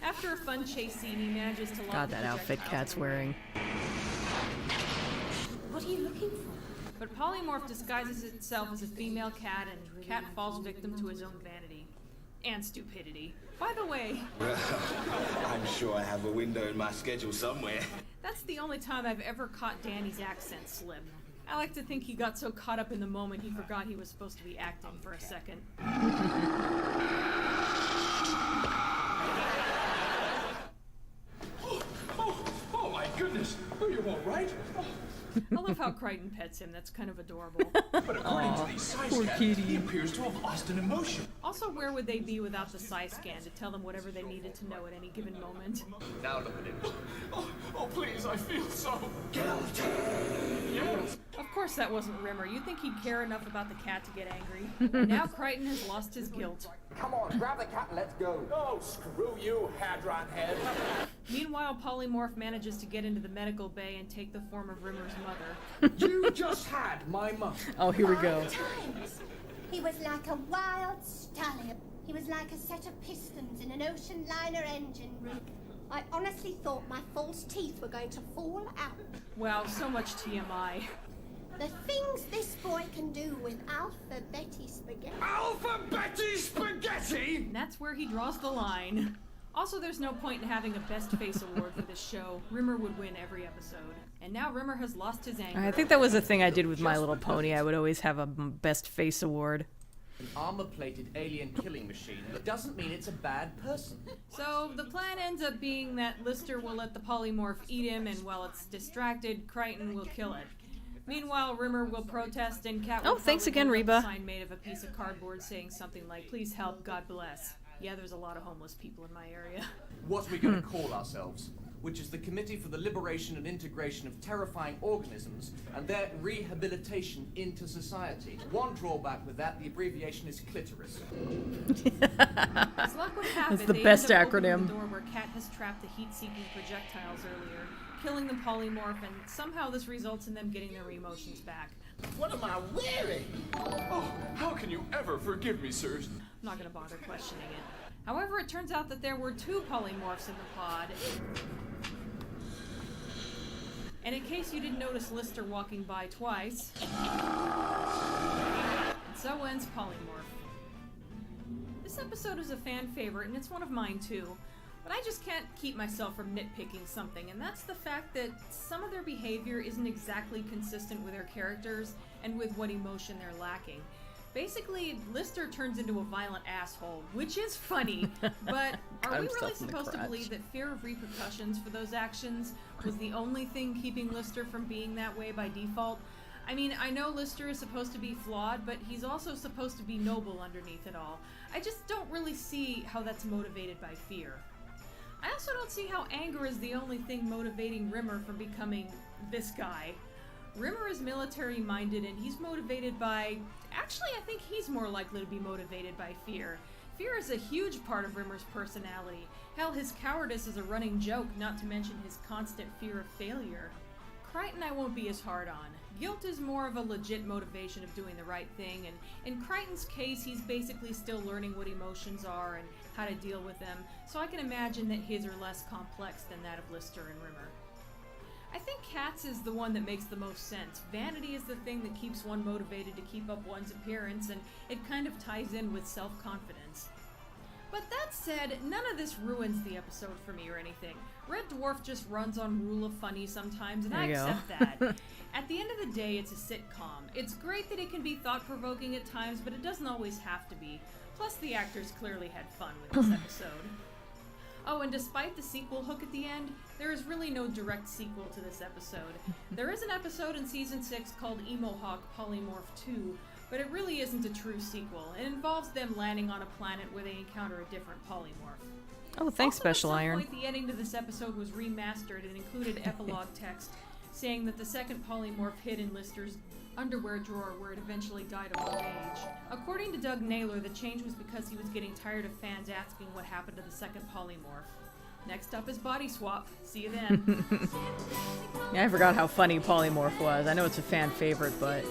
After a fun chase scene, he manages to lock God, the that outfit projectiles Cat's away. wearing. What are you looking for? But Polymorph disguises itself as a female cat, and Cat falls victim to his own vanity. And stupidity. By the way... I'm sure I have a window in my schedule somewhere. That's the only time I've ever caught Danny's accent slip. I like to think he got so caught up in the moment he forgot he was supposed to be acting for a second. Oh my goodness! Are you all right? I love how Crichton pets him. That's kind of adorable. But according to these size scans, he appears to have lost an emotion. Also, where would they be without the size scan to tell them whatever they needed to know at any given moment? Now look at him. Oh, please, I feel so guilty. Yes. Of course that wasn't Rimmer. You'd think he'd care enough about the cat to get angry. And now Crichton has lost his guilt. Come on, grab the cat and let's go. Oh, screw you, Hadron Head. Meanwhile, Polymorph manages to get into the medical bay and take the form of Rimmer's mother. You just had my mother. Oh, here we go. 5 times. He was like a wild stallion. He was like a set of pistons in an ocean liner engine room. I honestly thought my false teeth were going to fall out. Wow, so much TMI. The things this boy can do with Alpha Betty Spaghetti. Alpha Betty Spaghetti? And that's where he draws the line. Also, there's no point in having a Best Face award for this show. Rimmer would win every episode. And now Rimmer has lost his anger. I think that was a thing I did with My Little Pony. I would always have a Best Face award. An armor-plated alien killing machine doesn't mean it's a bad person. So the plan ends up being that Lister will let the polymorph eat him, and while it's distracted, Crichton will kill it. Meanwhile, Rimmer will protest, and Cat will thanks again, hold up Reba. a sign made of a piece of cardboard saying something like, "Please help, God bless." Yeah, there's a lot of homeless people in my area. What are we going to call ourselves? Which is the Committee for the Liberation and Integration of Terrifying Organisms and their Rehabilitation into Society. One drawback with that, the abbreviation is clitoris. As luck would have That's it, the they best end up opening acronym. the door where Cat has trapped the heat-seeking projectiles earlier, killing the polymorph, and somehow this results in them getting their emotions back. What am I wearing? Oh, how can you ever forgive me, sirs? I'm not going to bother questioning it. However, it turns out that there were 2 polymorphs in the pod. And in case you didn't notice Lister walking by twice, and so ends Polymorph. This episode is a fan favorite, and it's one of mine too. But I just can't keep myself from nitpicking something, and that's the fact that some of their behavior isn't exactly consistent with their characters and with what emotion they're lacking. Basically, Lister turns into a violent asshole, which is funny, but are we really supposed to believe that fear of repercussions for those actions was the only thing keeping Lister from being that way by default? I mean, I know Lister is supposed to be flawed, but he's also supposed to be noble underneath it all. I just don't really see how that's motivated by fear. I also don't see how anger is the only thing motivating Rimmer from becoming this guy. Rimmer is military-minded, and he's motivated by... Actually, I think he's more likely to be motivated by fear. Fear is a huge part of Rimmer's personality. Hell, his cowardice is a running joke, not to mention his constant fear of failure. Crichton I won't be as hard on. Guilt is more of a legit motivation of doing the right thing, and in Crichton's case, he's basically still learning what emotions are and how to deal with them, so I can imagine that his are less complex than that of Lister and Rimmer. I think Cat's is the one that makes the most sense. Vanity is the thing that keeps one motivated to keep up one's appearance, and it kind of ties in with self-confidence. But that said, none of this ruins the episode for me or anything. Red Dwarf just runs on rule of funny sometimes, and I accept that. At the end of the day, it's a sitcom. It's great that it can be thought-provoking at times, but it doesn't always have to be. Plus, the actors clearly had fun with this episode. Oh, and despite the sequel hook at the end, there is really no direct sequel to this episode. There is an episode in Season 6 called Emo Hawk Polymorph 2, but it really isn't a true sequel. It involves them landing on a planet where they encounter a different polymorph. Oh, thanks, Also, Special at some Iron. point, the ending to this episode was remastered and included epilogue text saying that the second polymorph hid in Lister's underwear drawer where it eventually died of old age. According to Doug Naylor, the change was because he was getting tired of fans asking what happened to the second polymorph. Next up is Body Swap. See you then. Yeah, I forgot how funny Polymorph was. I know it's a fan favorite, but...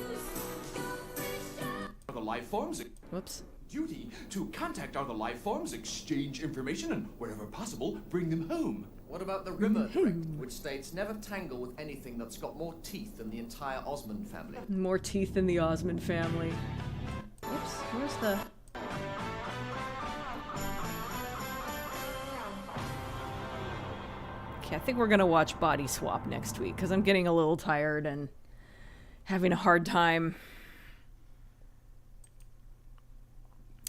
The life forms. Whoops. Duty to contact other life forms, exchange information, and wherever possible, bring them home. What about the Rimmer Directive, which states never tangle with anything that's got more teeth than the entire Osmond family? More teeth than the Osmond family. Oops, where's the... Okay, I think we're gonna watch Body Swap next week, because I'm getting a little tired and having a hard time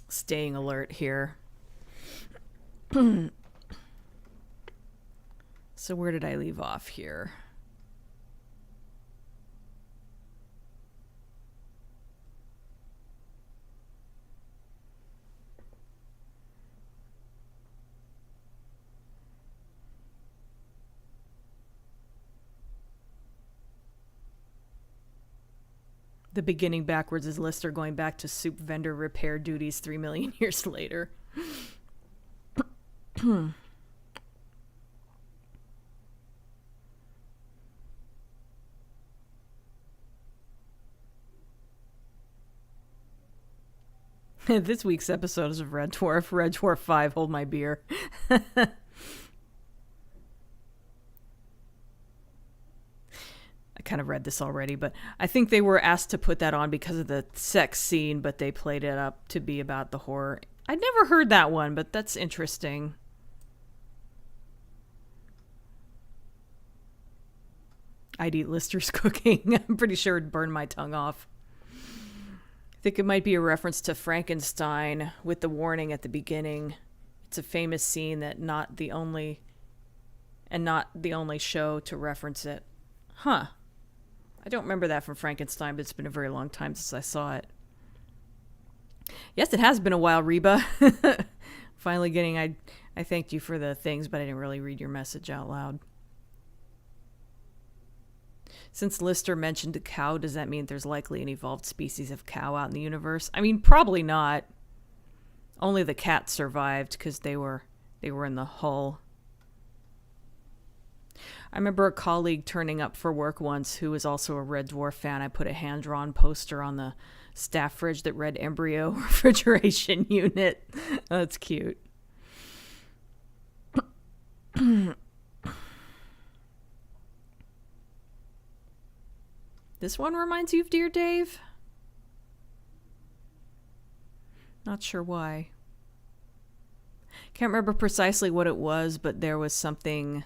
staying alert here. So where did I leave off here? The beginning backwards is Lister going back to soup vendor repair duties 3 million years later. This week's episode is of Red Dwarf. Red Dwarf 5, hold my beer. I kind of read this already, but I think they were asked to put that on because of the sex scene, but they played it up to be about the horror. I'd never heard that one, but that's interesting. I'd eat Lister's cooking. I'm pretty sure it'd burn my tongue off. I think it might be a reference to Frankenstein with the warning at the beginning. It's a famous scene that not the only show to reference it. Huh. I don't remember that from Frankenstein, but it's been a very long time since I saw it. Yes, it has been a while, Reba. Finally getting, I thanked you for the things, but I didn't really read your message out loud. Since Lister mentioned a cow, does that mean there's likely an evolved species of cow out in the universe? I mean, probably not. Only the cats survived because they were in the hull. I remember a colleague turning up for work once who was also a Red Dwarf fan. I put a hand-drawn poster on the staff fridge that read embryo refrigeration unit. That's cute. This one reminds you of Dear Dave? Not sure why. Can't remember precisely what it was, but there was something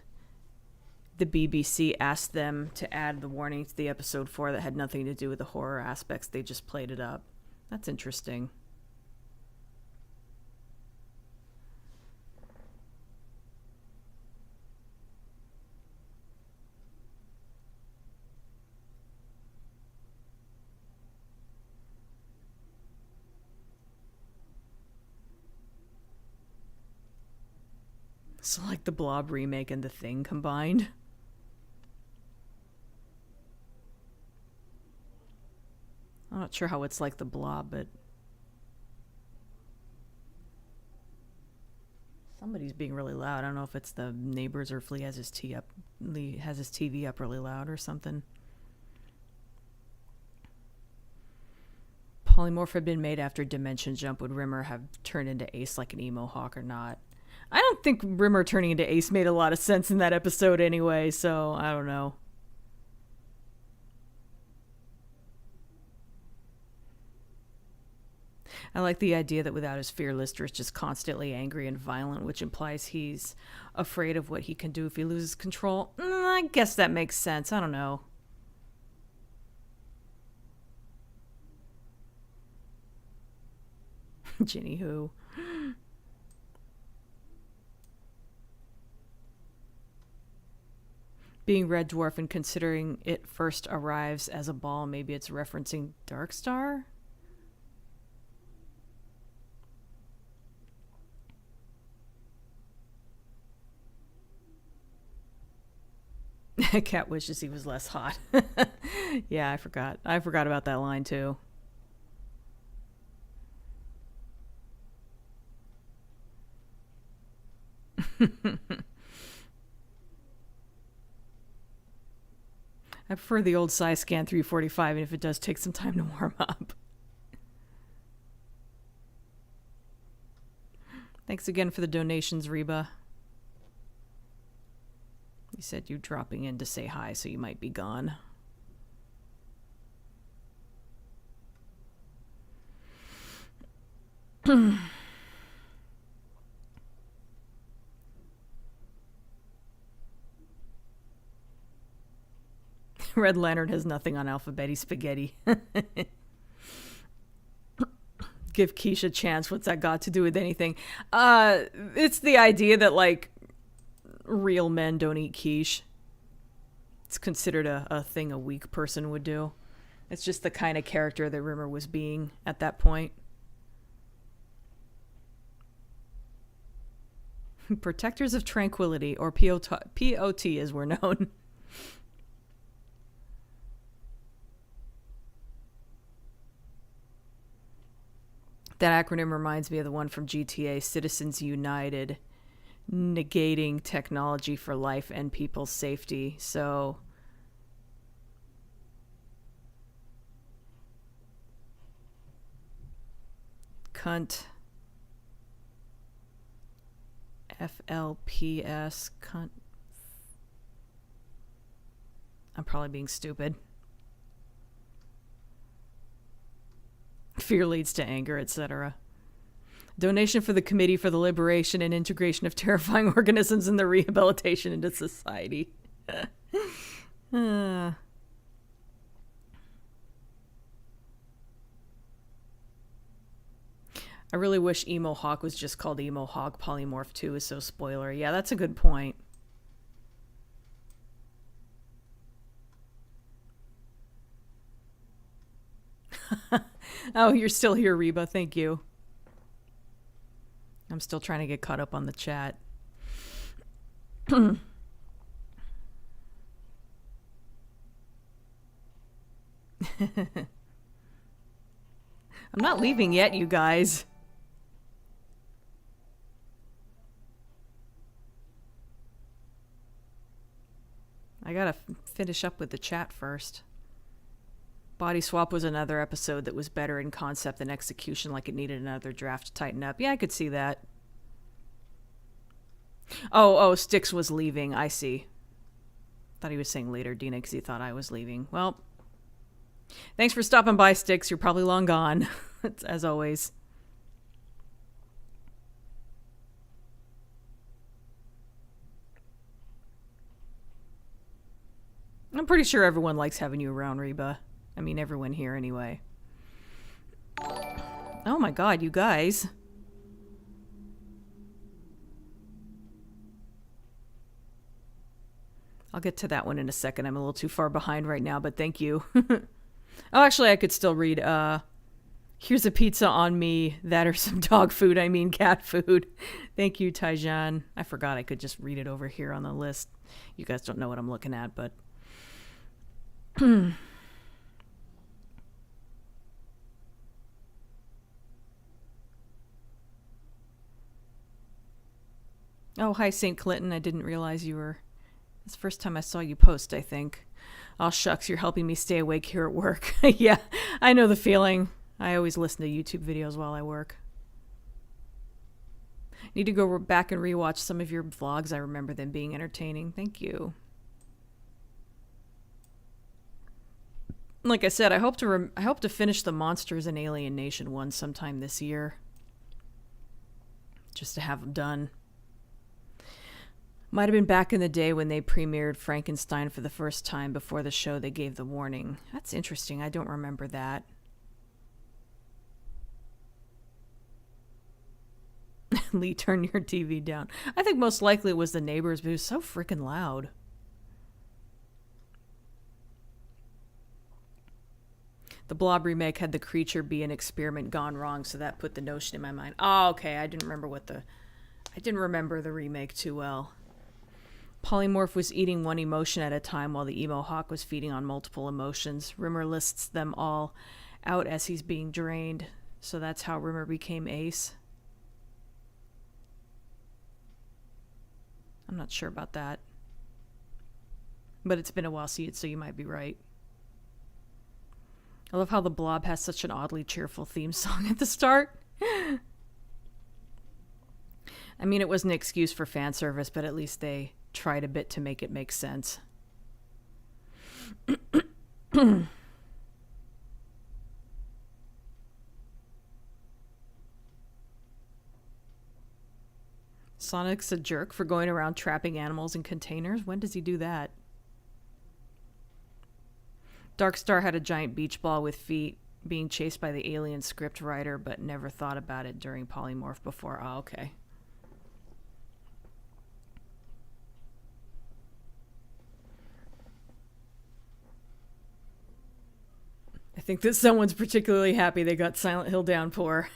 the BBC asked them to add the warning to the episode for that had nothing to do with the horror aspects. They just played it up. That's interesting. So like the Blob remake and The Thing combined. I'm not sure how it's like the Blob, but somebody's being really loud. I don't know if it's the neighbors or if Lee has his TV up really loud or something. Polymorph had been made after Dimension Jump. Would Rimmer have turned into Ace like an emo hawk or not? I don't think Rimmer turning into Ace made a lot of sense in that episode anyway, so I don't know. I like the idea that without his fear, Lister is just constantly angry and violent, which implies he's afraid of what he can do if he loses control. I guess that makes sense. I don't know. Ginny who? Being Red Dwarf and considering it first arrives as a ball, maybe it's referencing Darkstar? Cat wishes he was less hot. Yeah, I forgot. I forgot about that line too. I prefer the old size scan 345, and if it does take some time to warm up. Thanks again for the donations, Reba. You said you're dropping in to say hi, so you might be gone. Red Lantern has nothing on Alphabetti Spaghetti. Give Quiche a chance. What's that got to do with anything? It's the idea that, like, real men don't eat quiche. It's considered a thing a weak person would do. It's just the kind of character that Rimmer was being at that point. Protectors of Tranquility, or POT as we're known. That acronym reminds me of the one from GTA, Citizens United, negating technology for life and people's safety. So cunt. FLPS. Cunt. I'm probably being stupid. Fear leads to anger, etc. Donation for the Committee for the Liberation and Integration of Terrifying Organisms and the Rehabilitation into Society. I really wish Emo Hawk was just called Emo Hawk. Polymorph 2 is so spoilery. Yeah, that's a good point. Oh, you're still here, Reba. Thank you. I'm still trying to get caught up on the chat. I'm not leaving yet, you guys. I gotta finish up with the chat first. Body Swap was another episode that was better in concept than execution, like it needed another draft to tighten up. Yeah, I could see that. Oh, Styx was leaving. I see. Thought he was saying later, Dina, because he thought I was leaving. Well, thanks for stopping by, Styx. You're probably long gone, as always. I'm pretty sure everyone likes having you around, Reba. I mean, everyone here anyway. Oh my god, you guys. I'll get to that one in a second. I'm a little too far behind right now, but thank you. Oh, actually, I could still read. Here's a pizza on me. That or some dog food. I mean, cat food. Thank you, Taijan. I forgot I could just read it over here on the list. You guys don't know what I'm looking at, but... Oh, hi, St. Clinton. I didn't realize you were... It's the first time I saw you post, I think. Oh, shucks, you're helping me stay awake here at work. Yeah, I know the feeling. I always listen to YouTube videos while I work. Need to go back and rewatch some of your vlogs. I remember them being entertaining. Thank you. Like I said, I hope to finish the Monsters and Alien Nation one sometime this year. Just to have them done. Might have been back in the day when they premiered Frankenstein for the first time. Before the show, they gave the warning. That's interesting. I don't remember that. Lee, turn your TV down. I think most likely it was the neighbors, but it was so freaking loud. The Blob remake had the creature be an experiment gone wrong, so that put the notion in my mind. Oh, okay. I didn't remember the remake too well. Polymorph was eating one emotion at a time while the Emo Hawk was feeding on multiple emotions. Rimmer lists them all out as he's being drained, so that's how Rimmer became Ace. I'm not sure about that. But it's been a while, so you might be right. I love how the Blob has such an oddly cheerful theme song at the start. I mean, it was an excuse for fan service, but at least they tried a bit to make it make sense. Sonic's a jerk for going around trapping animals in containers. When does he do that? Darkstar had a giant beach ball with feet being chased by the alien script writer, but never thought about it during Polymorph before. Oh, okay. I think that someone's particularly happy they got Silent Hill Downpour.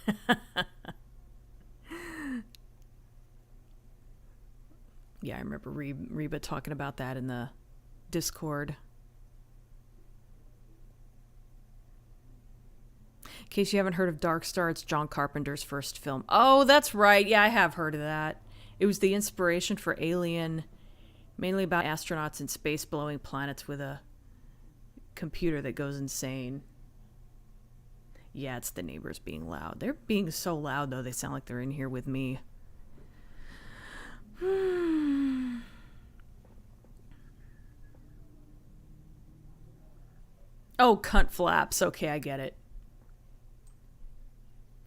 Yeah, I remember Reba talking about that in the Discord. In case you haven't heard of Darkstar, it's John Carpenter's first film. Oh, that's right. Yeah, I have heard of that. It was the inspiration for Alien, mainly about astronauts in space blowing planets with a computer that goes insane. Yeah, it's the neighbors being loud. They're being so loud, though, they sound like they're in here with me. Oh, cunt flaps. Okay, I get it.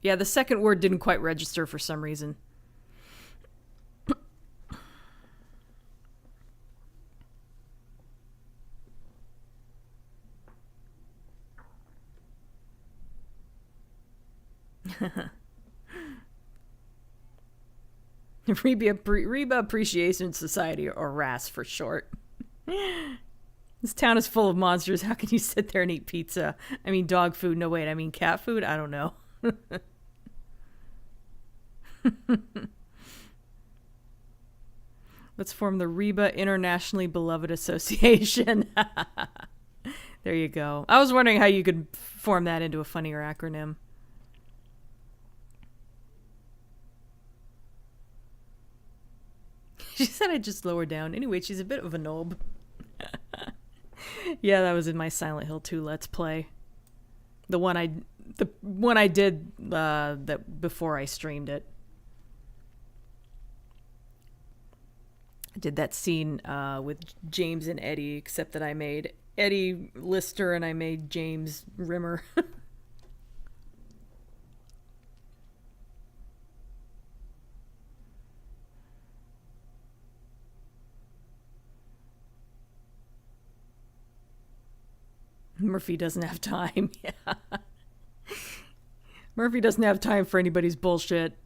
Yeah, the second word didn't quite register for some reason. Reba Appreciation Society, or RAS for short. This town is full of monsters. How can you sit there and eat pizza? I mean, dog food. No, wait, I mean cat food? I don't know. Let's form the Reba Internationally Beloved Association. There you go. I was wondering how you could form that into a funnier acronym. She said I just lower down. Anyway, she's a bit of a knob. Yeah, that was in my Silent Hill 2 Let's Play. The one I did that before I streamed it. I did that scene with James and Eddie, except that I made Eddie Lister and I made James Rimmer. Murphy doesn't have time. Yeah. Murphy doesn't have time for anybody's bullshit.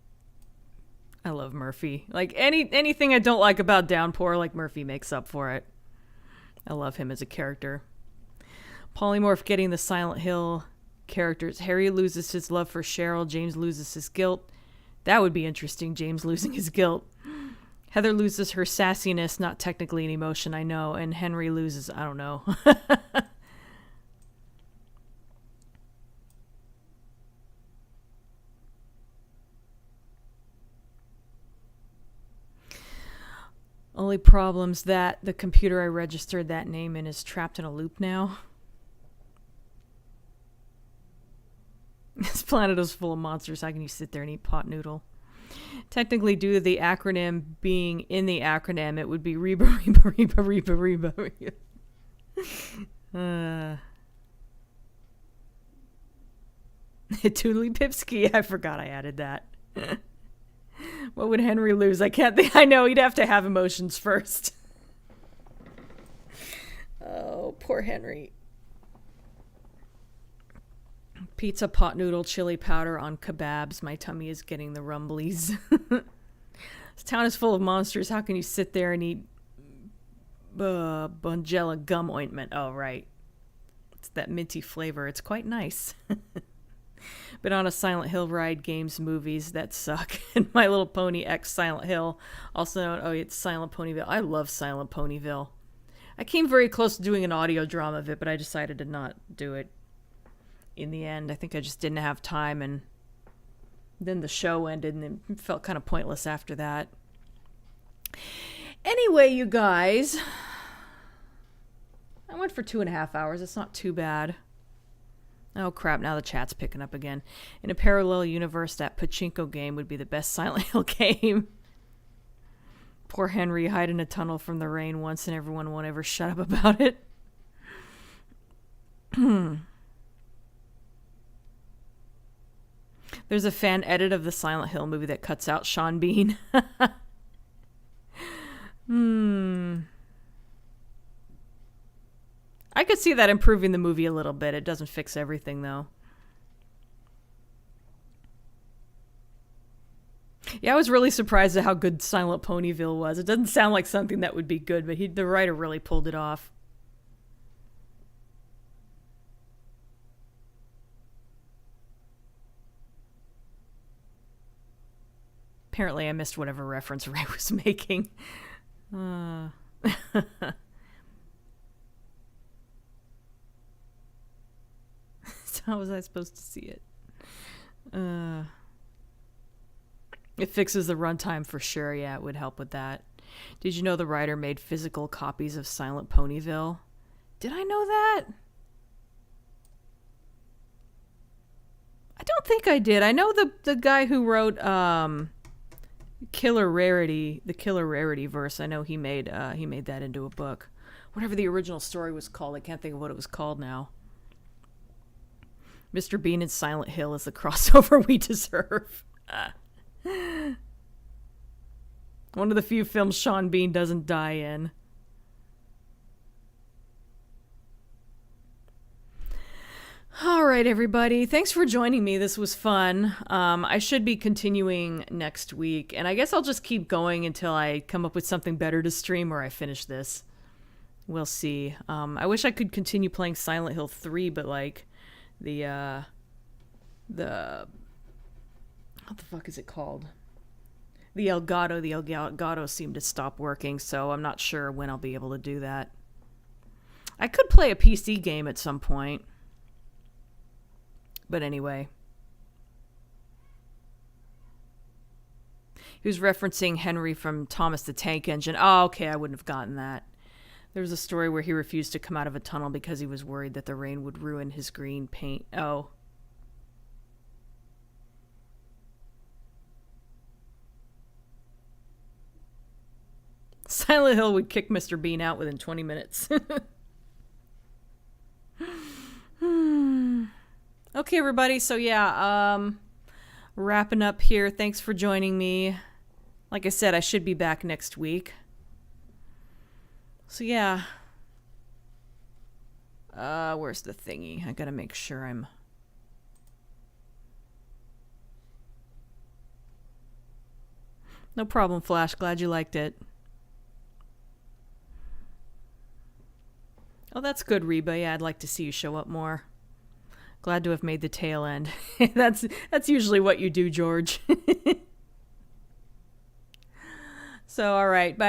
I love Murphy. Like anything I don't like about Downpour, like Murphy makes up for it. I love him as a character. Polymorph getting the Silent Hill characters. Harry loses his love for Cheryl. James loses his guilt. That would be interesting, James losing his guilt. Heather loses her sassiness, not technically an emotion, I know. And Henry loses, I don't know. Only problem's that the computer I registered that name in is trapped in a loop now. This planet is full of monsters. How can you sit there and eat pot noodle? Technically, due to the acronym being in the acronym, it would be Reba, Reba, Reba, Reba, Reba, Reba. Toodly Pipsky. I forgot I added that. What would Henry lose? I can't think. I know, he'd have to have emotions first. Oh, poor Henry. Pizza, pot noodle, chili powder on kebabs. My tummy is getting the rumblies. This town is full of monsters. How can you sit there and eat Bonjela gum ointment? Oh, right. It's that minty flavor. It's quite nice. Been on a Silent Hill ride, games, movies that suck. And My Little Pony X Silent Hill, also known, oh, it's Silent Ponyville. I love Silent Ponyville. I came very close to doing an audio drama of it, but I decided to not do it in the end. I think I just didn't have time, and then the show ended, and it felt kind of pointless after that. Anyway, you guys, I went for 2.5 hours. It's not too bad. Oh crap, now the chat's picking up again. In a parallel universe, that pachinko game would be the best Silent Hill game. Poor Henry hide in a tunnel from the rain once and everyone won't ever shut up about it. There's a fan edit of the Silent Hill movie that cuts out Sean Bean. I could see that improving the movie a little bit. It doesn't fix everything, though. Yeah, I was really surprised at how good Silent Ponyville was. It doesn't sound like something that would be good, but the writer really pulled it off. Apparently I missed whatever reference Ray was making. How was I supposed to see it? It fixes the runtime for sure. Yeah, it would help with that. Did you know the writer made physical copies of Silent Ponyville? Did I know that? I don't think I did. I know the guy who wrote Killer Rarity, the Killer Rarity verse. I know he made that into a book. Whatever the original story was called, I can't think of what it was called now. Mr. Bean and Silent Hill is the crossover we deserve. One of the few films Sean Bean doesn't die in. All right, everybody. Thanks for joining me. This was fun. I should be continuing next week, and I guess I'll just keep going until I come up with something better to stream or I finish this. We'll see. I wish I could continue playing Silent Hill 3, but like the what the fuck is it called? The Elgato seemed to stop working, so I'm not sure when I'll be able to do that. I could play a PC game at some point. But anyway. He was referencing Henry from Thomas the Tank Engine. Oh, okay, I wouldn't have gotten that. There was a story where he refused to come out of a tunnel because he was worried that the rain would ruin his green paint. Oh. Silent Hill would kick Mr. Bean out within 20 minutes. Okay, everybody. So yeah, wrapping up here. Thanks for joining me. Like I said, I should be back next week. So yeah. Where's the thingy? I gotta make sure I'm... No problem, Flash. Glad you liked it. Oh, that's good, Reba. Yeah, I'd like to see you show up more. Glad to have made the tail end. That's usually what you do, George. So, all right. Bye.